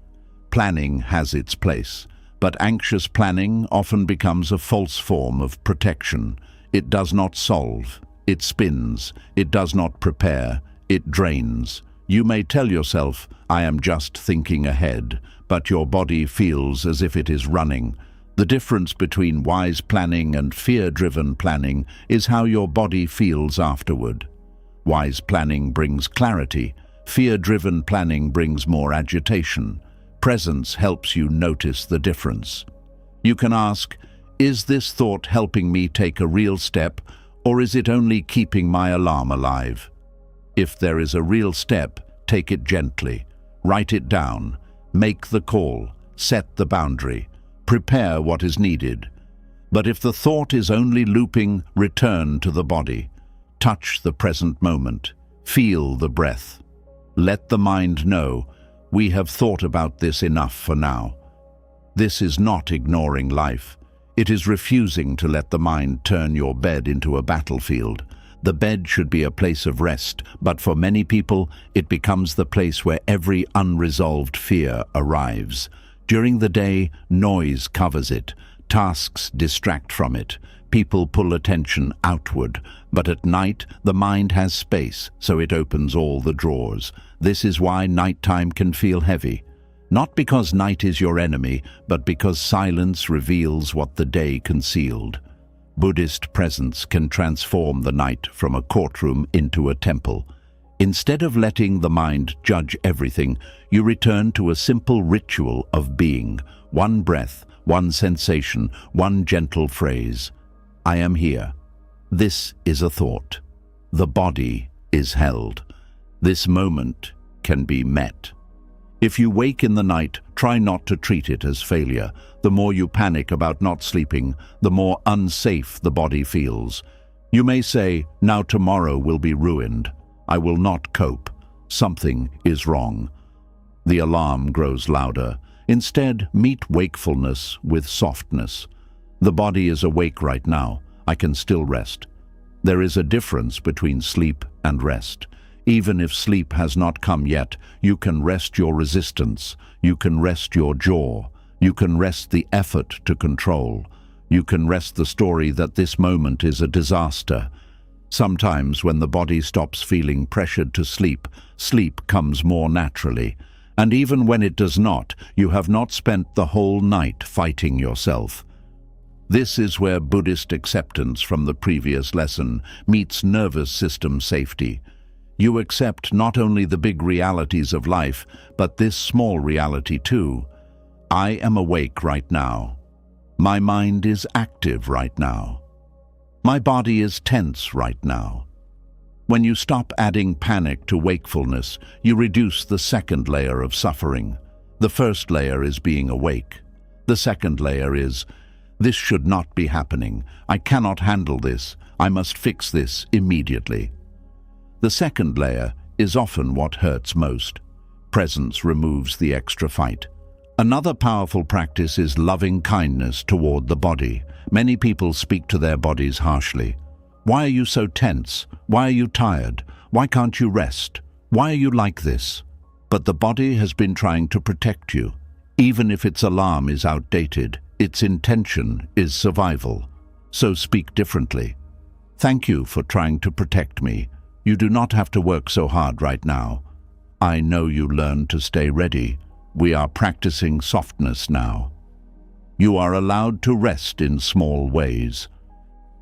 Planning has its place, but anxious planning often becomes a false form of protection. It does not solve. It spins. It does not prepare. It drains. You may tell yourself, I am just thinking ahead, but your body feels as if it is running. The difference between wise planning and fear-driven planning is how your body feels afterward. Wise planning brings clarity. Fear-driven planning brings more agitation. Presence helps you notice the difference. You can ask, is this thought helping me take a real step, or is it only keeping my alarm alive? If there is a real step, take it gently. Write it down. Make the call. Set the boundary. Prepare what is needed. But if the thought is only looping, return to the body. Touch the present moment. Feel the breath. Let the mind know, we have thought about this enough for now. This is not ignoring life. It is refusing to let the mind turn your bed into a battlefield. The bed should be a place of rest, but for many people, it becomes the place where every unresolved fear arrives. During the day, noise covers it. Tasks distract from it. People pull attention outward. But at night, the mind has space, so it opens all the drawers. This is why nighttime can feel heavy. Not because night is your enemy, but because silence reveals what the day concealed. Buddhist presence can transform the night from a courtroom into a temple. Instead of letting the mind judge everything, you return to a simple ritual of being. One breath, one sensation, one gentle phrase. I am here. This is a thought. The body is held. This moment can be met. If you wake in the night, try not to treat it as failure. The more you panic about not sleeping, the more unsafe the body feels. You may say, now tomorrow will be ruined. I will not cope. Something is wrong. The alarm grows louder. Instead, meet wakefulness with softness. The body is awake right now. I can still rest. There is a difference between sleep and rest. Even if sleep has not come yet, you can rest your resistance. You can rest your jaw. You can rest the effort to control. You can rest the story that this moment is a disaster. Sometimes when the body stops feeling pressured to sleep, sleep comes more naturally. And even when it does not, you have not spent the whole night fighting yourself. This is where Buddhist acceptance from the previous lesson meets nervous system safety. You accept not only the big realities of life, but this small reality too. I am awake right now. My mind is active right now. My body is tense right now. When you stop adding panic to wakefulness, you reduce the second layer of suffering. The first layer is being awake. The second layer is, this should not be happening. I cannot handle this. I must fix this immediately. The second layer is often what hurts most. Presence removes the extra fight. Another powerful practice is loving kindness toward the body. Many people speak to their bodies harshly. Why are you so tense? Why are you tired? Why can't you rest? Why are you like this? But the body has been trying to protect you. Even if its alarm is outdated, its intention is survival. So speak differently. Thank you for trying to protect me. You do not have to work so hard right now. I know you learned to stay ready. We are practicing softness now. You are allowed to rest in small ways.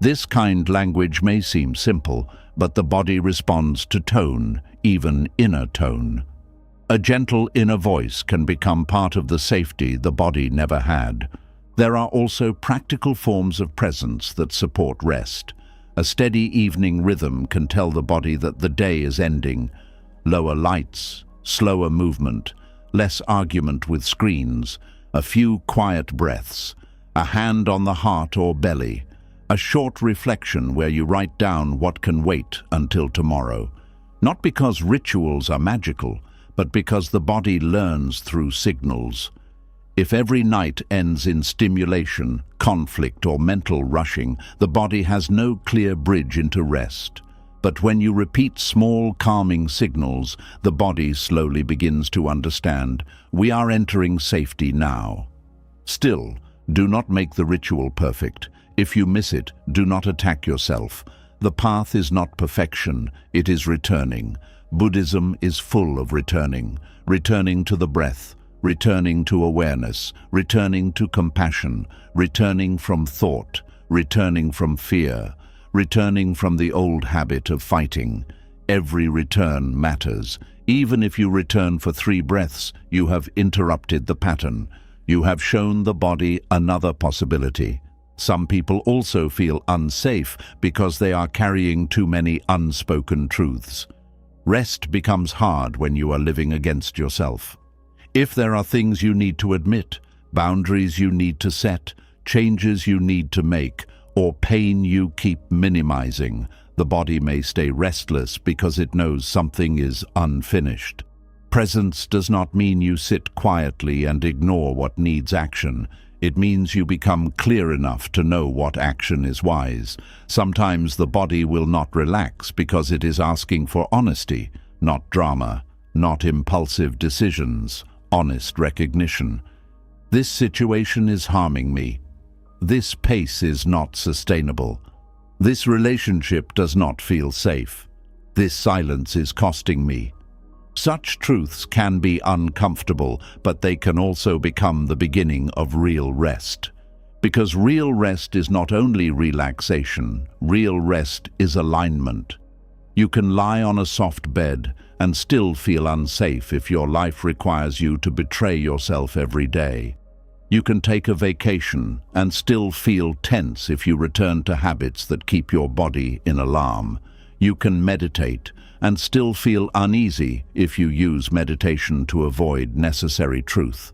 This kind language may seem simple, but the body responds to tone, even inner tone. A gentle inner voice can become part of the safety the body never had. There are also practical forms of presence that support rest. A steady evening rhythm can tell the body that the day is ending. Lower lights, slower movement, less argument with screens, a few quiet breaths, a hand on the heart or belly, a short reflection where you write down what can wait until tomorrow. Not because rituals are magical, but because the body learns through signals. If every night ends in stimulation, conflict, or mental rushing, the body has no clear bridge into rest. But when you repeat small, calming signals, the body slowly begins to understand, we are entering safety now. Still, do not make the ritual perfect. If you miss it, do not attack yourself. The path is not perfection, it is returning. Buddhism is full of returning. Returning to the breath, returning to awareness, returning to compassion, returning from thought, returning from fear, returning from the old habit of fighting. Every return matters. Even if you return for 3 breaths, you have interrupted the pattern. You have shown the body another possibility. Some people also feel unsafe because they are carrying too many unspoken truths. Rest becomes hard when you are living against yourself. If there are things you need to admit, boundaries you need to set, changes you need to make, or pain you keep minimizing, the body may stay restless because it knows something is unfinished. Presence does not mean you sit quietly and ignore what needs action. It means you become clear enough to know what action is wise. Sometimes the body will not relax because it is asking for honesty, not drama, not impulsive decisions, honest recognition. This situation is harming me. This pace is not sustainable. This relationship does not feel safe. This silence is costing me. Such truths can be uncomfortable, but they can also become the beginning of real rest. Because real rest is not only relaxation, real rest is alignment. You can lie on a soft bed and still feel unsafe if your life requires you to betray yourself every day. You can take a vacation and still feel tense if you return to habits that keep your body in alarm. You can meditate and still feel uneasy if you use meditation to avoid necessary truth.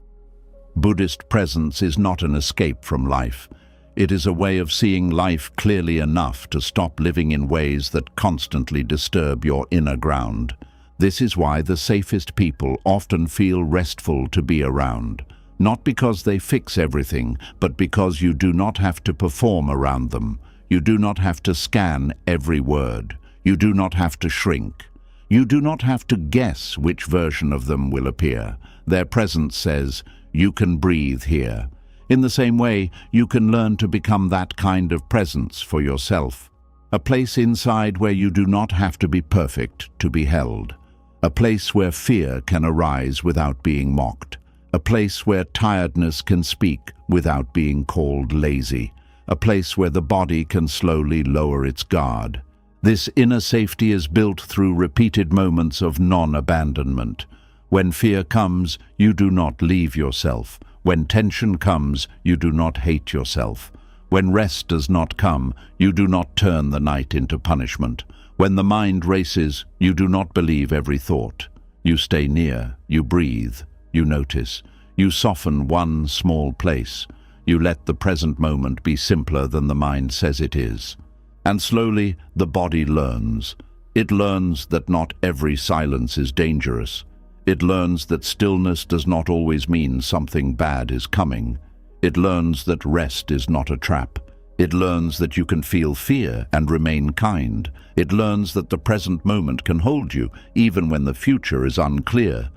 Buddhist presence is not an escape from life. It is a way of seeing life clearly enough to stop living in ways that constantly disturb your inner ground. This is why the safest people often feel restful to be around. Not because they fix everything, but because you do not have to perform around them. You do not have to scan every word. You do not have to shrink. You do not have to guess which version of them will appear. Their presence says, "You can breathe here." In the same way, you can learn to become that kind of presence for yourself. A place inside where you do not have to be perfect to be held. A place where fear can arise without being mocked. A place where tiredness can speak without being called lazy. A place where the body can slowly lower its guard. This inner safety is built through repeated moments of non-abandonment. When fear comes, you do not leave yourself. When tension comes, you do not hate yourself. When rest does not come, you do not turn the night into punishment. When the mind races, you do not believe every thought. You stay near, you breathe, you notice. You soften one small place. You let the present moment be simpler than the mind says it is. And slowly, the body learns. It learns that not every silence is dangerous. It learns that stillness does not always mean something bad is coming. It learns that rest is not a trap. It learns that you can feel fear and remain kind. It learns that the present moment can hold you, even when the future is unclear.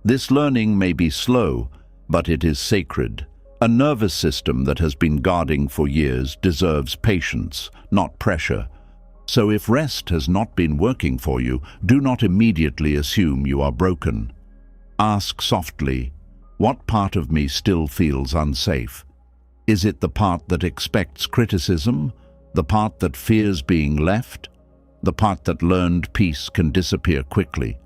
This learning may be slow, but it is sacred. A nervous system that has been guarding for years deserves patience, not pressure. So if rest has not been working for you, do not immediately assume you are broken. Ask softly, what part of me still feels unsafe? Is it the part that expects criticism? The part that fears being left? The part that learned peace can disappear quickly?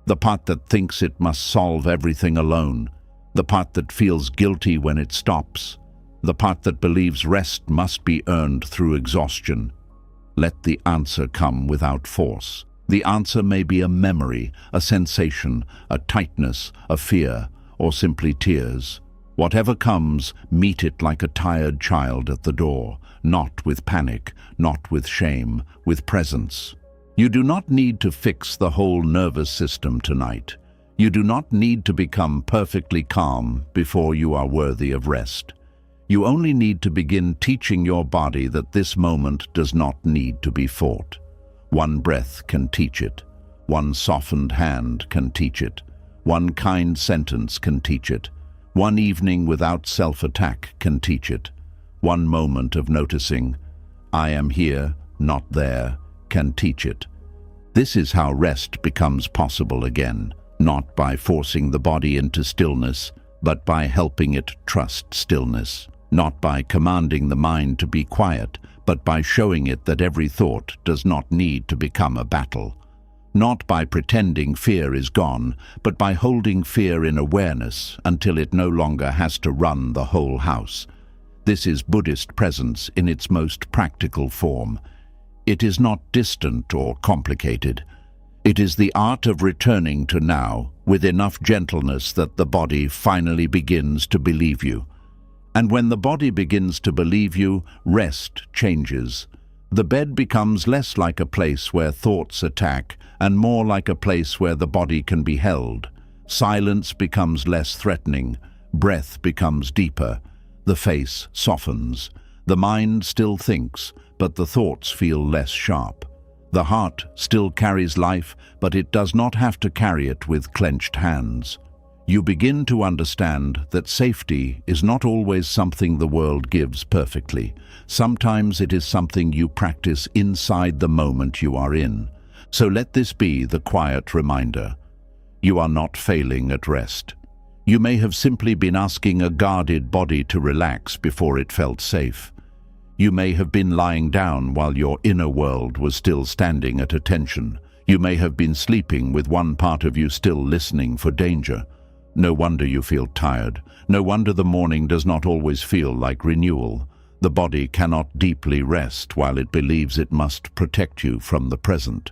The part that thinks it must solve everything alone? The part that feels guilty when it stops? The part that believes rest must be earned through exhaustion? Let the answer come without force. The answer may be a memory, a sensation, a tightness, a fear, or simply tears. Whatever comes, meet it like a tired child at the door, not with panic, not with shame, with presence. You do not need to fix the whole nervous system tonight. You do not need to become perfectly calm before you are worthy of rest. You only need to begin teaching your body that this moment does not need to be fought. One breath can teach it. One softened hand can teach it. One kind sentence can teach it. One evening without self-attack can teach it. One moment of noticing, I am here, not there, can teach it. This is how rest becomes possible again, not by forcing the body into stillness, but by helping it trust stillness. Not by commanding the mind to be quiet, but by showing it that every thought does not need to become a battle. Not by pretending fear is gone, but by holding fear in awareness until it no longer has to run the whole house. This is Buddhist presence in its most practical form. It is not distant or complicated. It is the art of returning to now with enough gentleness that the body finally begins to believe you. And when the body begins to believe you, rest changes. The bed becomes less like a place where thoughts attack and more like a place where the body can be held. Silence becomes less threatening. Breath becomes deeper. The face softens. The mind still thinks, but the thoughts feel less sharp. The heart still carries life, but it does not have to carry it with clenched hands. You begin to understand that safety is not always something the world gives perfectly. Sometimes it is something you practice inside the moment you are in. So let this be the quiet reminder. You are not failing at rest. You may have simply been asking a guarded body to relax before it felt safe. You may have been lying down while your inner world was still standing at attention. You may have been sleeping with one part of you still listening for danger. No wonder you feel tired. No wonder the morning does not always feel like renewal. The body cannot deeply rest while it believes it must protect you from the present.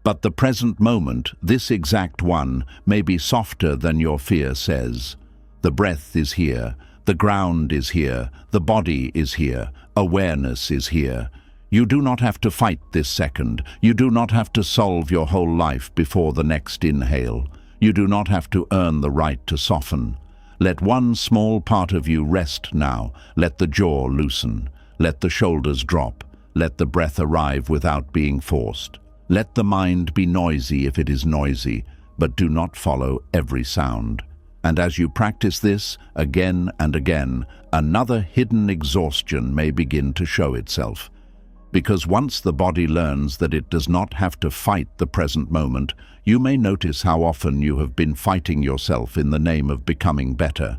But the present moment, this exact one, may be softer than your fear says. The breath is here, the ground is here, the body is here, awareness is here. You do not have to fight this second. You do not have to solve your whole life before the next inhale. You do not have to earn the right to soften. Let one small part of you rest now. Let the jaw loosen. Let the shoulders drop. Let the breath arrive without being forced. Let the mind be noisy if it is noisy, but do not follow every sound. And as you practice this again and again, another hidden exhaustion may begin to show itself. Because once the body learns that it does not have to fight the present moment, you may notice how often you have been fighting yourself in the name of becoming better.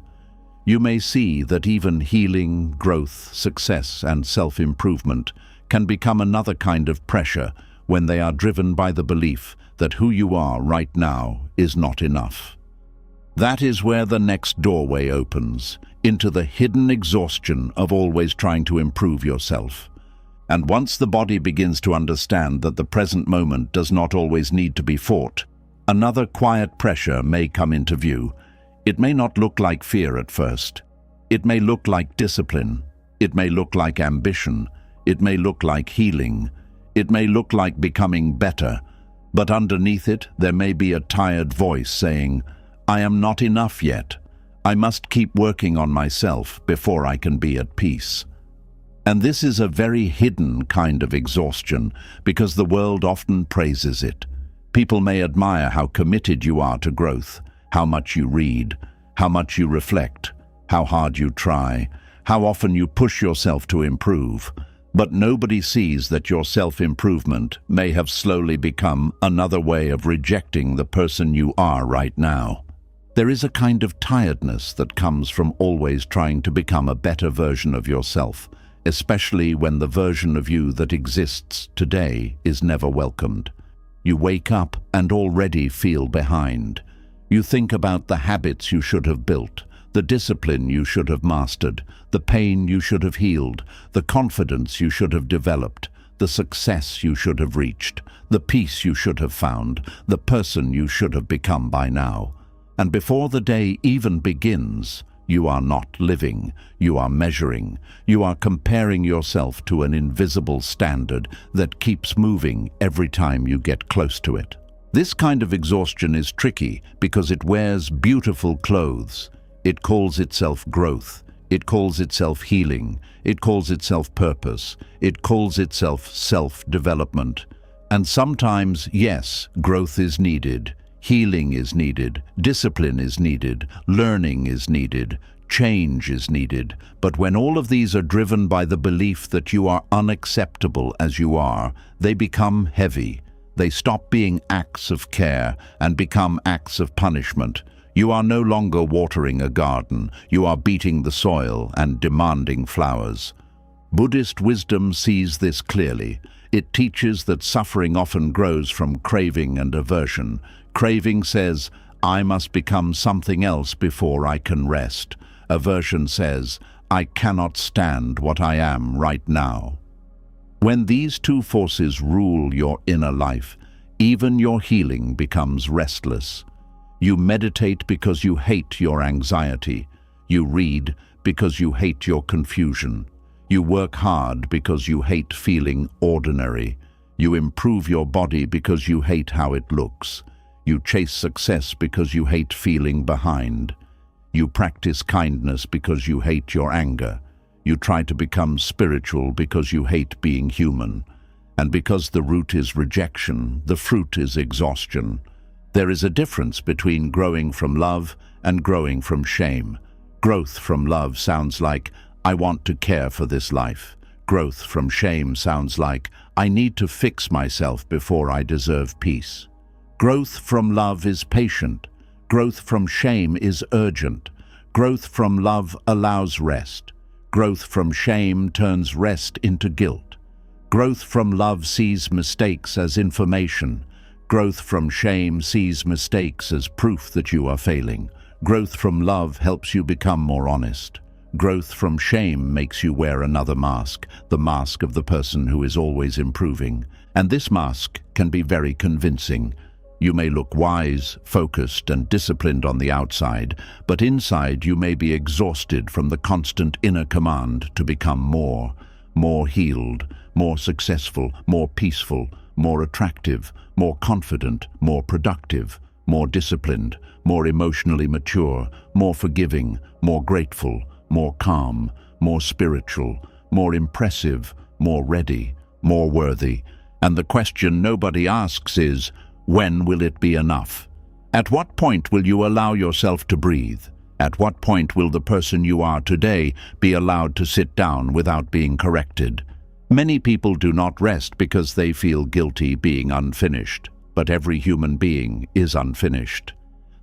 You may see that even healing, growth, success, and self-improvement can become another kind of pressure when they are driven by the belief that who you are right now is not enough. That is where the next doorway opens, into the hidden exhaustion of always trying to improve yourself. And once the body begins to understand that the present moment does not always need to be fought, another quiet pressure may come into view. It may not look like fear at first. It may look like discipline. It may look like ambition. It may look like healing. It may look like becoming better. But underneath it, there may be a tired voice saying, "I am not enough yet. I must keep working on myself before I can be at peace." And this is a very hidden kind of exhaustion because the world often praises it. People may admire how committed you are to growth, how much you read, how much you reflect, how hard you try, how often you push yourself to improve. But nobody sees that your self-improvement may have slowly become another way of rejecting the person you are right now. There is a kind of tiredness that comes from always trying to become a better version of yourself, especially when the version of you that exists today is never welcomed. You wake up and already feel behind. You think about the habits you should have built, the discipline you should have mastered, the pain you should have healed, the confidence you should have developed, the success you should have reached, the peace you should have found, the person you should have become by now. And before the day even begins, you are not living, you are measuring, you are comparing yourself to an invisible standard that keeps moving every time you get close to it. This kind of exhaustion is tricky because it wears beautiful clothes. It calls itself growth. It calls itself healing. It calls itself purpose. It calls itself self-development. And sometimes, yes, growth is needed. Healing is needed. Discipline is needed. Learning is needed. Change is needed. But when all of these are driven by the belief that you are unacceptable as you are, they become heavy. They stop being acts of care and become acts of punishment. You are no longer watering a garden. You are beating the soil and demanding flowers. Buddhist wisdom sees this clearly. It teaches that suffering often grows from craving and aversion. Craving says, "I must become something else before I can rest." Aversion says, "I cannot stand what I am right now." When these two forces rule your inner life, even your healing becomes restless. You meditate because you hate your anxiety. You read because you hate your confusion. You work hard because you hate feeling ordinary. You improve your body because you hate how it looks. You chase success because you hate feeling behind. You practice kindness because you hate your anger. You try to become spiritual because you hate being human. And because the root is rejection, the fruit is exhaustion. There is a difference between growing from love and growing from shame. Growth from love sounds like, "I want to care for this life." Growth from shame sounds like, "I need to fix myself before I deserve peace." Growth from love is patient. Growth from shame is urgent. Growth from love allows rest. Growth from shame turns rest into guilt. Growth from love sees mistakes as information. Growth from shame sees mistakes as proof that you are failing. Growth from love helps you become more honest. Growth from shame makes you wear another mask, the mask of the person who is always improving. And this mask can be very convincing. You may look wise, focused, and disciplined on the outside, but inside you may be exhausted from the constant inner command to become more healed, more successful, more peaceful, more attractive, more confident, more productive, more disciplined, more emotionally mature, more forgiving, more grateful, more calm, more spiritual, more impressive, more ready, more worthy. And the question nobody asks is, when will it be enough? At what point will you allow yourself to breathe? At what point will the person you are today be allowed to sit down without being corrected? Many people do not rest because they feel guilty being unfinished, but every human being is unfinished.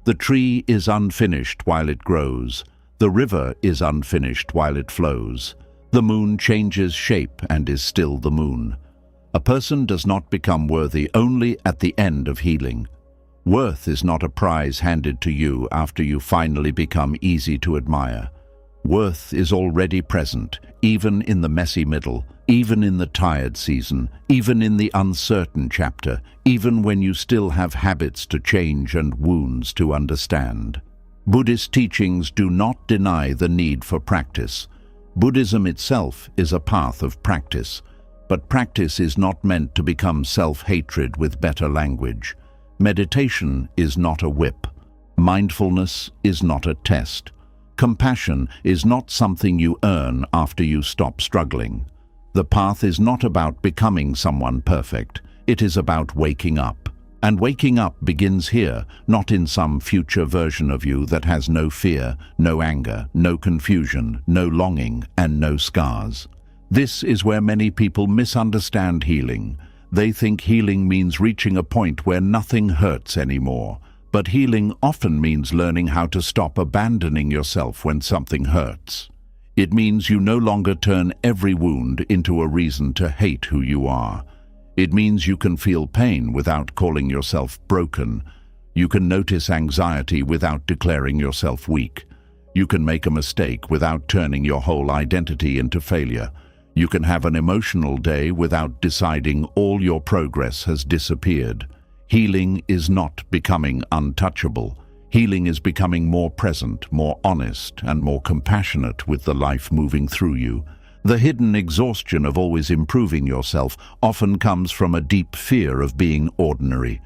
The tree is unfinished while it grows. The river is unfinished while it flows. The moon changes shape and is still the moon. A person does not become worthy only at the end of healing. Worth is not a prize handed to you after you finally become easy to admire. Worth is already present, even in the messy middle, even in the tired season, even in the uncertain chapter, even when you still have habits to change and wounds to understand. Buddhist teachings do not deny the need for practice. Buddhism itself is a path of practice. But practice is not meant to become self-hatred with better language. Meditation is not a whip. Mindfulness is not a test. Compassion is not something you earn after you stop struggling. The path is not about becoming someone perfect. It is about waking up. And waking up begins here, not in some future version of you that has no fear, no anger, no confusion, no longing, and no scars. This is where many people misunderstand healing. They think healing means reaching a point where nothing hurts anymore. But healing often means learning how to stop abandoning yourself when something hurts. It means you no longer turn every wound into a reason to hate who you are. It means you can feel pain without calling yourself broken. You can notice anxiety without declaring yourself weak. You can make a mistake without turning your whole identity into failure. You can have an emotional day without deciding all your progress has disappeared. Healing is not becoming untouchable. Healing is becoming more present, more honest, and more compassionate with the life moving through you. The hidden exhaustion of always improving yourself often comes from a deep fear of being ordinary.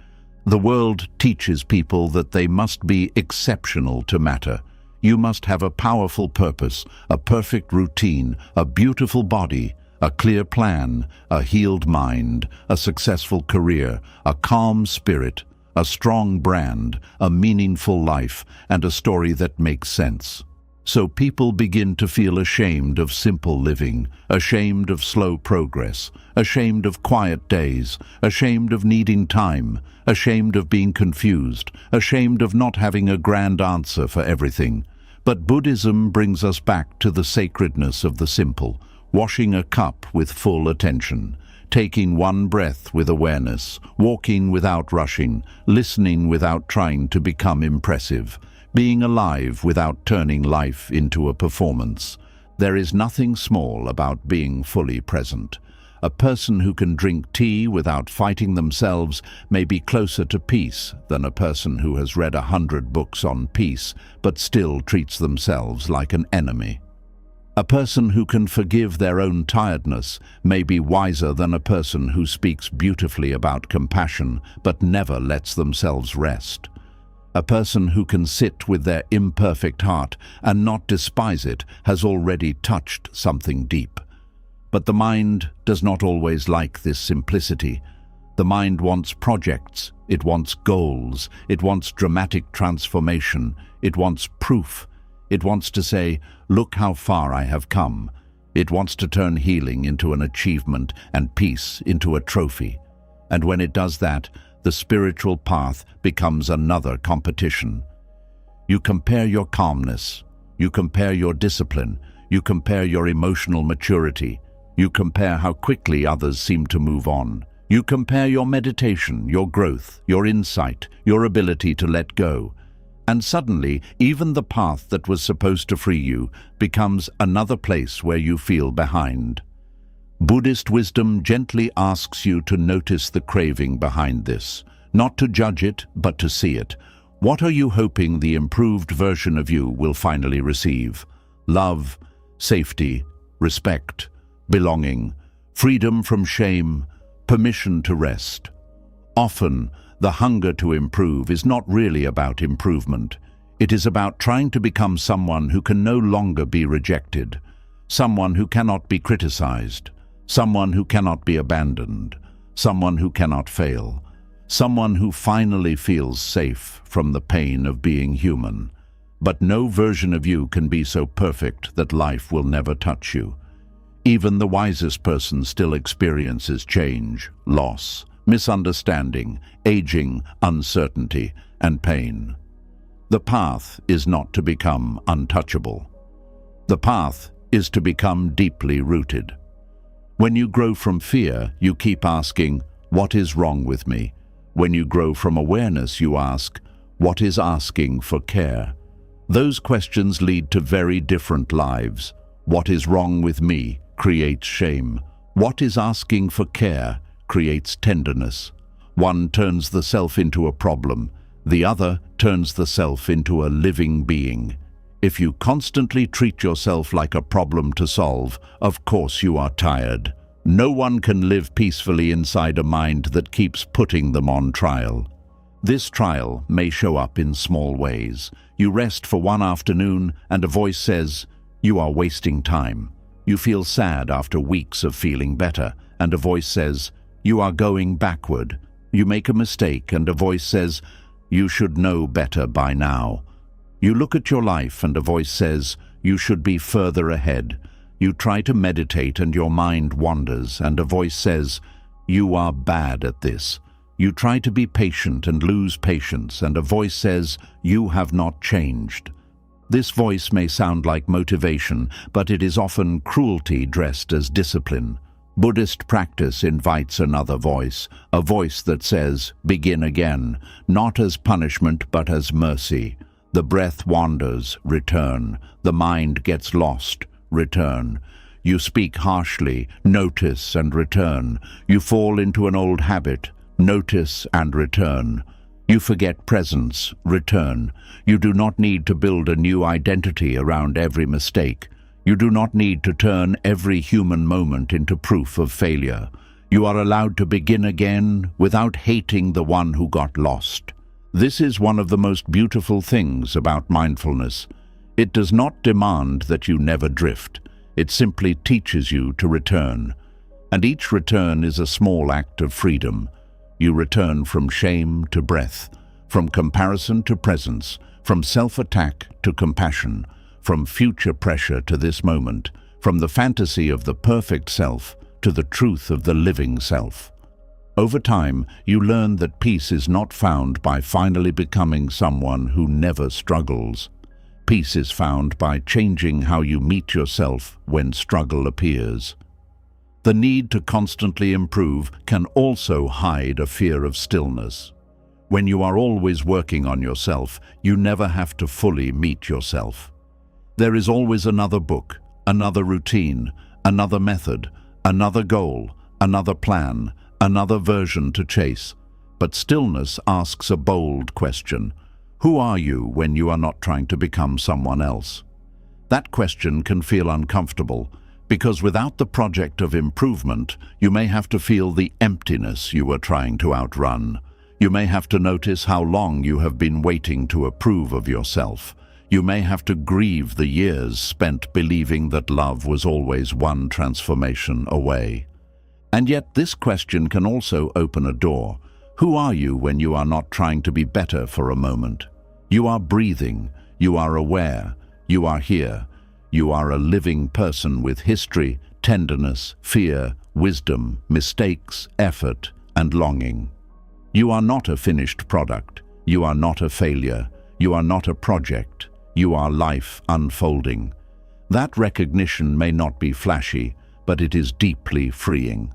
The world teaches people that they must be exceptional to matter. You must have a powerful purpose, a perfect routine, a beautiful body, a clear plan, a healed mind, a successful career, a calm spirit, a strong brand, a meaningful life, and a story that makes sense. So people begin to feel ashamed of simple living, ashamed of slow progress, ashamed of quiet days, ashamed of needing time, ashamed of being confused, ashamed of not having a grand answer for everything. But Buddhism brings us back to the sacredness of the simple, washing a cup with full attention, taking one breath with awareness, walking without rushing, listening without trying to become impressive, being alive without turning life into a performance. There is nothing small about being fully present. A person who can drink tea without fighting themselves may be closer to peace than a person who has read 100 books on peace but still treats themselves like an enemy. A person who can forgive their own tiredness may be wiser than a person who speaks beautifully about compassion but never lets themselves rest. A person who can sit with their imperfect heart and not despise it has already touched something deep. But the mind does not always like this simplicity. The mind wants projects, it wants goals, it wants dramatic transformation, it wants proof. It wants to say, look how far I have come. It wants to turn healing into an achievement and peace into a trophy. And when it does that, the spiritual path becomes another competition. You compare your calmness, you compare your discipline, you compare your emotional maturity, you compare how quickly others seem to move on. You compare your meditation, your growth, your insight, your ability to let go. And suddenly, even the path that was supposed to free you becomes another place where you feel behind. Buddhist wisdom gently asks you to notice the craving behind this, not to judge it, but to see it. What are you hoping the improved version of you will finally receive? Love, safety, respect, belonging, freedom from shame, permission to rest. Often, the hunger to improve is not really about improvement. It is about trying to become someone who can no longer be rejected, someone who cannot be criticized, someone who cannot be abandoned, someone who cannot fail, someone who finally feels safe from the pain of being human. But no version of you can be so perfect that life will never touch you. Even the wisest person still experiences change, loss, misunderstanding, aging, uncertainty, and pain. The path is not to become untouchable. The path is to become deeply rooted. When you grow from fear, you keep asking, "What is wrong with me?" When you grow from awareness, you ask, "What is asking for care?" Those questions lead to very different lives. What is wrong with me creates shame. What is asking for care creates tenderness. One turns the self into a problem. The other turns the self into a living being. If you constantly treat yourself like a problem to solve, of course you are tired. No one can live peacefully inside a mind that keeps putting them on trial. This trial may show up in small ways. You rest for one afternoon and a voice says, "You are wasting time." You feel sad after weeks of feeling better, and a voice says, "You are going backward." You make a mistake and a voice says, "You should know better by now." You look at your life and a voice says, "You should be further ahead." You try to meditate and your mind wanders and a voice says, "You are bad at this." You try to be patient and lose patience and a voice says, "You have not changed." This voice may sound like motivation, but it is often cruelty dressed as discipline. Buddhist practice invites another voice, a voice that says, "Begin again," not as punishment but as mercy. The breath wanders, return. The mind gets lost, return. You speak harshly, notice and return. You fall into an old habit, notice and return. You forget presence, return. You do not need to build a new identity around every mistake. You do not need to turn every human moment into proof of failure. You are allowed to begin again without hating the one who got lost. This is one of the most beautiful things about mindfulness. It does not demand that you never drift. It simply teaches you to return. And each return is a small act of freedom. You return from shame to breath, from comparison to presence, from self-attack to compassion, from future pressure to this moment, from the fantasy of the perfect self to the truth of the living self. Over time, you learn that peace is not found by finally becoming someone who never struggles. Peace is found by changing how you meet yourself when struggle appears. The need to constantly improve can also hide a fear of stillness. When you are always working on yourself, you never have to fully meet yourself. There is always another book, another routine, another method, another goal, another plan, another version to chase. But stillness asks a bold question. Who are you when you are not trying to become someone else? That question can feel uncomfortable, because without the project of improvement, you may have to feel the emptiness you were trying to outrun. You may have to notice how long you have been waiting to approve of yourself. You may have to grieve the years spent believing that love was always one transformation away. And yet this question can also open a door. Who are you when you are not trying to be better for a moment? You are breathing, you are aware, you are here. You are a living person with history, tenderness, fear, wisdom, mistakes, effort, and longing. You are not a finished product. You are not a failure. You are not a project. You are life unfolding. That recognition may not be flashy, but it is deeply freeing.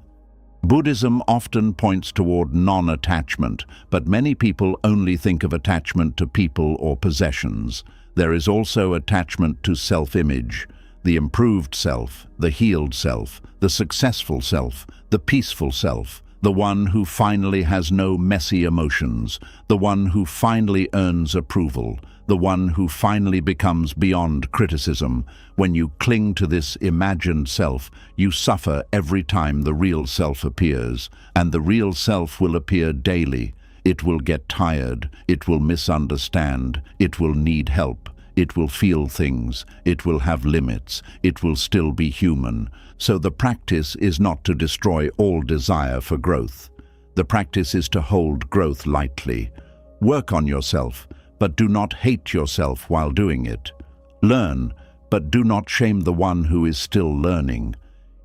Buddhism often points toward non-attachment, but many people only think of attachment to people or possessions. There is also attachment to self-image, the improved self, the healed self, the successful self, the peaceful self, the one who finally has no messy emotions, the one who finally earns approval, the one who finally becomes beyond criticism. When you cling to this imagined self, you suffer every time the real self appears, and the real self will appear daily. It will get tired, it will misunderstand, it will need help, it will feel things, it will have limits, it will still be human. So the practice is not to destroy all desire for growth. The practice is to hold growth lightly. Work on yourself, but do not hate yourself while doing it. Learn, but do not shame the one who is still learning.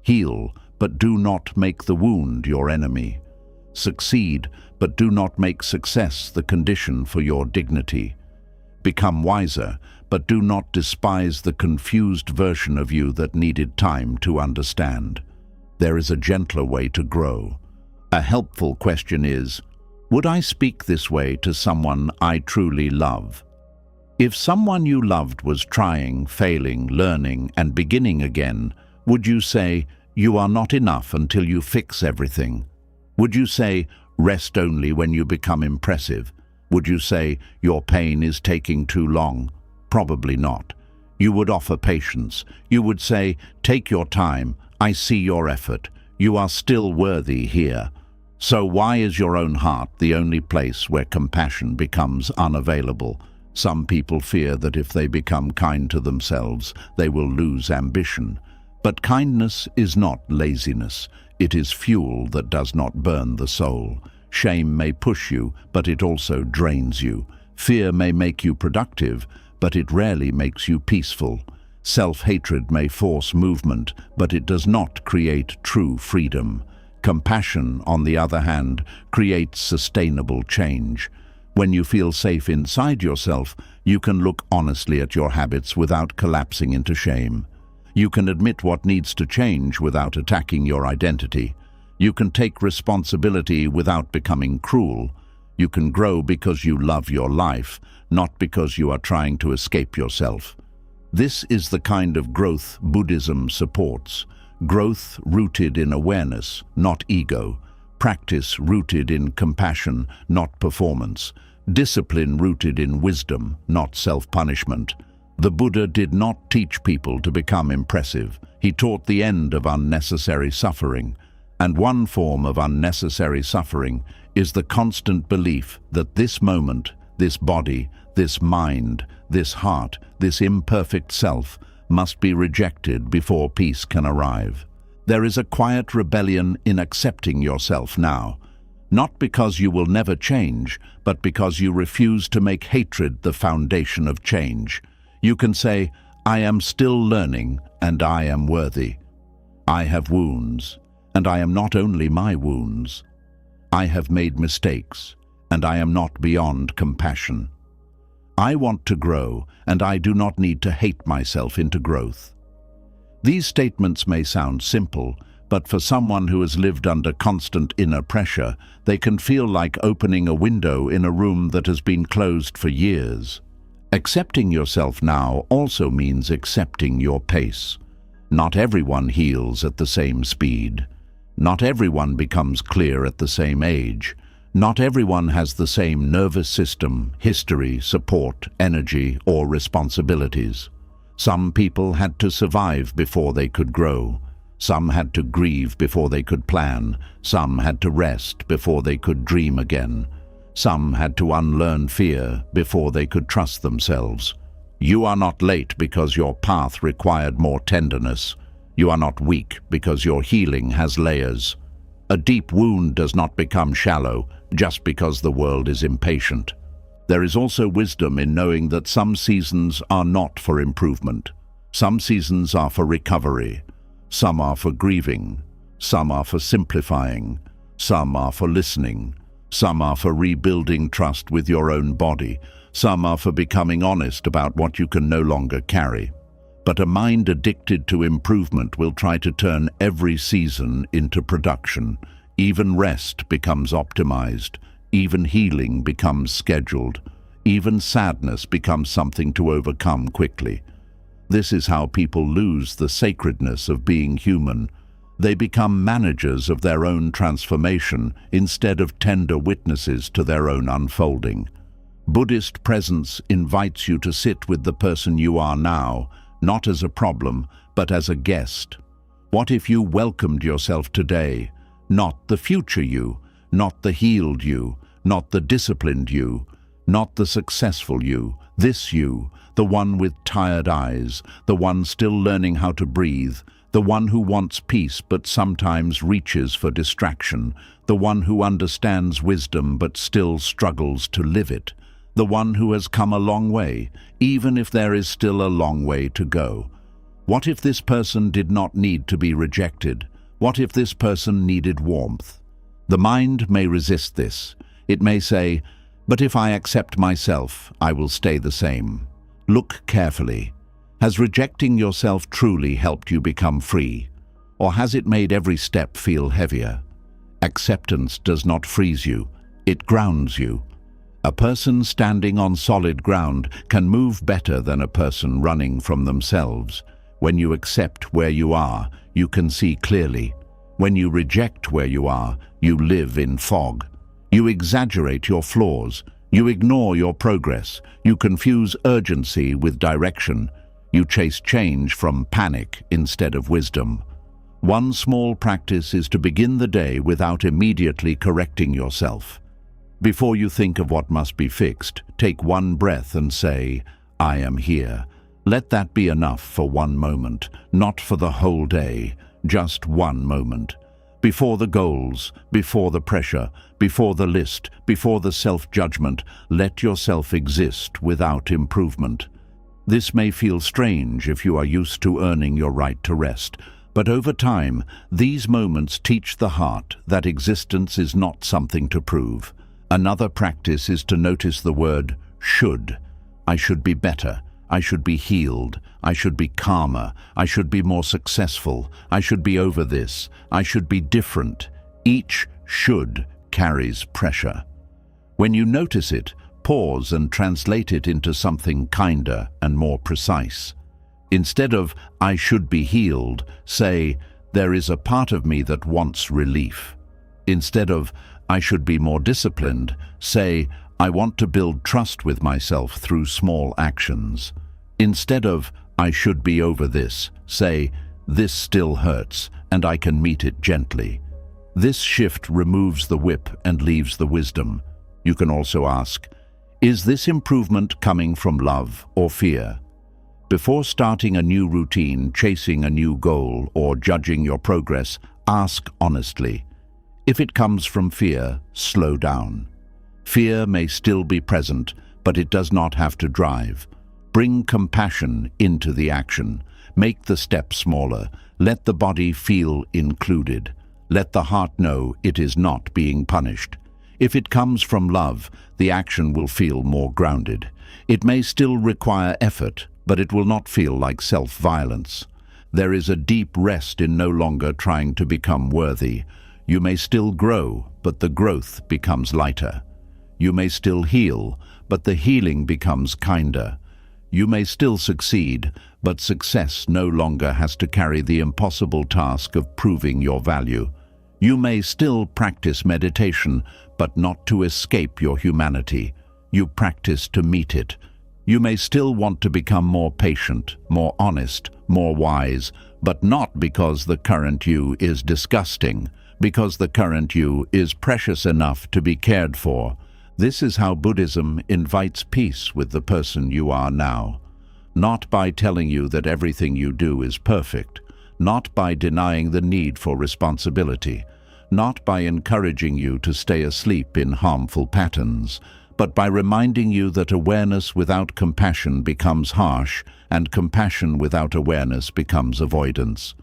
Heal, but do not make the wound your enemy. Succeed, but do not make success the condition for your dignity. Become wiser, but do not despise the confused version of you that needed time to understand. There is a gentler way to grow. A helpful question is, would I speak this way to someone I truly love? If someone you loved was trying, failing, learning, and beginning again, would you say, you are not enough until you fix everything? Would you say, rest only when you become impressive? Would you say, your pain is taking too long? Probably not. You would offer patience. You would say, take your time. I see your effort. You are still worthy here. So why is your own heart the only place where compassion becomes unavailable? Some people fear that if they become kind to themselves, they will lose ambition. But kindness is not laziness. It is fuel that does not burn the soul. Shame may push you, but it also drains you. Fear may make you productive, but it rarely makes you peaceful. Self-hatred may force movement, but it does not create true freedom. Compassion, on the other hand, creates sustainable change. When you feel safe inside yourself, you can look honestly at your habits without collapsing into shame. You can admit what needs to change without attacking your identity. You can take responsibility without becoming cruel. You can grow because you love your life, not because you are trying to escape yourself. This is the kind of growth Buddhism supports. Growth rooted in awareness, not ego. Practice rooted in compassion, not performance. Discipline rooted in wisdom, not self-punishment. The Buddha did not teach people to become impressive. He taught the end of unnecessary suffering. And one form of unnecessary suffering is the constant belief that this moment, this body, this mind, this heart, this imperfect self must be rejected before peace can arrive. There is a quiet rebellion in accepting yourself now, not because you will never change, but because you refuse to make hatred the foundation of change. You can say, I am still learning and I am worthy. I have wounds, and I am not only my wounds. I have made mistakes, and I am not beyond compassion. I want to grow, and I do not need to hate myself into growth. These statements may sound simple, but for someone who has lived under constant inner pressure, they can feel like opening a window in a room that has been closed for years. Accepting yourself now also means accepting your pace. Not everyone heals at the same speed. Not everyone becomes clear at the same age. Not everyone has the same nervous system, history, support, energy, or responsibilities. Some people had to survive before they could grow. Some had to grieve before they could plan. Some had to rest before they could dream again. Some had to unlearn fear before they could trust themselves. You are not late because your path required more tenderness. You are not weak because your healing has layers. A deep wound does not become shallow just because the world is impatient. There is also wisdom in knowing that some seasons are not for improvement. Some seasons are for recovery. Some are for grieving. Some are for simplifying. Some are for listening. Some are for rebuilding trust with your own body. Some are for becoming honest about what you can no longer carry. But a mind addicted to improvement will try to turn every season into production. Even rest becomes optimized. Even healing becomes scheduled. Even sadness becomes something to overcome quickly. This is how people lose the sacredness of being human. They become managers of their own transformation instead of tender witnesses to their own unfolding. Buddhist presence invites you to sit with the person you are now, not as a problem, but as a guest. What if you welcomed yourself today? Not the future you, not the healed you, not the disciplined you, not the successful you, this you, the one with tired eyes, the one still learning how to breathe, the one who wants peace but sometimes reaches for distraction, the one who understands wisdom but still struggles to live it, the one who has come a long way, even if there is still a long way to go. What if this person did not need to be rejected? What if this person needed warmth? The mind may resist this. It may say, "But if I accept myself, I will stay the same." Look carefully. Has rejecting yourself truly helped you become free? Or has it made every step feel heavier? Acceptance does not freeze you, it grounds you. A person standing on solid ground can move better than a person running from themselves. When you accept where you are, you can see clearly. When you reject where you are, you live in fog. You exaggerate your flaws. You ignore your progress. You confuse urgency with direction. You chase change from panic instead of wisdom. One small practice is to begin the day without immediately correcting yourself. Before you think of what must be fixed, take one breath and say, "I am here." Let that be enough for one moment, not for the whole day, just one moment. Before the goals, before the pressure, before the list, before the self-judgment, let yourself exist without improvement. This may feel strange if you are used to earning your right to rest, but over time, these moments teach the heart that existence is not something to prove. Another practice is to notice the word should. I should be better. I should be healed. I should be calmer. I should be more successful. I should be over this. I should be different. Each should carries pressure. When you notice it, pause and translate it into something kinder and more precise. Instead of "I should be healed," say, "There is a part of me that wants relief." Instead of "I should be more disciplined," say, "I want to build trust with myself through small actions." Instead of "I should be over this," say, "This still hurts, and I can meet it gently." This shift removes the whip and leaves the wisdom. You can also ask, is this improvement coming from love or fear? Before starting a new routine, chasing a new goal, or judging your progress, ask honestly. If it comes from fear, slow down. Fear may still be present, but it does not have to drive. Bring compassion into the action. Make the step smaller. Let the body feel included. Let the heart know it is not being punished. If it comes from love, the action will feel more grounded. It may still require effort, but it will not feel like self-violence. There is a deep rest in no longer trying to become worthy. You may still grow, but the growth becomes lighter. You may still heal, but the healing becomes kinder. You may still succeed, but success no longer has to carry the impossible task of proving your value. You may still practice meditation, but not to escape your humanity. You practice to meet it. You may still want to become more patient, more honest, more wise, but not because the current you is disgusting, because the current you is precious enough to be cared for. This is how Buddhism invites peace with the person you are now. Not by telling you that everything you do is perfect, not by denying the need for responsibility, not by encouraging you to stay asleep in harmful patterns, but by reminding you that awareness without compassion becomes harsh, and compassion without awareness becomes avoidance.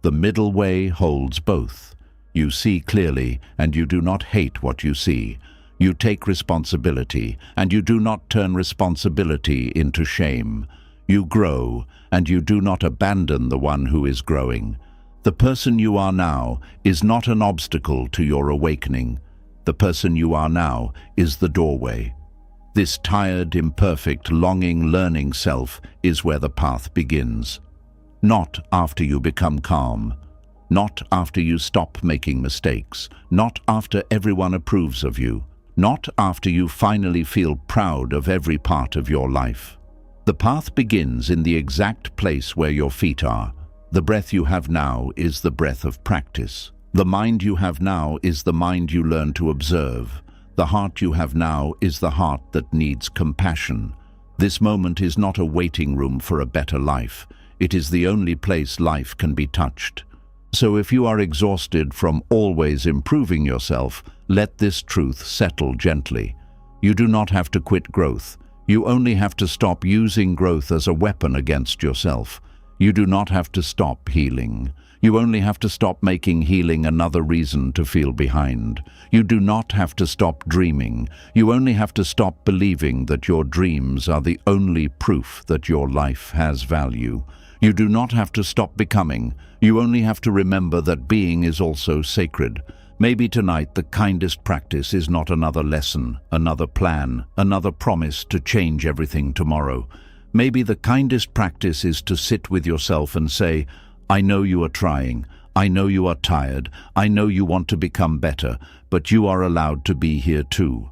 The middle way holds both. You see clearly, and you do not hate what you see. You take responsibility, and you do not turn responsibility into shame. You grow, and you do not abandon the one who is growing. The person you are now is not an obstacle to your awakening. The person you are now is the doorway. This tired, imperfect, longing, learning self is where the path begins. Not after you become calm. Not after you stop making mistakes. Not after everyone approves of you. Not after you finally feel proud of every part of your life. The path begins in the exact place where your feet are. The breath you have now is the breath of practice. The mind you have now is the mind you learn to observe. The heart you have now is the heart that needs compassion. This moment is not a waiting room for a better life. It is the only place life can be touched. So if you are exhausted from always improving yourself, let this truth settle gently. You do not have to quit growth. You only have to stop using growth as a weapon against yourself. You do not have to stop healing. You only have to stop making healing another reason to feel behind. You do not have to stop dreaming. You only have to stop believing that your dreams are the only proof that your life has value. You do not have to stop becoming. You only have to remember that being is also sacred. Maybe tonight the kindest practice is not another lesson, another plan, another promise to change everything tomorrow. Maybe the kindest practice is to sit with yourself and say, I know you are trying. I know you are tired. I know you want to become better, but you are allowed to be here too.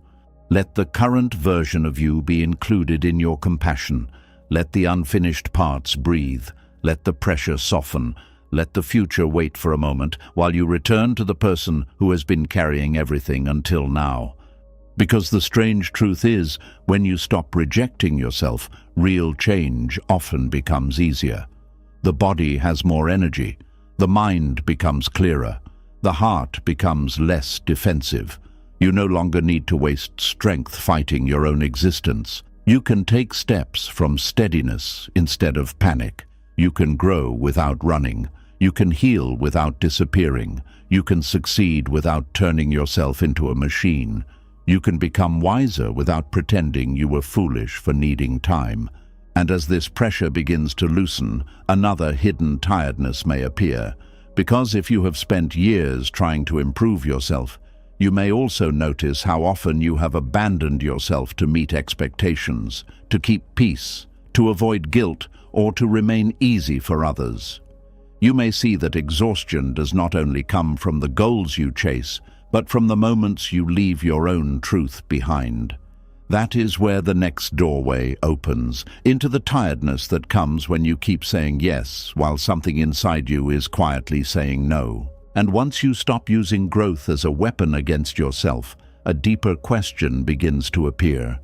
Let the current version of you be included in your compassion. Let the unfinished parts breathe. Let the pressure soften. Let the future wait for a moment while you return to the person who has been carrying everything until now. Because the strange truth is, when you stop rejecting yourself, real change often becomes easier. The body has more energy. The mind becomes clearer. The heart becomes less defensive. You no longer need to waste strength fighting your own existence. You can take steps from steadiness instead of panic. You can grow without running. You can heal without disappearing. You can succeed without turning yourself into a machine. You can become wiser without pretending you were foolish for needing time. And as this pressure begins to loosen, another hidden tiredness may appear. Because if you have spent years trying to improve yourself, you may also notice how often you have abandoned yourself to meet expectations, to keep peace, to avoid guilt, or to remain easy for others. You may see that exhaustion does not only come from the goals you chase, but from the moments you leave your own truth behind. That is where the next doorway opens, into the tiredness that comes when you keep saying yes, while something inside you is quietly saying no. And once you stop using growth as a weapon against yourself, a deeper question begins to appear.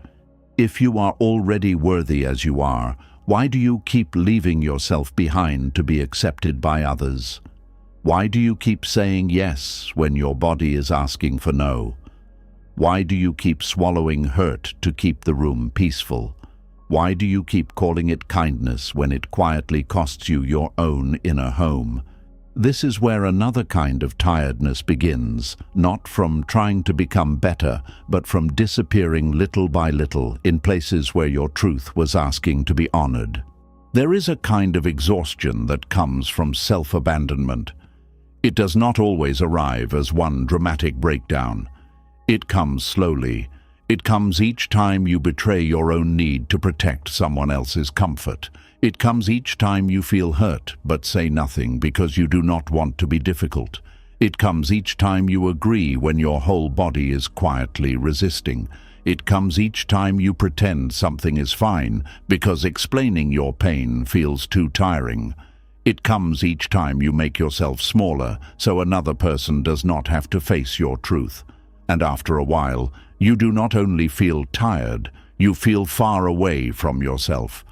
If you are already worthy as you are, why do you keep leaving yourself behind to be accepted by others? Why do you keep saying yes when your body is asking for no? Why do you keep swallowing hurt to keep the room peaceful? Why do you keep calling it kindness when it quietly costs you your own inner home? This is where another kind of tiredness begins, not from trying to become better, but from disappearing little by little in places where your truth was asking to be honored. There is a kind of exhaustion that comes from self-abandonment. It does not always arrive as one dramatic breakdown. It comes slowly. It comes each time you betray your own need to protect someone else's comfort. It comes each time you feel hurt but say nothing because you do not want to be difficult. It comes each time you agree when your whole body is quietly resisting. It comes each time you pretend something is fine because explaining your pain feels too tiring. It comes each time you make yourself smaller so another person does not have to face your truth. And after a while, you do not only feel tired, you feel far away from yourself.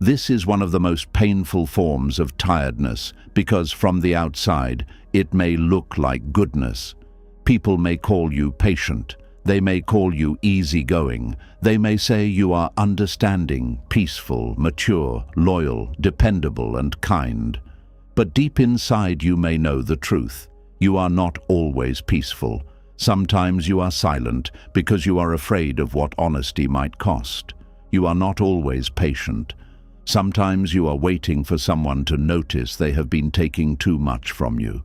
This is one of the most painful forms of tiredness because from the outside, it may look like goodness. People may call you patient. They may call you easygoing. They may say you are understanding, peaceful, mature, loyal, dependable, and kind. But deep inside you may know the truth. You are not always peaceful. Sometimes you are silent because you are afraid of what honesty might cost. You are not always patient. Sometimes you are waiting for someone to notice they have been taking too much from you.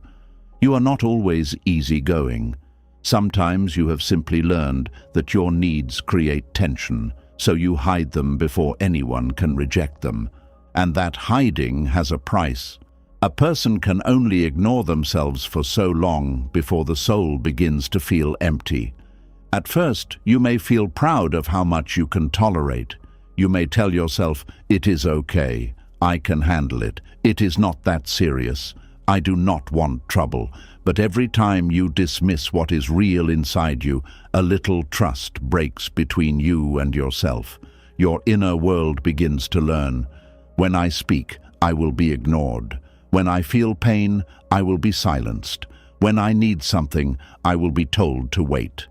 You are not always easygoing. Sometimes you have simply learned that your needs create tension, so you hide them before anyone can reject them. And that hiding has a price. A person can only ignore themselves for so long before the soul begins to feel empty. At first, you may feel proud of how much you can tolerate. You may tell yourself, "It is okay, I can handle it, it is not that serious, I do not want trouble." But every time you dismiss what is real inside you, a little trust breaks between you and yourself. Your inner world begins to learn, "When I speak, I will be ignored. When I feel pain, I will be silenced. When I need something, I will be told to wait."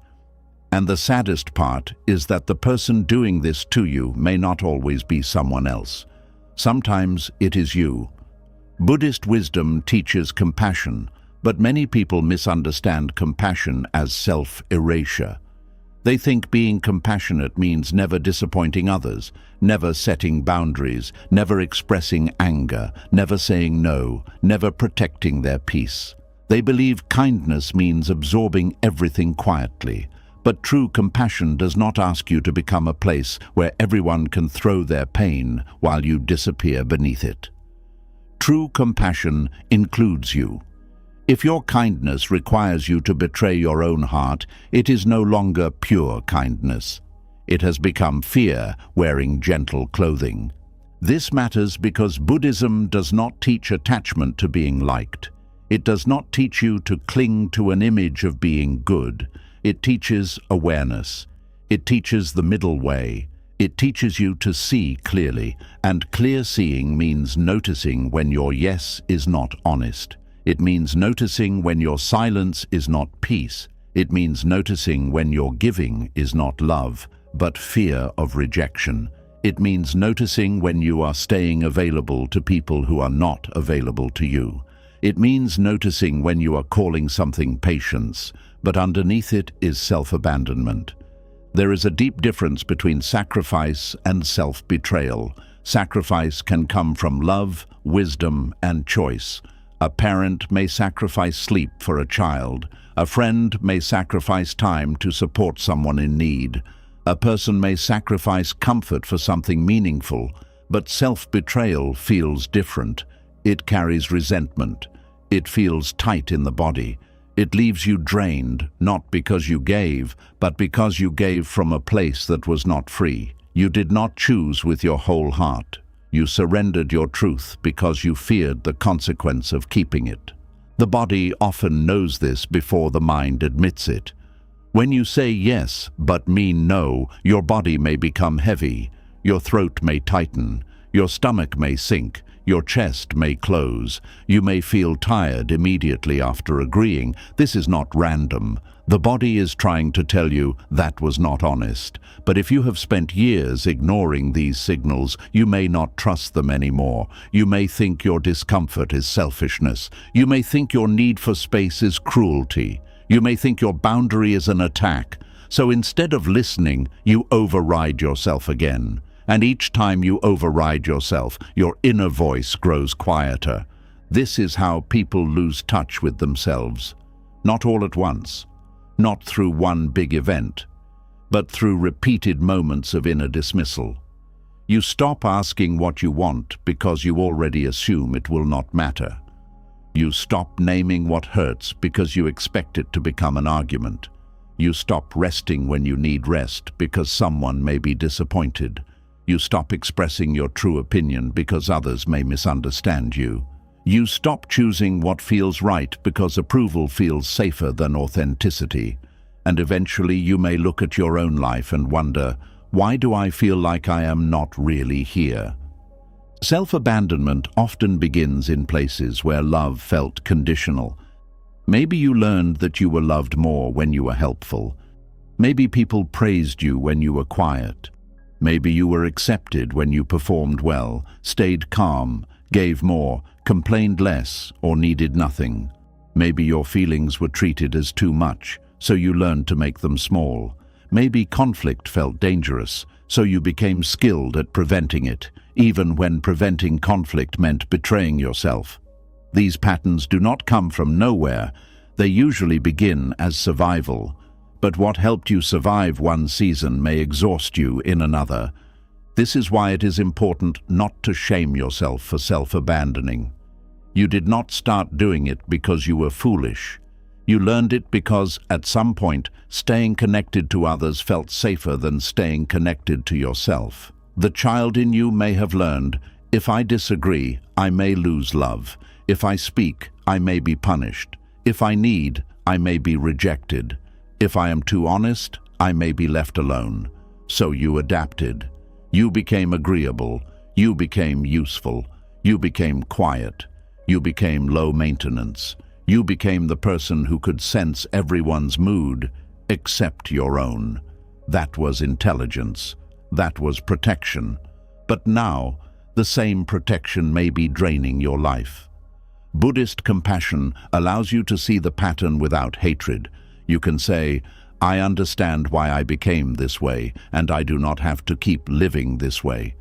And the saddest part is that the person doing this to you may not always be someone else. Sometimes it is you. Buddhist wisdom teaches compassion, but many people misunderstand compassion as self-erasure. They think being compassionate means never disappointing others, never setting boundaries, never expressing anger, never saying no, never protecting their peace. They believe kindness means absorbing everything quietly. But true compassion does not ask you to become a place where everyone can throw their pain while you disappear beneath it. True compassion includes you. If your kindness requires you to betray your own heart, it is no longer pure kindness. It has become fear wearing gentle clothing. This matters because Buddhism does not teach attachment to being liked. It does not teach you to cling to an image of being good. It teaches awareness. It teaches the middle way. It teaches you to see clearly, and clear seeing means noticing when your yes is not honest. It means noticing when your silence is not peace. It means noticing when your giving is not love, but fear of rejection. It means noticing when you are staying available to people who are not available to you. It means noticing when you are calling something patience, but underneath it is self-abandonment. There is a deep difference between sacrifice and self-betrayal. Sacrifice can come from love, wisdom, and choice. A parent may sacrifice sleep for a child. A friend may sacrifice time to support someone in need. A person may sacrifice comfort for something meaningful, but self-betrayal feels different. It carries resentment. It feels tight in the body. It leaves you drained, not because you gave, but because you gave from a place that was not free. You did not choose with your whole heart. You surrendered your truth because you feared the consequence of keeping it. The body often knows this before the mind admits it. When you say yes but mean no, your body may become heavy, your throat may tighten, your stomach may sink, your chest may close. You may feel tired immediately after agreeing. This is not random. The body is trying to tell you that was not honest. But if you have spent years ignoring these signals, you may not trust them anymore. You may think your discomfort is selfishness. You may think your need for space is cruelty. You may think your boundary is an attack. So instead of listening, you override yourself again. And each time you override yourself, your inner voice grows quieter. This is how people lose touch with themselves. Not all at once, not through one big event, but through repeated moments of inner dismissal. You stop asking what you want because you already assume it will not matter. You stop naming what hurts because you expect it to become an argument. You stop resting when you need rest because someone may be disappointed. You stop expressing your true opinion because others may misunderstand you. You stop choosing what feels right because approval feels safer than authenticity. And eventually you may look at your own life and wonder, why do I feel like I am not really here? Self-abandonment often begins in places where love felt conditional. Maybe you learned that you were loved more when you were helpful. Maybe people praised you when you were quiet. Maybe you were accepted when you performed well, stayed calm, gave more, complained less, or needed nothing. Maybe your feelings were treated as too much, so you learned to make them small. Maybe conflict felt dangerous, so you became skilled at preventing it, even when preventing conflict meant betraying yourself. These patterns do not come from nowhere. They usually begin as survival. But what helped you survive one season may exhaust you in another. This is why it is important not to shame yourself for self-abandoning. You did not start doing it because you were foolish. You learned it because, at some point, staying connected to others felt safer than staying connected to yourself. The child in you may have learned, if I disagree, I may lose love. If I speak, I may be punished. If I need, I may be rejected. If I am too honest, I may be left alone. So you adapted. You became agreeable. You became useful. You became quiet. You became low maintenance. You became the person who could sense everyone's mood, except your own. That was intelligence. That was protection. But now, the same protection may be draining your life. Buddhist compassion allows you to see the pattern without hatred. You can say, I understand why I became this way, and I do not have to keep living this way.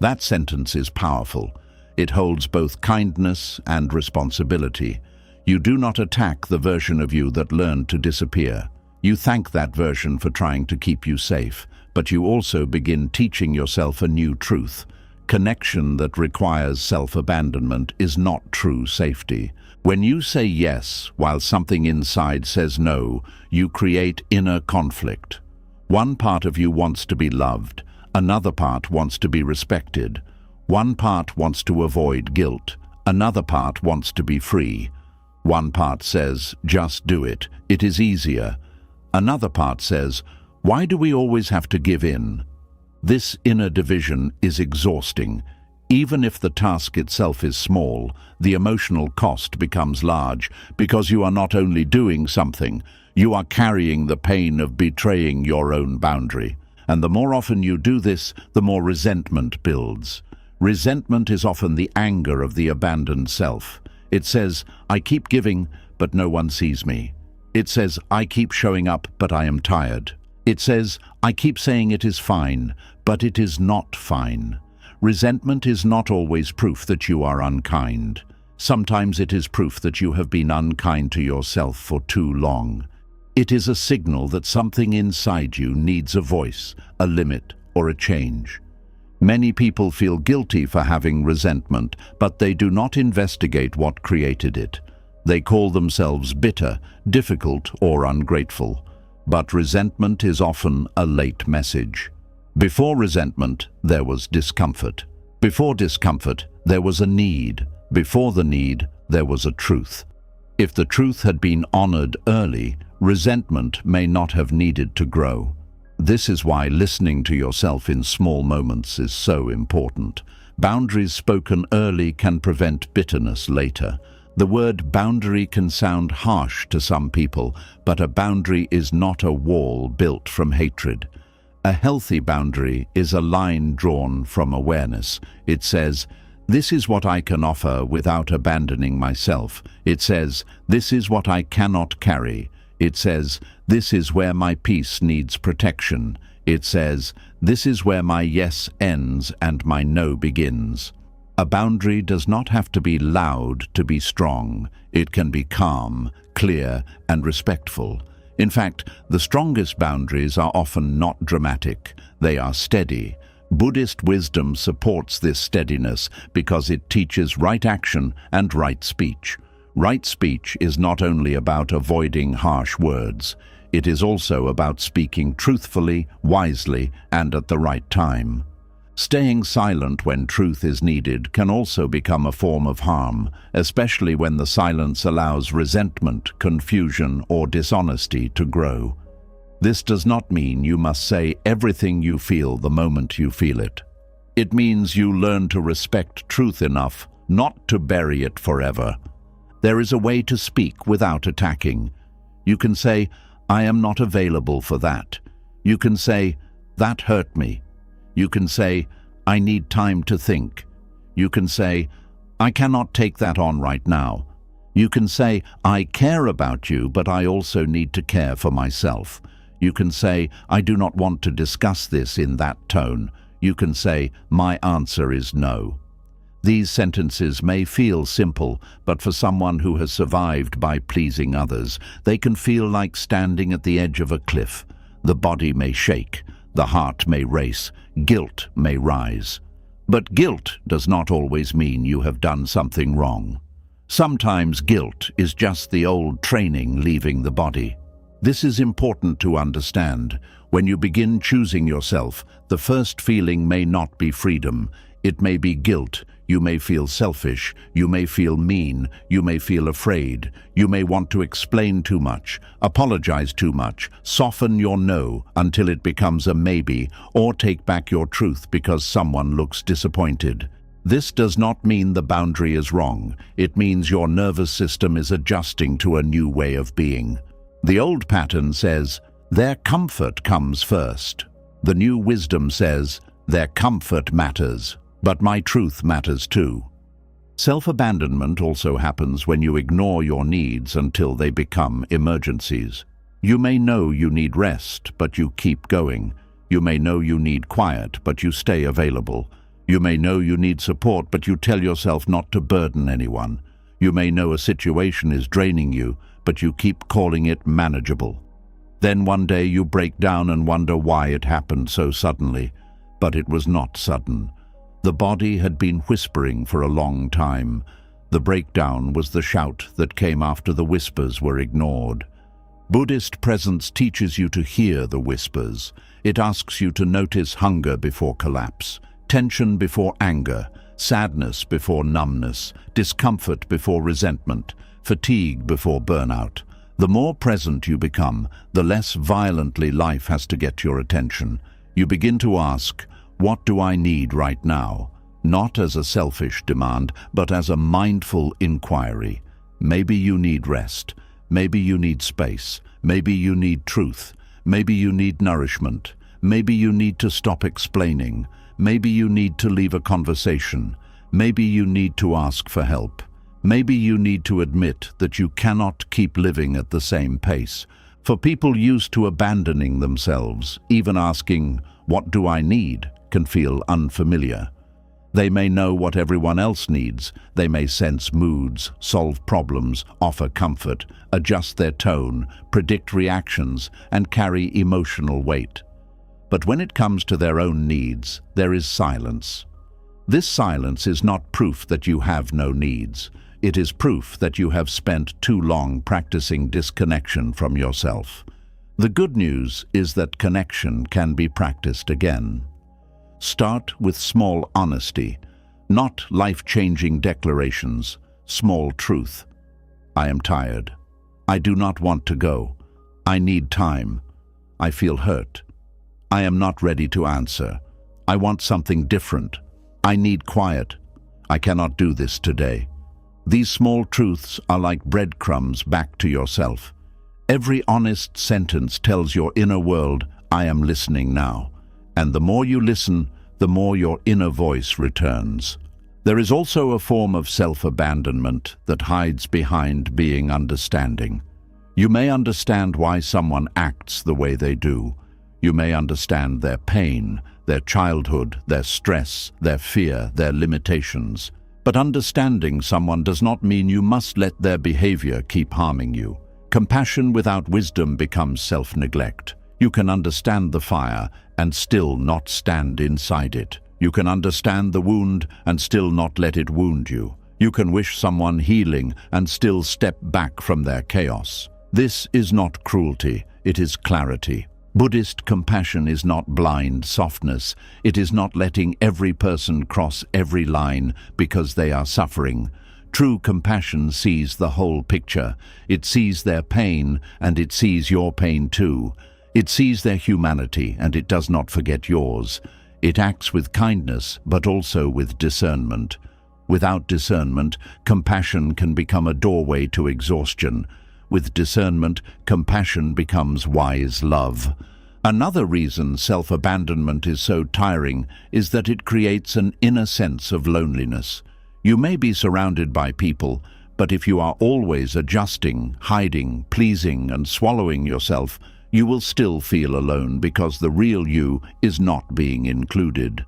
That sentence is powerful. It holds both kindness and responsibility. You do not attack the version of you that learned to disappear. You thank that version for trying to keep you safe, but you also begin teaching yourself a new truth. Connection that requires self-abandonment is not true safety. When you say yes while something inside says no, you create inner conflict. One part of you wants to be loved, another part wants to be respected. One part wants to avoid guilt, another part wants to be free. One part says, just do it, it is easier. Another part says, why do we always have to give in? This inner division is exhausting. Even if the task itself is small, the emotional cost becomes large because you are not only doing something, you are carrying the pain of betraying your own boundary. And the more often you do this, the more resentment builds. Resentment is often the anger of the abandoned self. It says, I keep giving, but no one sees me. It says, I keep showing up, but I am tired. It says, I keep saying it is fine, but it is not fine. Resentment is not always proof that you are unkind. Sometimes it is proof that you have been unkind to yourself for too long. It is a signal that something inside you needs a voice, a limit, or a change. Many people feel guilty for having resentment, but they do not investigate what created it. They call themselves bitter, difficult, or ungrateful. But resentment is often a late message. Before resentment, there was discomfort. Before discomfort, there was a need. Before the need, there was a truth. If the truth had been honored early, resentment may not have needed to grow. This is why listening to yourself in small moments is so important. Boundaries spoken early can prevent bitterness later. The word boundary can sound harsh to some people, but a boundary is not a wall built from hatred. A healthy boundary is a line drawn from awareness. It says, this is what I can offer without abandoning myself. It says, this is what I cannot carry. It says, this is where my peace needs protection. It says, this is where my yes ends and my no begins. A boundary does not have to be loud to be strong. It can be calm, clear, and respectful. In fact, the strongest boundaries are often not dramatic. They are steady. Buddhist wisdom supports this steadiness because it teaches right action and right speech. Right speech is not only about avoiding harsh words. It is also about speaking truthfully, wisely, and at the right time. Staying silent when truth is needed can also become a form of harm, especially when the silence allows resentment, confusion, or dishonesty to grow. This does not mean you must say everything you feel the moment you feel it. It means you learn to respect truth enough not to bury it forever. There is a way to speak without attacking. You can say, I am not available for that. You can say, that hurt me. You can say, I need time to think. You can say, I cannot take that on right now. You can say, I care about you, but I also need to care for myself. You can say, "I do not want to discuss this," in that tone. You can say, "My answer is no." These sentences may feel simple, but for someone who has survived by pleasing others, they can feel like standing at the edge of a cliff. The body may shake, the heart may race, guilt may rise. But guilt does not always mean you have done something wrong. Sometimes guilt is just the old training leaving the body. This is important to understand. When you begin choosing yourself, the first feeling may not be freedom. It may be guilt. You may feel selfish. You may feel mean. You may feel afraid. You may want to explain too much, apologize too much, soften your no until it becomes a maybe, or take back your truth because someone looks disappointed. This does not mean the boundary is wrong. It means your nervous system is adjusting to a new way of being. The old pattern says, "Their comfort comes first." The new wisdom says, "Their comfort matters, but my truth matters too." Self-abandonment also happens when you ignore your needs until they become emergencies. You may know you need rest, but you keep going. You may know you need quiet, but you stay available. You may know you need support, but you tell yourself not to burden anyone. You may know a situation is draining you, but you keep calling it manageable. Then one day you break down and wonder why it happened so suddenly. But it was not sudden. The body had been whispering for a long time. The breakdown was the shout that came after the whispers were ignored. Buddhist presence teaches you to hear the whispers. It asks you to notice hunger before collapse, tension before anger, sadness before numbness, discomfort before resentment, fatigue before burnout. The more present you become, the less violently life has to get your attention. You begin to ask, "What do I need right now?" Not as a selfish demand, but as a mindful inquiry. Maybe you need rest. Maybe you need space. Maybe you need truth. Maybe you need nourishment. Maybe you need to stop explaining. Maybe you need to leave a conversation. Maybe you need to ask for help. Maybe you need to admit that you cannot keep living at the same pace. For people used to abandoning themselves, even asking, "What do I need?" can feel unfamiliar. They may know what everyone else needs. They may sense moods, solve problems, offer comfort, adjust their tone, predict reactions, and carry emotional weight. But when it comes to their own needs, there is silence. This silence is not proof that you have no needs. It is proof that you have spent too long practicing disconnection from yourself. The good news is that connection can be practiced again. Start with small honesty, not life-changing declarations, small truth. I am tired. I do not want to go. I need time. I feel hurt. I am not ready to answer. I want something different. I need quiet. I cannot do this today. These small truths are like breadcrumbs back to yourself. Every honest sentence tells your inner world, "I am listening now." And the more you listen, the more your inner voice returns. There is also a form of self-abandonment that hides behind being understanding. You may understand why someone acts the way they do. You may understand their pain, their childhood, their stress, their fear, their limitations. But understanding someone does not mean you must let their behavior keep harming you. Compassion without wisdom becomes self-neglect. You can understand the fire and still not stand inside it. You can understand the wound and still not let it wound you. You can wish someone healing and still step back from their chaos. This is not cruelty, it is clarity. Buddhist compassion is not blind softness. It is not letting every person cross every line because they are suffering. True compassion sees the whole picture. It sees their pain and it sees your pain too. It sees their humanity and it does not forget yours. It acts with kindness but also with discernment. Without discernment, compassion can become a doorway to exhaustion. With discernment, compassion becomes wise love. Another reason self-abandonment is so tiring is that it creates an inner sense of loneliness. You may be surrounded by people, but if you are always adjusting, hiding, pleasing, and swallowing yourself, You will still feel alone because the real you is not being included.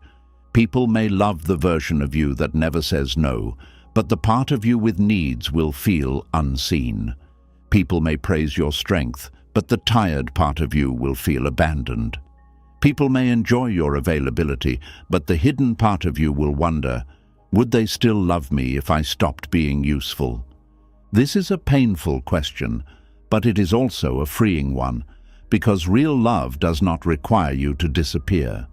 People may love the version of you that never says no, but the part of you with needs will feel unseen. People may praise your strength, but the tired part of you will feel abandoned. People may enjoy your availability, but the hidden part of you will wonder, would they still love me if I stopped being useful? This is a painful question, but it is also a freeing one, because real love does not require you to disappear.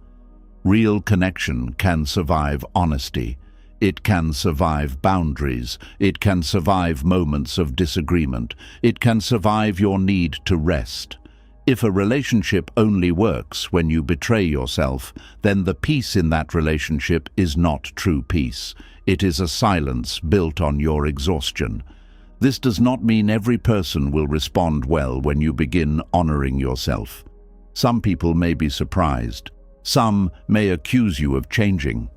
Real connection can survive honesty. It can survive boundaries. It can survive moments of disagreement. It can survive your need to rest. If a relationship only works when you betray yourself, then the peace in that relationship is not true peace. It is a silence built on your exhaustion. This does not mean every person will respond well when you begin honoring yourself. Some people may be surprised. Some may accuse you of changing.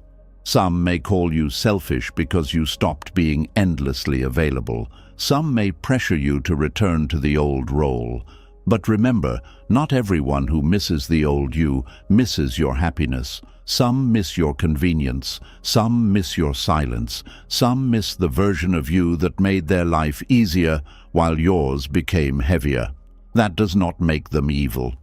Some may call you selfish because you stopped being endlessly available. Some may pressure you to return to the old role. But remember, not everyone who misses the old you misses your happiness. Some miss your convenience. Some miss your silence. Some miss the version of you that made their life easier while yours became heavier. That does not make them evil.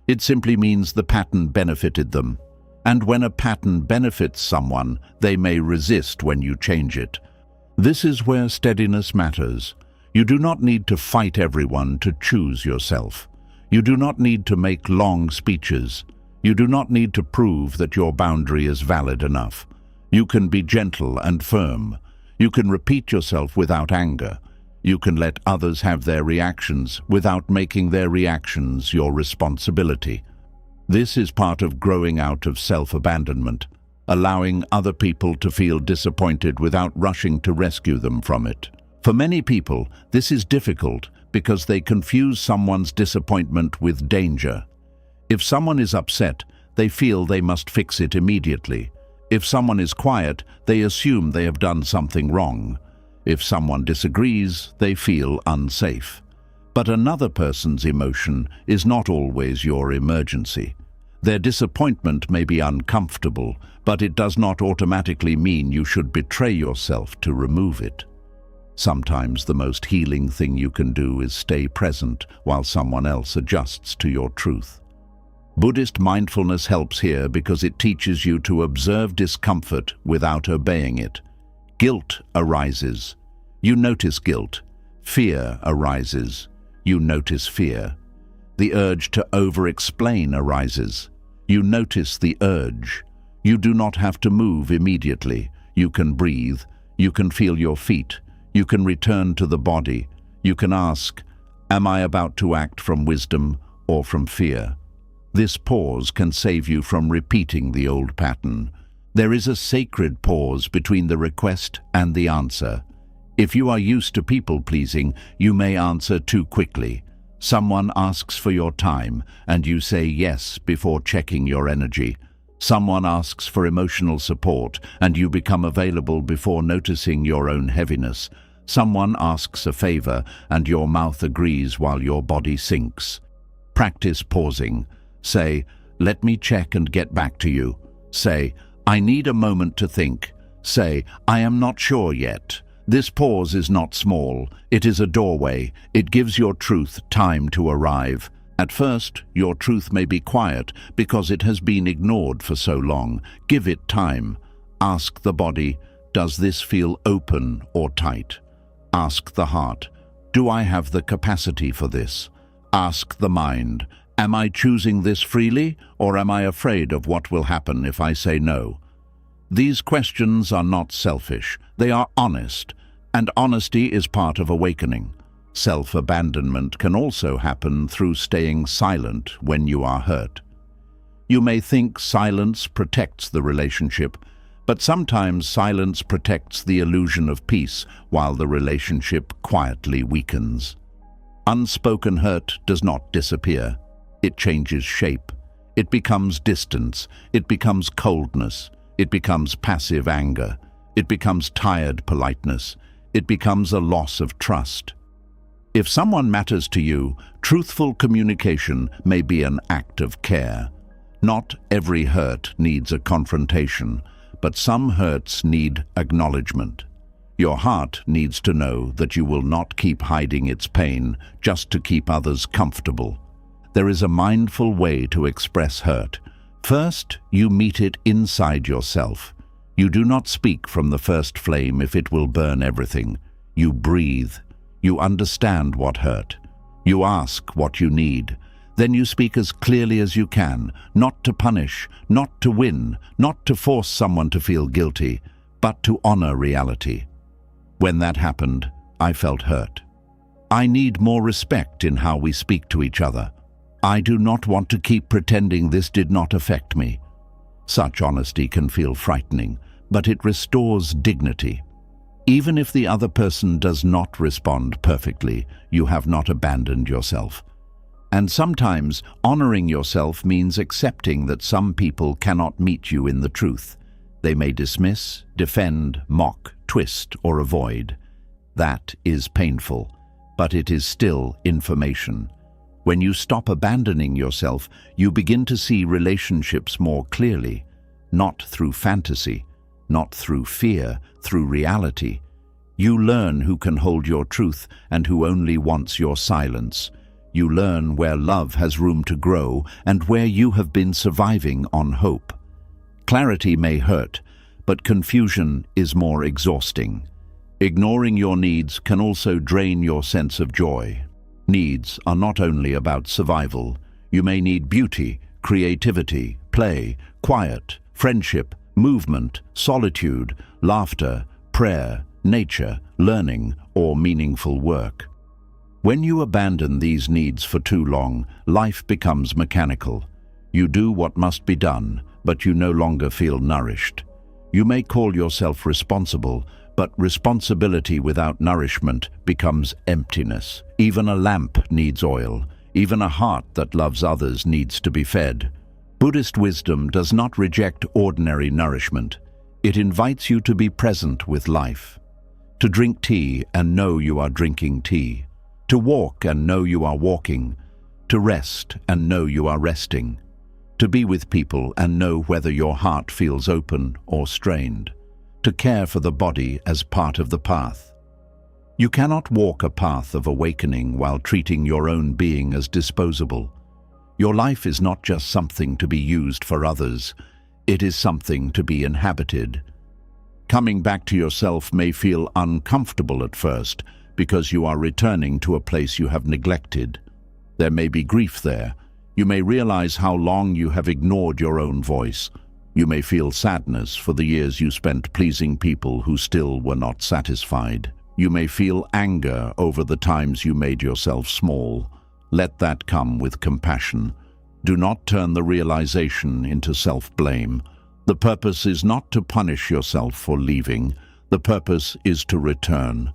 It simply means the pattern benefited them. And when a pattern benefits someone, they may resist when you change it. This is where steadiness matters. You do not need to fight everyone to choose yourself. You do not need to make long speeches. You do not need to prove that your boundary is valid enough. You can be gentle and firm. You can repeat yourself without anger. You can let others have their reactions without making their reactions your responsibility. This is part of growing out of self-abandonment, allowing other people to feel disappointed without rushing to rescue them from it. For many people, this is difficult because they confuse someone's disappointment with danger. If someone is upset, they feel they must fix it immediately. If someone is quiet, they assume they have done something wrong. If someone disagrees, they feel unsafe. But another person's emotion is not always your emergency. Their disappointment may be uncomfortable, but it does not automatically mean you should betray yourself to remove it. Sometimes the most healing thing you can do is stay present while someone else adjusts to your truth. Buddhist mindfulness helps here because it teaches you to observe discomfort without obeying it. Guilt arises. You notice guilt. Fear arises. You notice fear. The urge to over-explain arises. You notice the urge. You do not have to move immediately. You can breathe. You can feel your feet. You can return to the body. You can ask, am I about to act from wisdom or from fear? This pause can save you from repeating the old pattern. There is a sacred pause between the request and the answer. If you are used to people-pleasing, you may answer too quickly. Someone asks for your time, and you say yes before checking your energy. Someone asks for emotional support, and you become available before noticing your own heaviness. Someone asks a favor, and your mouth agrees while your body sinks. Practice pausing. Say, let me check and get back to you. Say, I need a moment to think. Say, I am not sure yet. This pause is not small. It is a doorway. It gives your truth time to arrive. At first, your truth may be quiet because it has been ignored for so long. Give it time. Ask the body, does this feel open or tight? Ask the heart, do I have the capacity for this? Ask the mind, am I choosing this freely or am I afraid of what will happen if I say no? These questions are not selfish. They are honest, and honesty is part of awakening. Self-abandonment can also happen through staying silent when you are hurt. You may think silence protects the relationship, but sometimes silence protects the illusion of peace while the relationship quietly weakens. Unspoken hurt does not disappear. It changes shape. It becomes distance. It becomes coldness. It becomes passive anger. It becomes tired politeness. It becomes a loss of trust. If someone matters to you, truthful communication may be an act of care. Not every hurt needs a confrontation, but some hurts need acknowledgement. Your heart needs to know that you will not keep hiding its pain just to keep others comfortable. There is a mindful way to express hurt. First, you meet it inside yourself. You do not speak from the first flame if it will burn everything. You breathe. You understand what hurt. You ask what you need. Then you speak as clearly as you can, not to punish, not to win, not to force someone to feel guilty, but to honor reality. When that happened, I felt hurt. I need more respect in how we speak to each other. I do not want to keep pretending this did not affect me. Such honesty can feel frightening, but it restores dignity. Even if the other person does not respond perfectly, you have not abandoned yourself. And sometimes honoring yourself means accepting that some people cannot meet you in the truth. They may dismiss, defend, mock, twist, or avoid. That is painful, but it is still information. When you stop abandoning yourself, you begin to see relationships more clearly, not through fantasy, not through fear, through reality. You learn who can hold your truth and who only wants your silence. You learn where love has room to grow and where you have been surviving on hope. Clarity may hurt, but confusion is more exhausting. Ignoring your needs can also drain your sense of joy. Needs are not only about survival. You may need beauty, creativity, play, quiet, friendship, movement, solitude, laughter, prayer, nature, learning, or meaningful work. When you abandon these needs for too long, life becomes mechanical. You do what must be done, but you no longer feel nourished. You may call yourself responsible, but responsibility without nourishment becomes emptiness. Even a lamp needs oil. Even a heart that loves others needs to be fed. Buddhist wisdom does not reject ordinary nourishment. It invites you to be present with life. To drink tea and know you are drinking tea. To walk and know you are walking. To rest and know you are resting. To be with people and know whether your heart feels open or strained. To care for the body as part of the path. You cannot walk a path of awakening while treating your own being as disposable. Your life is not just something to be used for others. It is something to be inhabited. Coming back to yourself may feel uncomfortable at first because you are returning to a place you have neglected. There may be grief there. You may realize how long you have ignored your own voice. You may feel sadness for the years you spent pleasing people who still were not satisfied. You may feel anger over the times you made yourself small. Let that come with compassion. Do not turn the realization into self-blame. The purpose is not to punish yourself for leaving. The purpose is to return.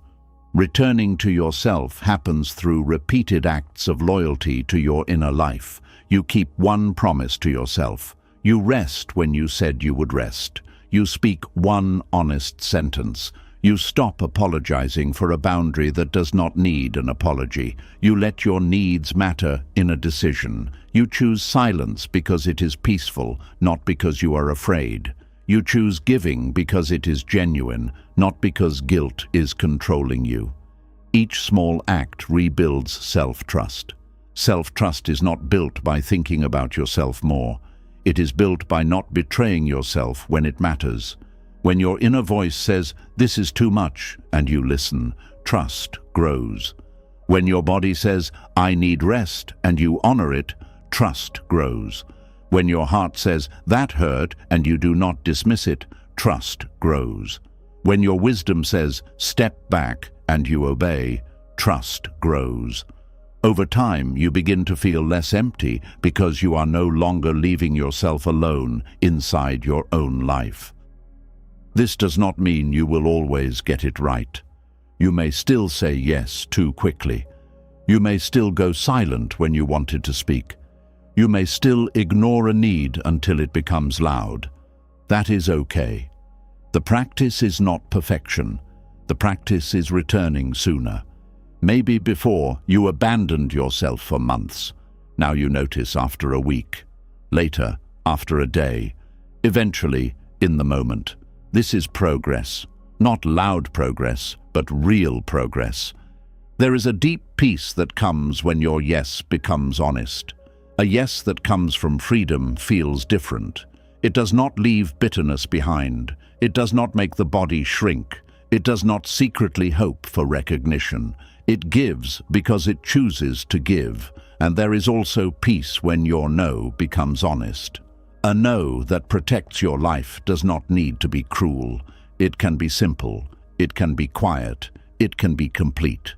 Returning to yourself happens through repeated acts of loyalty to your inner life. You keep one promise to yourself. You rest when you said you would rest. You speak one honest sentence. You stop apologizing for a boundary that does not need an apology. You let your needs matter in a decision. You choose silence because it is peaceful, not because you are afraid. You choose giving because it is genuine, not because guilt is controlling you. Each small act rebuilds self-trust. Self-trust is not built by thinking about yourself more. It is built by not betraying yourself when it matters. When your inner voice says, "This is too much," and you listen, trust grows. When your body says, "I need rest," and you honor it, trust grows. When your heart says, "That hurt," and you do not dismiss it, trust grows. When your wisdom says, "Step back," and you obey, trust grows. Over time, you begin to feel less empty because you are no longer leaving yourself alone inside your own life. This does not mean you will always get it right. You may still say yes too quickly. You may still go silent when you wanted to speak. You may still ignore a need until it becomes loud. That is okay. The practice is not perfection. The practice is returning sooner. Maybe before you abandoned yourself for months. Now you notice after a week. Later, after a day. Eventually, in the moment. This is progress. Not loud progress, but real progress. There is a deep peace that comes when your yes becomes honest. A yes that comes from freedom feels different. It does not leave bitterness behind. It does not make the body shrink. It does not secretly hope for recognition. It gives because it chooses to give. And there is also peace when your no becomes honest. A no that protects your life does not need to be cruel. It can be simple. It can be quiet. It can be complete.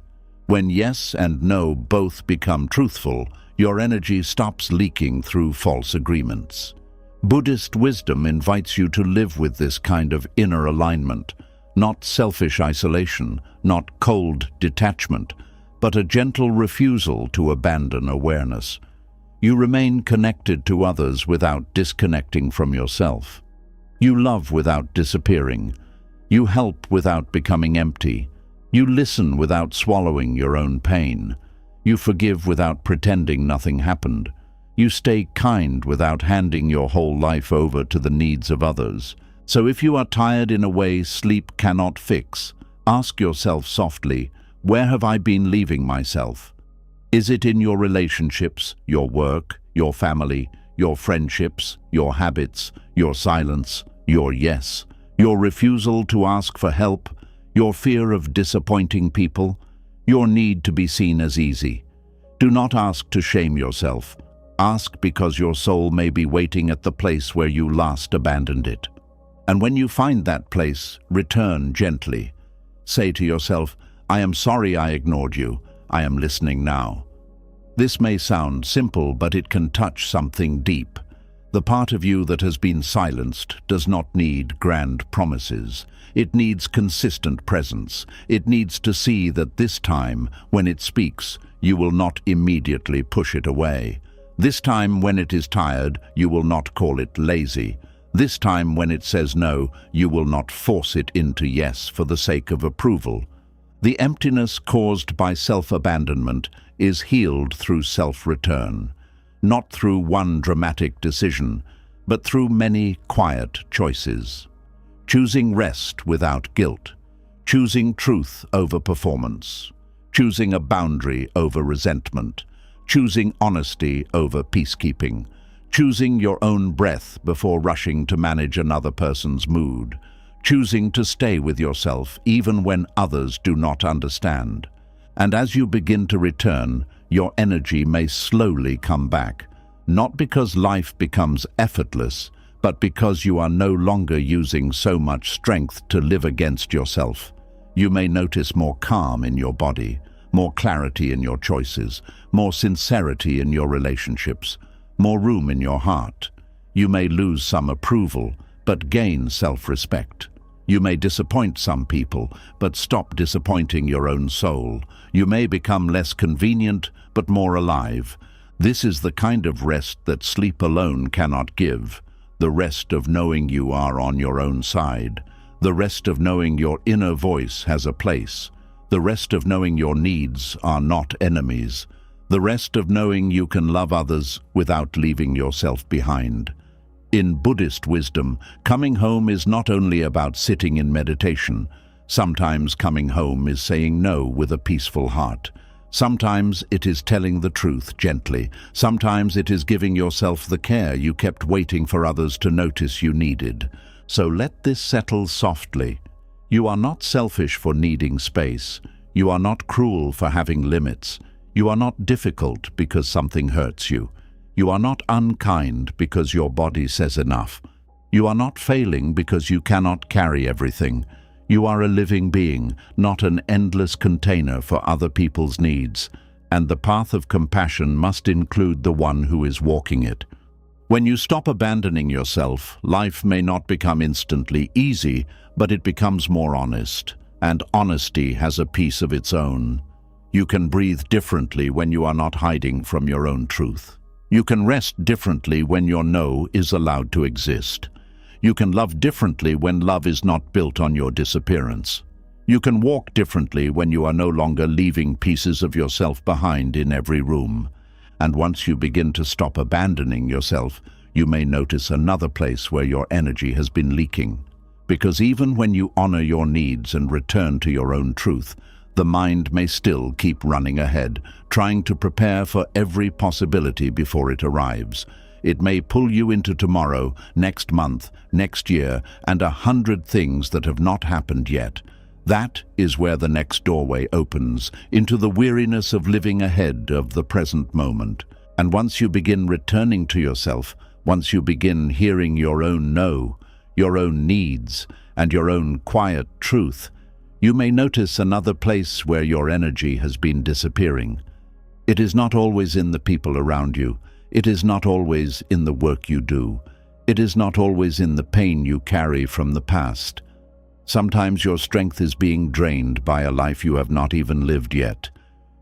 When yes and no both become truthful, your energy stops leaking through false agreements. Buddhist wisdom invites you to live with this kind of inner alignment, not selfish isolation, not cold detachment, but a gentle refusal to abandon awareness. You remain connected to others without disconnecting from yourself. You love without disappearing. You help without becoming empty. You listen without swallowing your own pain. You forgive without pretending nothing happened. You stay kind without handing your whole life over to the needs of others. So if you are tired in a way sleep cannot fix, ask yourself softly, where have I been leaving myself? Is it in your relationships, your work, your family, your friendships, your habits, your silence, your yes, your refusal to ask for help, your fear of disappointing people, your need to be seen as easy? Do not ask to shame yourself. Ask because your soul may be waiting at the place where you last abandoned it. And when you find that place, return gently. Say to yourself, I am sorry I ignored you. I am listening now. This may sound simple, but it can touch something deep. The part of you that has been silenced does not need grand promises. It needs consistent presence. It needs to see that this time, when it speaks, you will not immediately push it away. This time when it is tired, you will not call it lazy. This time when it says no, you will not force it into yes for the sake of approval. The emptiness caused by self-abandonment is healed through self-return, not through one dramatic decision, but through many quiet choices. Choosing rest without guilt, choosing truth over performance, choosing a boundary over resentment, choosing honesty over peacekeeping, choosing your own breath before rushing to manage another person's mood, choosing to stay with yourself even when others do not understand. And as you begin to return, your energy may slowly come back, not because life becomes effortless, but because you are no longer using so much strength to live against yourself. You may notice more calm in your body, more clarity in your choices, more sincerity in your relationships, more room in your heart. You may lose some approval, but gain self-respect. You may disappoint some people, but stop disappointing your own soul. You may become less convenient, but more alive. This is the kind of rest that sleep alone cannot give. The rest of knowing you are on your own side. The rest of knowing your inner voice has a place. The rest of knowing your needs are not enemies. The rest of knowing you can love others without leaving yourself behind. In Buddhist wisdom, coming home is not only about sitting in meditation. Sometimes coming home is saying no with a peaceful heart. Sometimes it is telling the truth gently. Sometimes it is giving yourself the care you kept waiting for others to notice you needed. So let this settle softly. You are not selfish for needing space. You are not cruel for having limits. You are not difficult because something hurts you. You are not unkind because your body says enough. You are not failing because you cannot carry everything. You are a living being, not an endless container for other people's needs. And the path of compassion must include the one who is walking it. When you stop abandoning yourself, life may not become instantly easy, but it becomes more honest. And honesty has a peace of its own. You can breathe differently when you are not hiding from your own truth. You can rest differently when your no is allowed to exist. You can love differently when love is not built on your disappearance. You can walk differently when you are no longer leaving pieces of yourself behind in every room. And once you begin to stop abandoning yourself, you may notice another place where your energy has been leaking. Because even when you honor your needs and return to your own truth, the mind may still keep running ahead, trying to prepare for every possibility before it arrives. It may pull you into tomorrow, next month, next year, and 100 things that have not happened yet. That is where the next doorway opens, into the weariness of living ahead of the present moment. And once you begin returning to yourself, once you begin hearing your own no, your own needs, and your own quiet truth, you may notice another place where your energy has been disappearing. It is not always in the people around you. It is not always in the work you do. It is not always in the pain you carry from the past. Sometimes your strength is being drained by a life you have not even lived yet.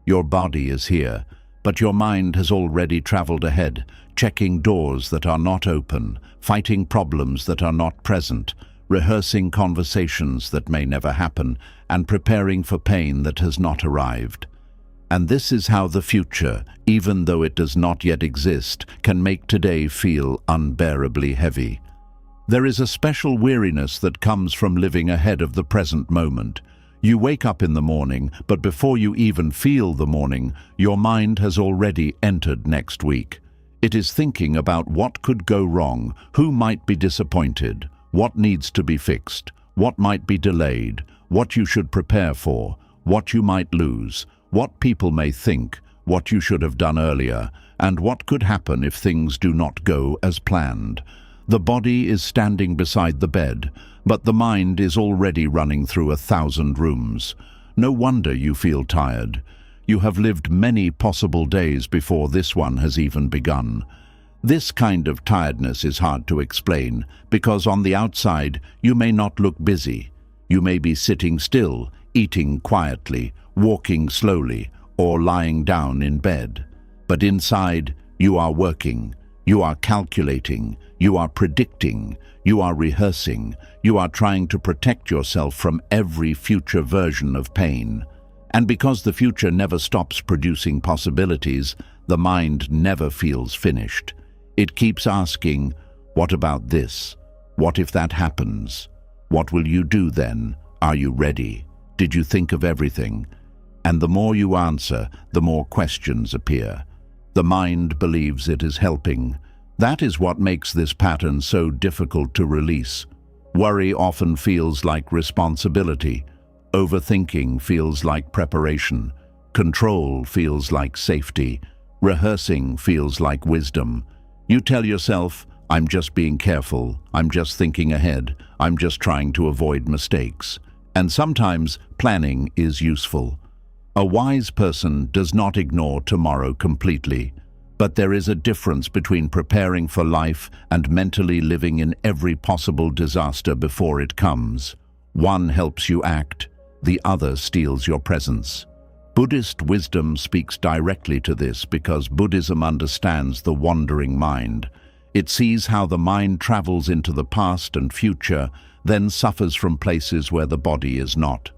Your body is here, but your mind has already traveled ahead, checking doors that are not open, fighting problems that are not present, rehearsing conversations that may never happen, and preparing for pain that has not arrived. And this is how the future, even though it does not yet exist, can make today feel unbearably heavy. There is a special weariness that comes from living ahead of the present moment. You wake up in the morning, but before you even feel the morning, your mind has already entered next week. It is thinking about what could go wrong, who might be disappointed, what needs to be fixed, what might be delayed, what you should prepare for, what you might lose, what people may think, what you should have done earlier, and what could happen if things do not go as planned. The body is standing beside the bed, but the mind is already running through 1,000 rooms. No wonder you feel tired. You have lived many possible days before this one has even begun. This kind of tiredness is hard to explain, because on the outside you may not look busy. You may be sitting still, eating quietly, walking slowly, or lying down in bed. But inside, you are working, you are calculating, you are predicting, you are rehearsing, you are trying to protect yourself from every future version of pain. And because the future never stops producing possibilities, the mind never feels finished. It keeps asking, what about this? What if that happens? What will you do then? Are you ready? Did you think of everything? And the more you answer, the more questions appear. The mind believes it is helping. That is what makes this pattern so difficult to release. Worry often feels like responsibility. Overthinking feels like preparation. Control feels like safety. Rehearsing feels like wisdom. You tell yourself, I'm just being careful, I'm just thinking ahead, I'm just trying to avoid mistakes. And sometimes planning is useful. A wise person does not ignore tomorrow completely. But there is a difference between preparing for life and mentally living in every possible disaster before it comes. One helps you act, the other steals your presence. Buddhist wisdom speaks directly to this because Buddhism understands the wandering mind. It sees how the mind travels into the past and future, then suffers from places where the body is not.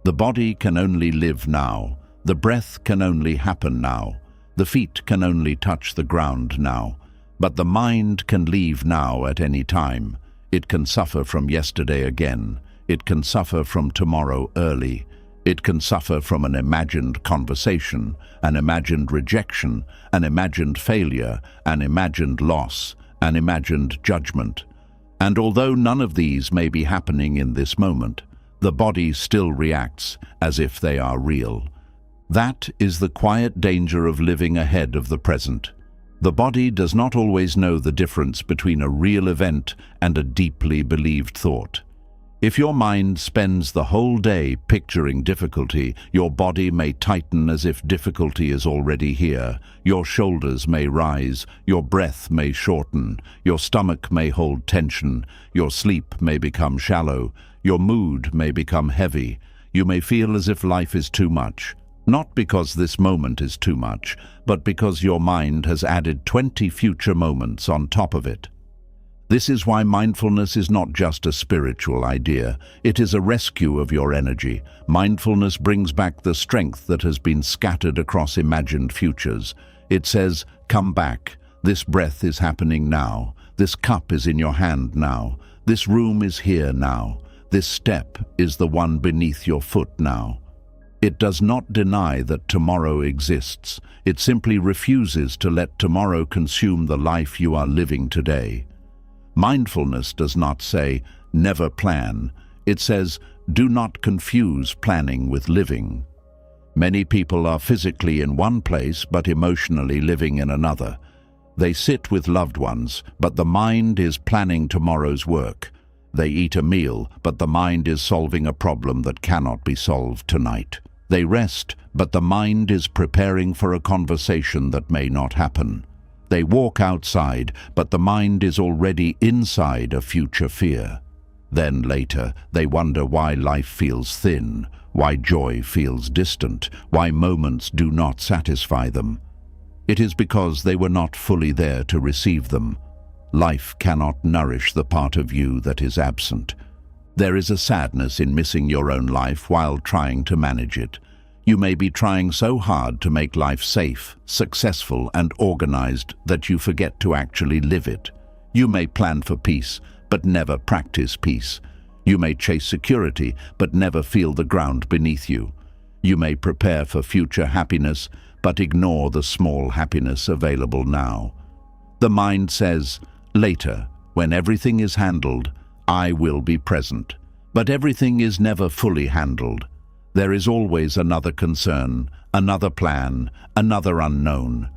The body can only live now. The breath can only happen now. The feet can only touch the ground now. But the mind can leave now at any time. It can suffer from yesterday again. It can suffer from tomorrow early. It can suffer from an imagined conversation, an imagined rejection, an imagined failure, an imagined loss, an imagined judgment. And although none of these may be happening in this moment, the body still reacts as if they are real. That is the quiet danger of living ahead of the present. The body does not always know the difference between a real event and a deeply believed thought. If your mind spends the whole day picturing difficulty, your body may tighten as if difficulty is already here. Your shoulders may rise, your breath may shorten, your stomach may hold tension, your sleep may become shallow, your mood may become heavy. You may feel as if life is too much. Not because this moment is too much, but because your mind has added 20 future moments on top of it. This is why mindfulness is not just a spiritual idea. It is a rescue of your energy. Mindfulness brings back the strength that has been scattered across imagined futures. It says, "Come back. This breath is happening now. This cup is in your hand now. This room is here now. This step is the one beneath your foot now." It does not deny that tomorrow exists. It simply refuses to let tomorrow consume the life you are living today. Mindfulness does not say, "Never plan." It says, "Do not confuse planning with living." Many people are physically in one place but emotionally living in another. They sit with loved ones, but the mind is planning tomorrow's work. They eat a meal, but the mind is solving a problem that cannot be solved tonight. They rest, but the mind is preparing for a conversation that may not happen. They walk outside, but the mind is already inside a future fear. Then later, they wonder why life feels thin, why joy feels distant, why moments do not satisfy them. It is because they were not fully there to receive them. Life cannot nourish the part of you that is absent. There is a sadness in missing your own life while trying to manage it. You may be trying so hard to make life safe, successful, and organized that you forget to actually live it. You may plan for peace, but never practice peace. You may chase security, but never feel the ground beneath you. You may prepare for future happiness, but ignore the small happiness available now. The mind says, "Later, when everything is handled, I will be present." But everything is never fully handled. There is always another concern, another plan, another unknown.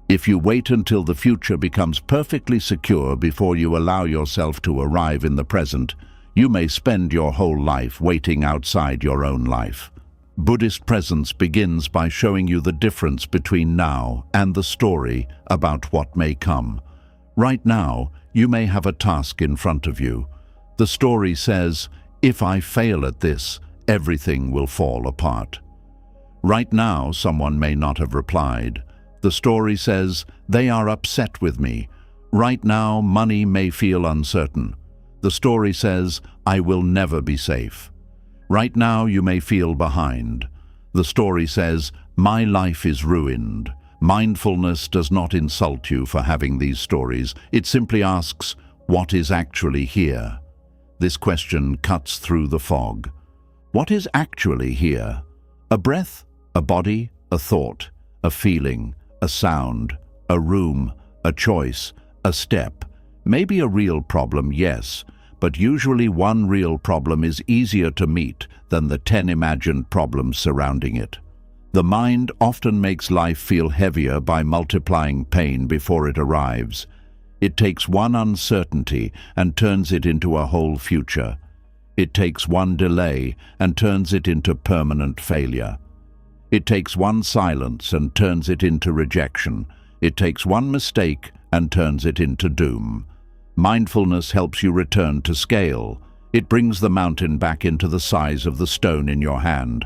If you wait until the future becomes perfectly secure before you allow yourself to arrive in the present, you may spend your whole life waiting outside your own life. Buddhist presence begins by showing you the difference between now and the story about what may come. Right now, you may have a task in front of you. The story says, "If I fail at this, everything will fall apart." Right now, someone may not have replied. The story says, "They are upset with me." Right now, money may feel uncertain. The story says, "I will never be safe." Right now, you may feel behind. The story says, "My life is ruined." Mindfulness does not insult you for having these stories. It simply asks, what is actually here? This question cuts through the fog. What is actually here? A breath, a body, a thought, a feeling, a sound, a room, a choice, a step. Maybe a real problem, yes, but usually one real problem is easier to meet than the 10 imagined problems surrounding it. The mind often makes life feel heavier by multiplying pain before it arrives. It takes one uncertainty and turns it into a whole future. It takes one delay and turns it into permanent failure. It takes one silence and turns it into rejection. It takes one mistake and turns it into doom. Mindfulness helps you return to scale. It brings the mountain back into the size of the stone in your hand.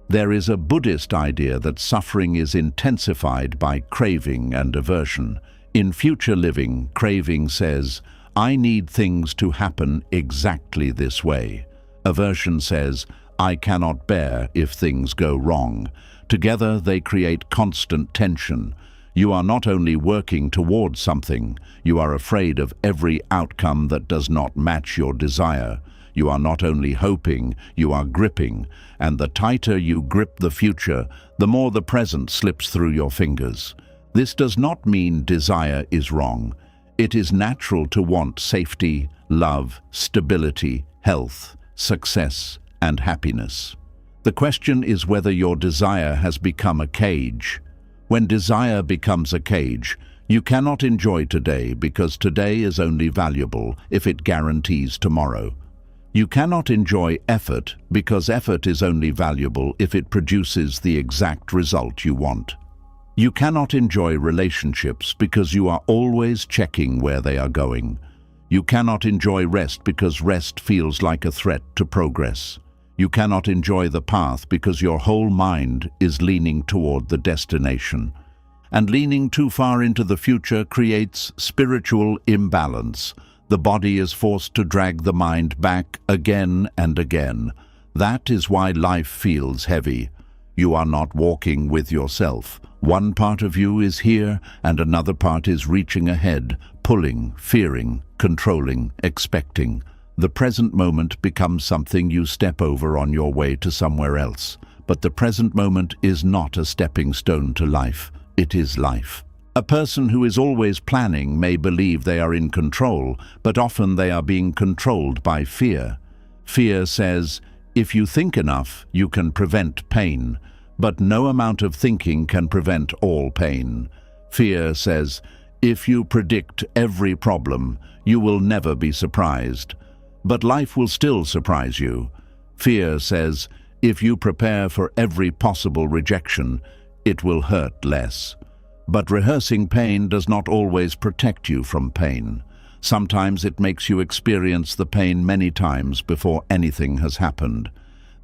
There is a Buddhist idea that suffering is intensified by craving and aversion. In future living, craving says, "I need things to happen exactly this way." Aversion says, "I cannot bear if things go wrong." Together they create constant tension. You are not only working towards something, you are afraid of every outcome that does not match your desire. You are not only hoping, you are gripping, and the tighter you grip the future, the more the present slips through your fingers. This does not mean desire is wrong. It is natural to want safety, love, stability, health, success, and happiness. The question is whether your desire has become a cage. When desire becomes a cage, you cannot enjoy today because today is only valuable if it guarantees tomorrow. You cannot enjoy effort because effort is only valuable if it produces the exact result you want. You cannot enjoy relationships because you are always checking where they are going. You cannot enjoy rest because rest feels like a threat to progress. You cannot enjoy the path because your whole mind is leaning toward the destination. And leaning too far into the future creates spiritual imbalance. The body is forced to drag the mind back again and again. That is why life feels heavy. You are not walking with yourself. One part of you is here and another part is reaching ahead, pulling, fearing, controlling, expecting. The present moment becomes something you step over on your way to somewhere else. But the present moment is not a stepping stone to life. It is life. A person who is always planning may believe they are in control, but often they are being controlled by fear. Fear says, if you think enough, you can prevent pain, but no amount of thinking can prevent all pain. Fear says, if you predict every problem, you will never be surprised, but life will still surprise you. Fear says, if you prepare for every possible rejection, it will hurt less. But rehearsing pain does not always protect you from pain. Sometimes it makes you experience the pain many times before anything has happened.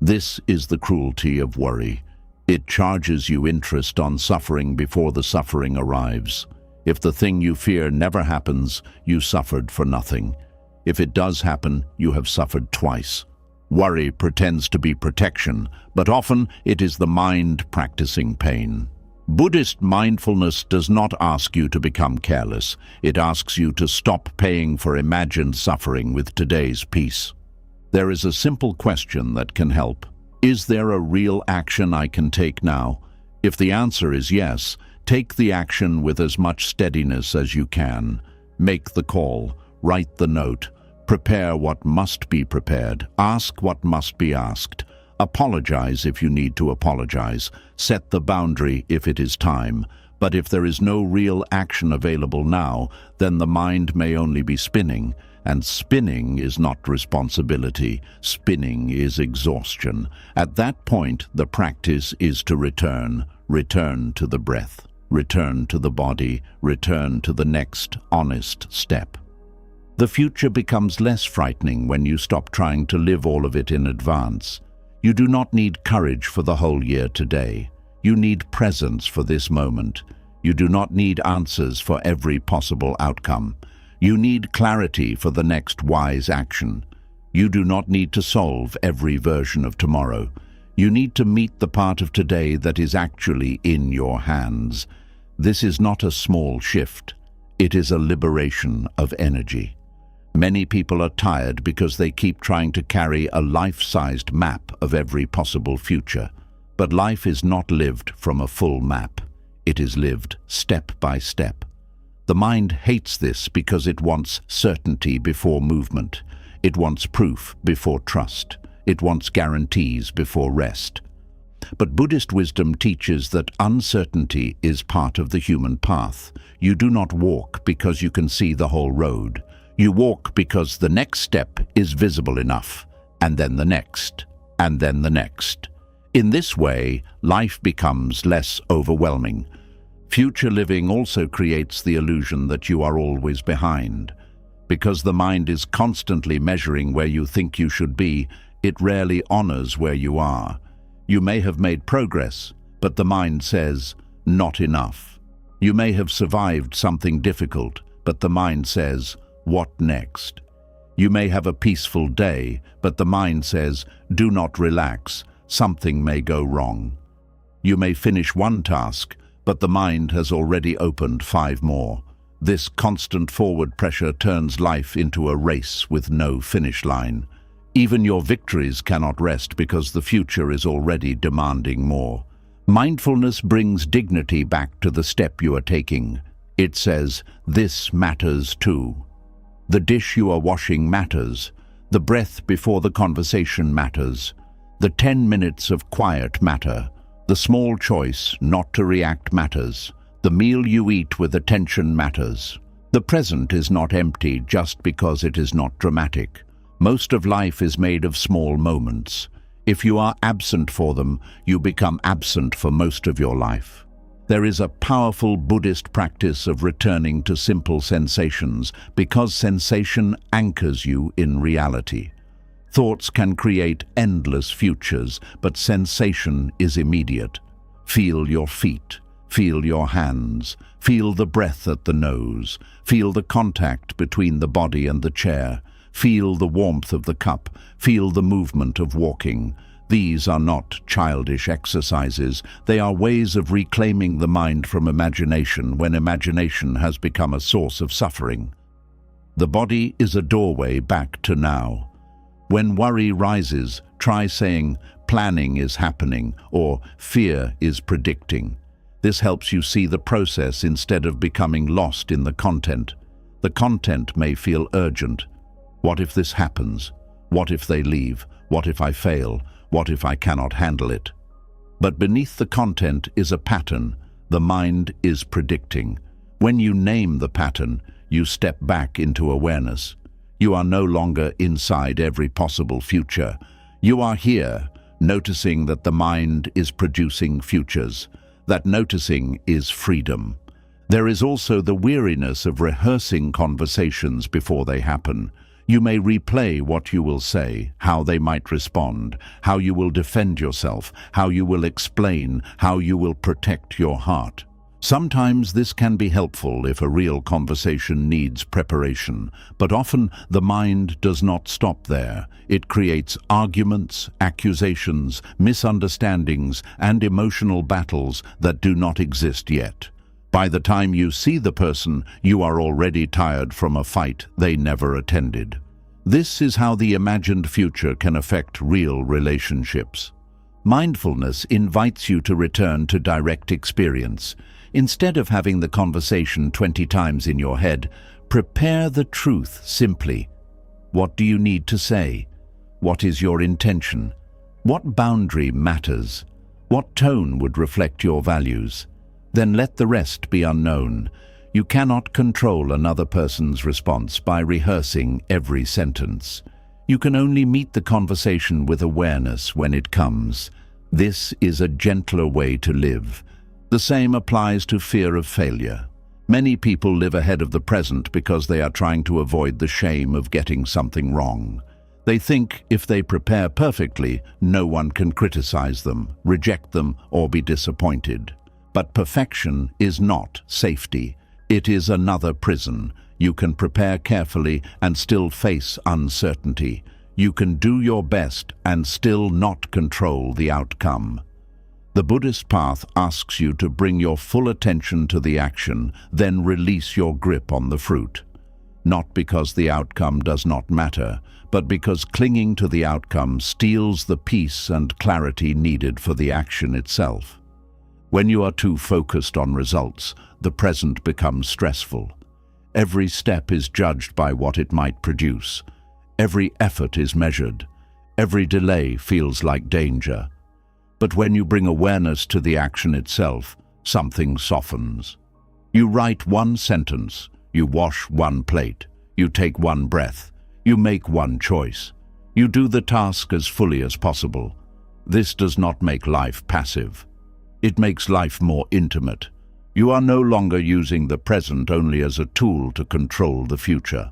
This is the cruelty of worry. It charges you interest on suffering before the suffering arrives. If the thing you fear never happens, you suffered for nothing. If it does happen, you have suffered twice. Worry pretends to be protection, but often it is the mind practicing pain. Buddhist mindfulness does not ask you to become careless. It asks you to stop paying for imagined suffering with today's peace. There is a simple question that can help. Is there a real action I can take now? If the answer is yes, take the action with as much steadiness as you can. Make the call, write the note, prepare what must be prepared, ask what must be asked. Apologize if you need to apologize. Set the boundary if it is time. But if there is no real action available now, then the mind may only be spinning. And spinning is not responsibility. Spinning is exhaustion. At that point, the practice is to return. Return to the breath. Return to the body. Return to the next honest step. The future becomes less frightening when you stop trying to live all of it in advance. You do not need courage for the whole year today. You need presence for this moment. You do not need answers for every possible outcome. You need clarity for the next wise action. You do not need to solve every version of tomorrow. You need to meet the part of today that is actually in your hands. This is not a small shift. It is a liberation of energy. Many people are tired because they keep trying to carry a life-sized map of every possible future. But life is not lived from a full map. It is lived step by step. The mind hates this because it wants certainty before movement. It wants proof before trust. It wants guarantees before rest. But Buddhist wisdom teaches that uncertainty is part of the human path. You do not walk because you can see the whole road. You walk because the next step is visible enough, and then the next, and then the next. In this way, life becomes less overwhelming. Future living also creates the illusion that you are always behind. Because the mind is constantly measuring where you think you should be, it rarely honors where you are. You may have made progress, but the mind says, not enough. You may have survived something difficult, but the mind says, what next? You may have a peaceful day, but the mind says, do not relax, something may go wrong. You may finish one task, but the mind has already opened 5 more. This constant forward pressure turns life into a race with no finish line. Even your victories cannot rest because the future is already demanding more. Mindfulness brings dignity back to the step you are taking. It says, this matters too. The dish you are washing matters. The breath before the conversation matters. The 10 minutes of quiet matter. The small choice not to react matters. The meal you eat with attention matters. The present is not empty just because it is not dramatic. Most of life is made of small moments. If you are absent for them, you become absent for most of your life. There is a powerful Buddhist practice of returning to simple sensations because sensation anchors you in reality. Thoughts can create endless futures, but sensation is immediate. Feel your feet. Feel your hands. Feel the breath at the nose. Feel the contact between the body and the chair. Feel the warmth of the cup. Feel the movement of walking. These are not childish exercises. They are ways of reclaiming the mind from imagination when imagination has become a source of suffering. The body is a doorway back to now. When worry rises, try saying, "Planning is happening," or "Fear is predicting." This helps you see the process instead of becoming lost in the content. The content may feel urgent. What if this happens? What if they leave? What if I fail? What if I cannot handle it? But beneath the content is a pattern. The mind is predicting. When you name the pattern, you step back into awareness. You are no longer inside every possible future. You are here, noticing that the mind is producing futures. That noticing is freedom. There is also the weariness of rehearsing conversations before they happen. You may replay what you will say, how they might respond, how you will defend yourself, how you will explain, how you will protect your heart. Sometimes this can be helpful if a real conversation needs preparation, but often the mind does not stop there. It creates arguments, accusations, misunderstandings, and emotional battles that do not exist yet. By the time you see the person, you are already tired from a fight they never attended. This is how the imagined future can affect real relationships. Mindfulness invites you to return to direct experience. Instead of having the conversation 20 times in your head, prepare the truth simply. What do you need to say? What is your intention? What boundary matters? What tone would reflect your values? Then let the rest be unknown. You cannot control another person's response by rehearsing every sentence. You can only meet the conversation with awareness when it comes. This is a gentler way to live. The same applies to fear of failure. Many people live ahead of the present because they are trying to avoid the shame of getting something wrong. They think if they prepare perfectly, no one can criticize them, reject them, or be disappointed. But perfection is not safety. It is another prison. You can prepare carefully and still face uncertainty. You can do your best and still not control the outcome. The Buddhist path asks you to bring your full attention to the action, then release your grip on the fruit. Not because the outcome does not matter, but because clinging to the outcome steals the peace and clarity needed for the action itself. When you are too focused on results, the present becomes stressful. Every step is judged by what it might produce. Every effort is measured. Every delay feels like danger. But when you bring awareness to the action itself, something softens. You write one sentence, you wash one plate, you take one breath, you make one choice. You do the task as fully as possible. This does not make life passive. It makes life more intimate. You are no longer using the present only as a tool to control the future.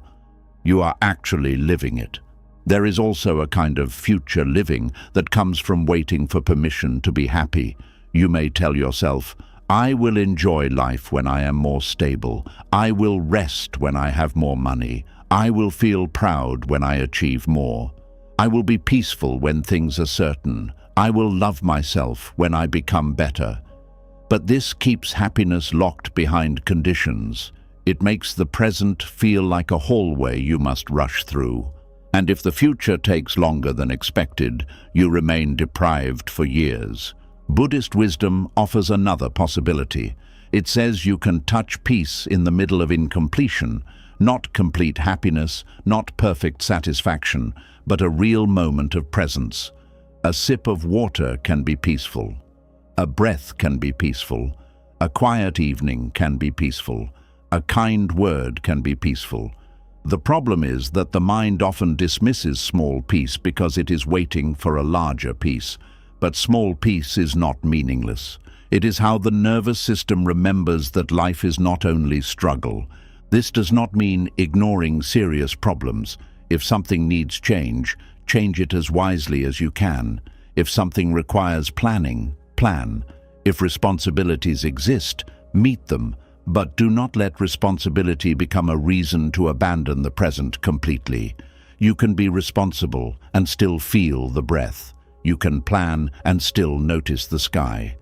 You are actually living it. There is also a kind of future living that comes from waiting for permission to be happy. You may tell yourself, "I will enjoy life when I am more stable. I will rest when I have more money. I will feel proud when I achieve more. I will be peaceful when things are certain. I will love myself when I become better." But this keeps happiness locked behind conditions. It makes the present feel like a hallway you must rush through. And if the future takes longer than expected, you remain deprived for years. Buddhist wisdom offers another possibility. It says you can touch peace in the middle of incompletion, not complete happiness, not perfect satisfaction, but a real moment of presence. A sip of water can be peaceful. A breath can be peaceful. A quiet evening can be peaceful. A kind word can be peaceful. The problem is that the mind often dismisses small peace because it is waiting for a larger peace. But small peace is not meaningless. It is how the nervous system remembers that life is not only struggle. This does not mean ignoring serious problems. If something needs change, change it as wisely as you can. If something requires planning, plan. If responsibilities exist, meet them, but do not let responsibility become a reason to abandon the present completely. You can be responsible and still feel the breath. You can plan and still notice the sky.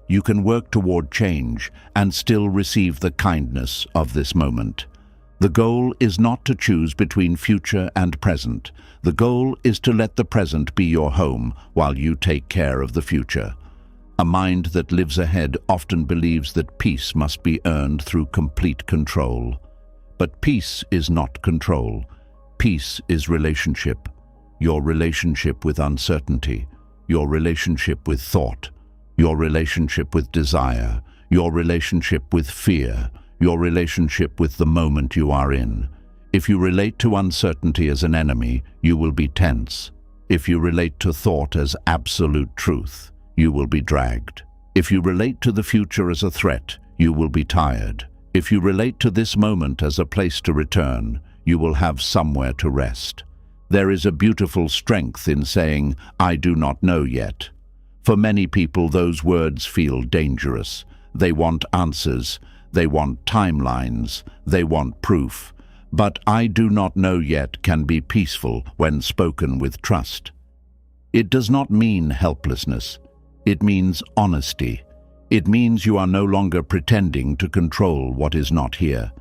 You can work toward change and still receive the kindness of this moment. The goal is not to choose between future and present. The goal is to let the present be your home while you take care of the future. A mind that lives ahead often believes that peace must be earned through complete control. But peace is not control. Peace is relationship. Your relationship with uncertainty, your relationship with thought, your relationship with desire, your relationship with fear, your relationship with the moment you are in. If you relate to uncertainty as an enemy, you will be tense. If you relate to thought as absolute truth, you will be dragged. If you relate to the future as a threat, you will be tired. If you relate to this moment as a place to return, you will have somewhere to rest. There is a beautiful strength in saying, "I do not know yet." For many people, those words feel dangerous. They want answers. They want timelines. They want proof. But "I do not know yet" can be peaceful when spoken with trust. It does not mean helplessness. It means honesty. It means you are no longer pretending to control what is not here.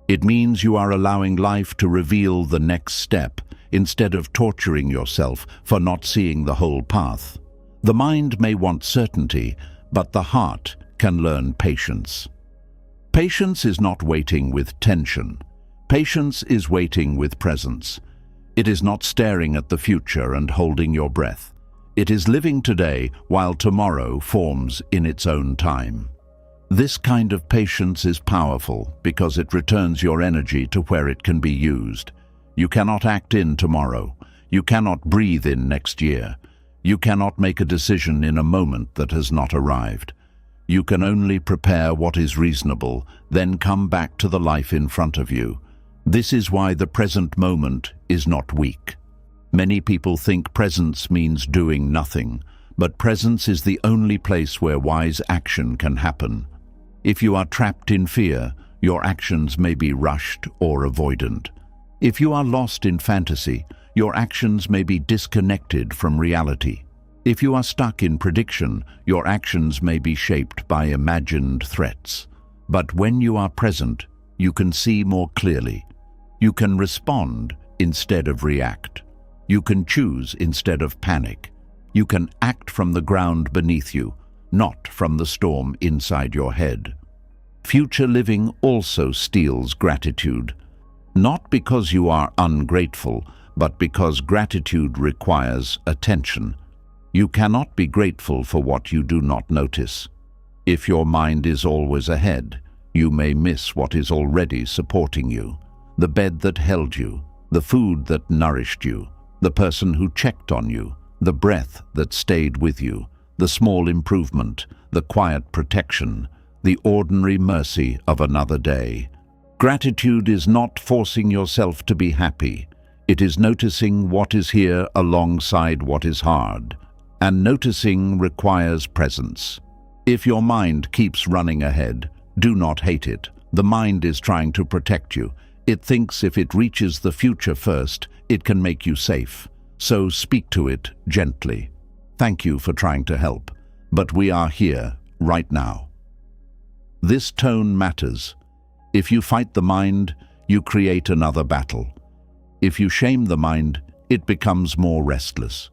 It means you are allowing life to reveal the next step instead of torturing yourself for not seeing the whole path. The mind may want certainty, but the heart can learn patience. Patience is not waiting with tension. Patience is waiting with presence. It is not staring at the future and holding your breath. It is living today while tomorrow forms in its own time. This kind of patience is powerful because it returns your energy to where it can be used. You cannot act in tomorrow. You cannot breathe in next year. You cannot make a decision in a moment that has not arrived. You can only prepare what is reasonable, then come back to the life in front of you. This is why the present moment is not weak. Many people think presence means doing nothing, but presence is the only place where wise action can happen. If you are trapped in fear, your actions may be rushed or avoidant. If you are lost in fantasy, your actions may be disconnected from reality. If you are stuck in prediction, your actions may be shaped by imagined threats. But when you are present, you can see more clearly. You can respond instead of react. You can choose instead of panic. You can act from the ground beneath you, not from the storm inside your head. Future living also steals gratitude. Not because you are ungrateful, but because gratitude requires attention. You cannot be grateful for what you do not notice. If your mind is always ahead, you may miss what is already supporting you. The bed that held you, the food that nourished you, the person who checked on you, the breath that stayed with you, the small improvement, the quiet protection, the ordinary mercy of another day. Gratitude is not forcing yourself to be happy. It is noticing what is here alongside what is hard. And noticing requires presence. If your mind keeps running ahead, do not hate it. The mind is trying to protect you. It thinks if it reaches the future first, it can make you safe. So speak to it gently. Thank you for trying to help, but we are here right now. This tone matters. If you fight the mind, you create another battle. If you shame the mind, it becomes more restless.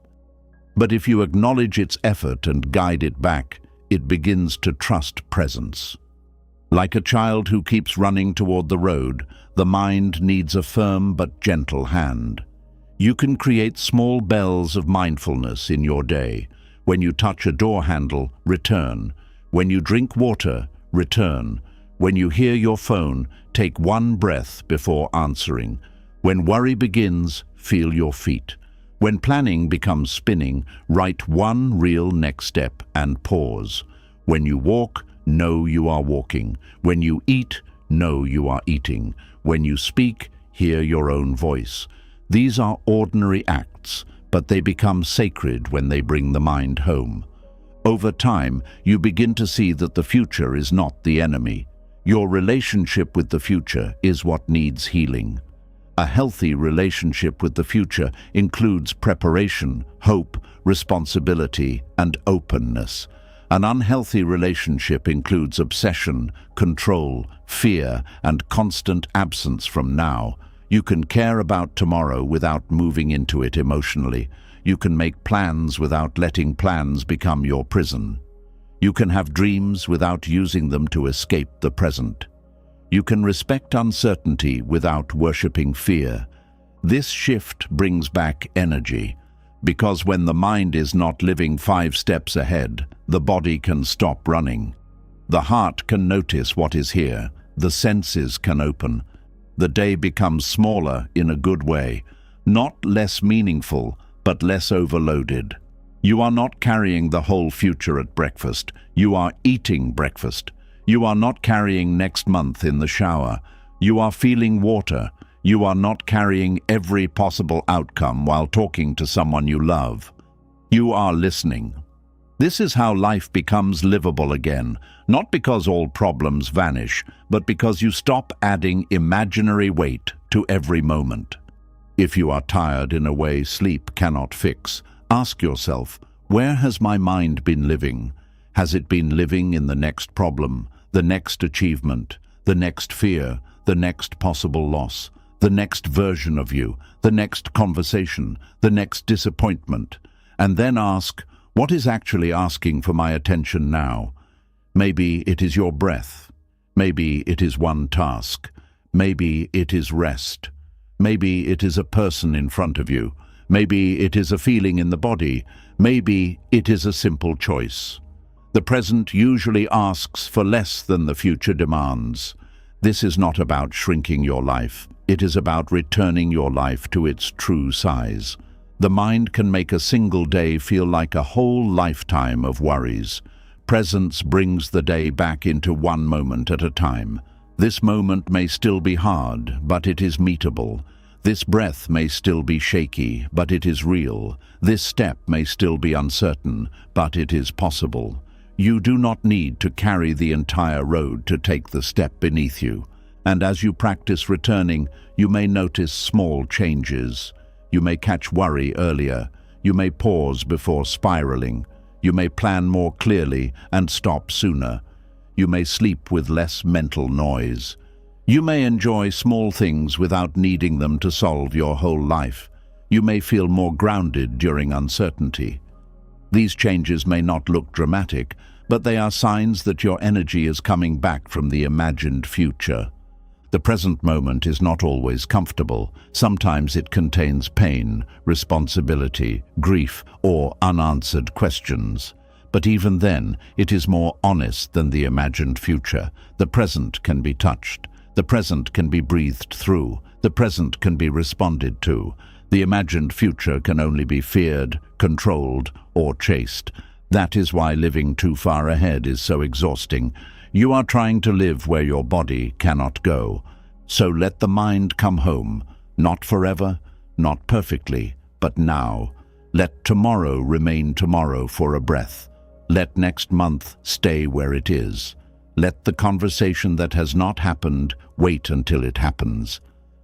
But if you acknowledge its effort and guide it back, it begins to trust presence. Like a child who keeps running toward the road, the mind needs a firm but gentle hand. You can create small bells of mindfulness in your day. When you touch a door handle, return. When you drink water, return. When you hear your phone, take one breath before answering. When worry begins, feel your feet. When planning becomes spinning, write one real next step and pause. When you walk, know you are walking. When you eat, know you are eating. When you speak, hear your own voice. These are ordinary acts, but they become sacred when they bring the mind home. Over time, you begin to see that the future is not the enemy. Your relationship with the future is what needs healing. A healthy relationship with the future includes preparation, hope, responsibility, and openness. An unhealthy relationship includes obsession, control, fear, and constant absence from now. You can care about tomorrow without moving into it emotionally. You can make plans without letting plans become your prison. You can have dreams without using them to escape the present. You can respect uncertainty without worshipping fear. This shift brings back energy, because when the mind is not living 5 steps ahead, the body can stop running. The heart can notice what is here. The senses can open. The day becomes smaller in a good way, not less meaningful, but less overloaded. You are not carrying the whole future at breakfast. You are eating breakfast. You are not carrying next month in the shower. You are feeling water. You are not carrying every possible outcome while talking to someone you love. You are listening. This is how life becomes livable again, not because all problems vanish, but because you stop adding imaginary weight to every moment. If you are tired in a way sleep cannot fix, ask yourself, where has my mind been living? Has it been living in the next problem, the next achievement, the next fear, the next possible loss, the next version of you, the next conversation, the next disappointment? And then ask, what is actually asking for my attention now? Maybe it is your breath. Maybe it is one task. Maybe it is rest. Maybe it is a person in front of you. Maybe it is a feeling in the body. Maybe it is a simple choice. The present usually asks for less than the future demands. This is not about shrinking your life. It is about returning your life to its true size. The mind can make a single day feel like a whole lifetime of worries. Presence brings the day back into one moment at a time. This moment may still be hard, but it is meetable. This breath may still be shaky, but it is real. This step may still be uncertain, but it is possible. You do not need to carry the entire road to take the step beneath you. And as you practice returning, you may notice small changes. You may catch worry earlier. You may pause before spiraling. You may plan more clearly and stop sooner. You may sleep with less mental noise. You may enjoy small things without needing them to solve your whole life. You may feel more grounded during uncertainty. These changes may not look dramatic, but they are signs that your energy is coming back from the imagined future. The present moment is not always comfortable. Sometimes it contains pain, responsibility, grief, or unanswered questions. But even then, it is more honest than the imagined future. The present can be touched. The present can be breathed through. The present can be responded to. The imagined future can only be feared, controlled, or chased. That is why living too far ahead is so exhausting. You are trying to live where your body cannot go. So let the mind come home, not forever, not perfectly, but now. Let tomorrow remain tomorrow for a breath. Let next month stay where it is. Let the conversation that has not happened wait until it happens.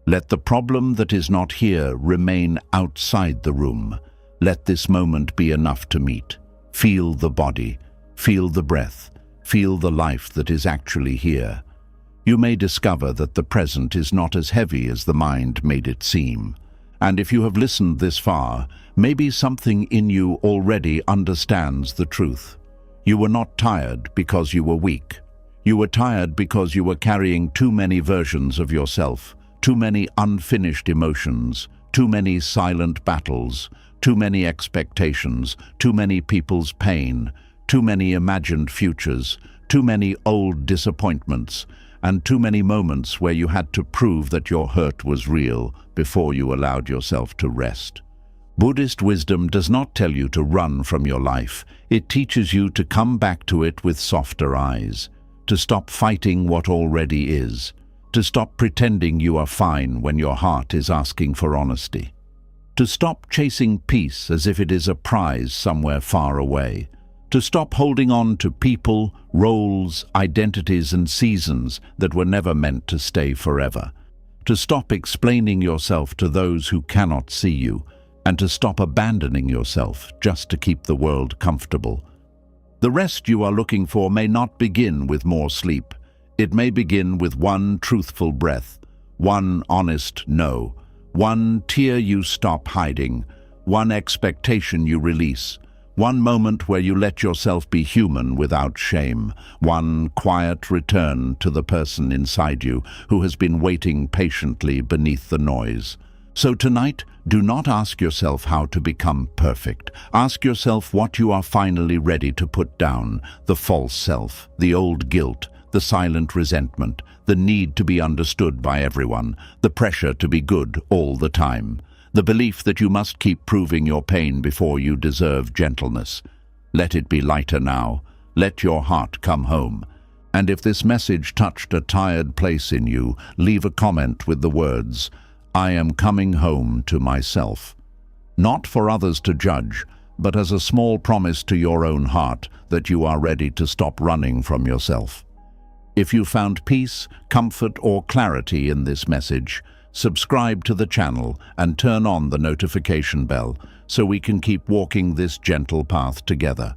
Let the problem that is not here remain outside the room. Let this moment be enough to meet. Feel the body, feel the breath, feel the life that is actually here. You may discover that the present is not as heavy as the mind made it seem. And if you have listened this far, maybe something in you already understands the truth. You were not tired because you were weak. You were tired because you were carrying too many versions of yourself, too many unfinished emotions, too many silent battles, too many expectations, too many people's pain, too many imagined futures, too many old disappointments, and too many moments where you had to prove that your hurt was real before you allowed yourself to rest. Buddhist wisdom does not tell you to run from your life. It teaches you to come back to it with softer eyes, to stop fighting what already is, to stop pretending you are fine when your heart is asking for honesty, to stop chasing peace as if it is a prize somewhere far away, To stop holding on to people, roles, identities and seasons that were never meant to stay forever. To stop explaining yourself to those who cannot see you, and to stop abandoning yourself just to keep the world comfortable. The rest you are looking for may not begin with more sleep. It may begin with one truthful breath, one honest no, one tear you stop hiding, one expectation you release, one moment where you let yourself be human without shame, one quiet return to the person inside you who has been waiting patiently beneath the noise. So tonight, do not ask yourself how to become perfect. Ask yourself what you are finally ready to put down: the false self, the old guilt, the silent resentment, the need to be understood by everyone, the pressure to be good all the time, the belief that you must keep proving your pain before you deserve gentleness. Let it be lighter now. Let your heart come home. And if this message touched a tired place in you, leave a comment with the words, "I am coming home to myself." Not for others to judge, but as a small promise to your own heart that you are ready to stop running from yourself. If you found peace, comfort, or clarity in this message, subscribe to the channel and turn on the notification bell so we can keep walking this gentle path together.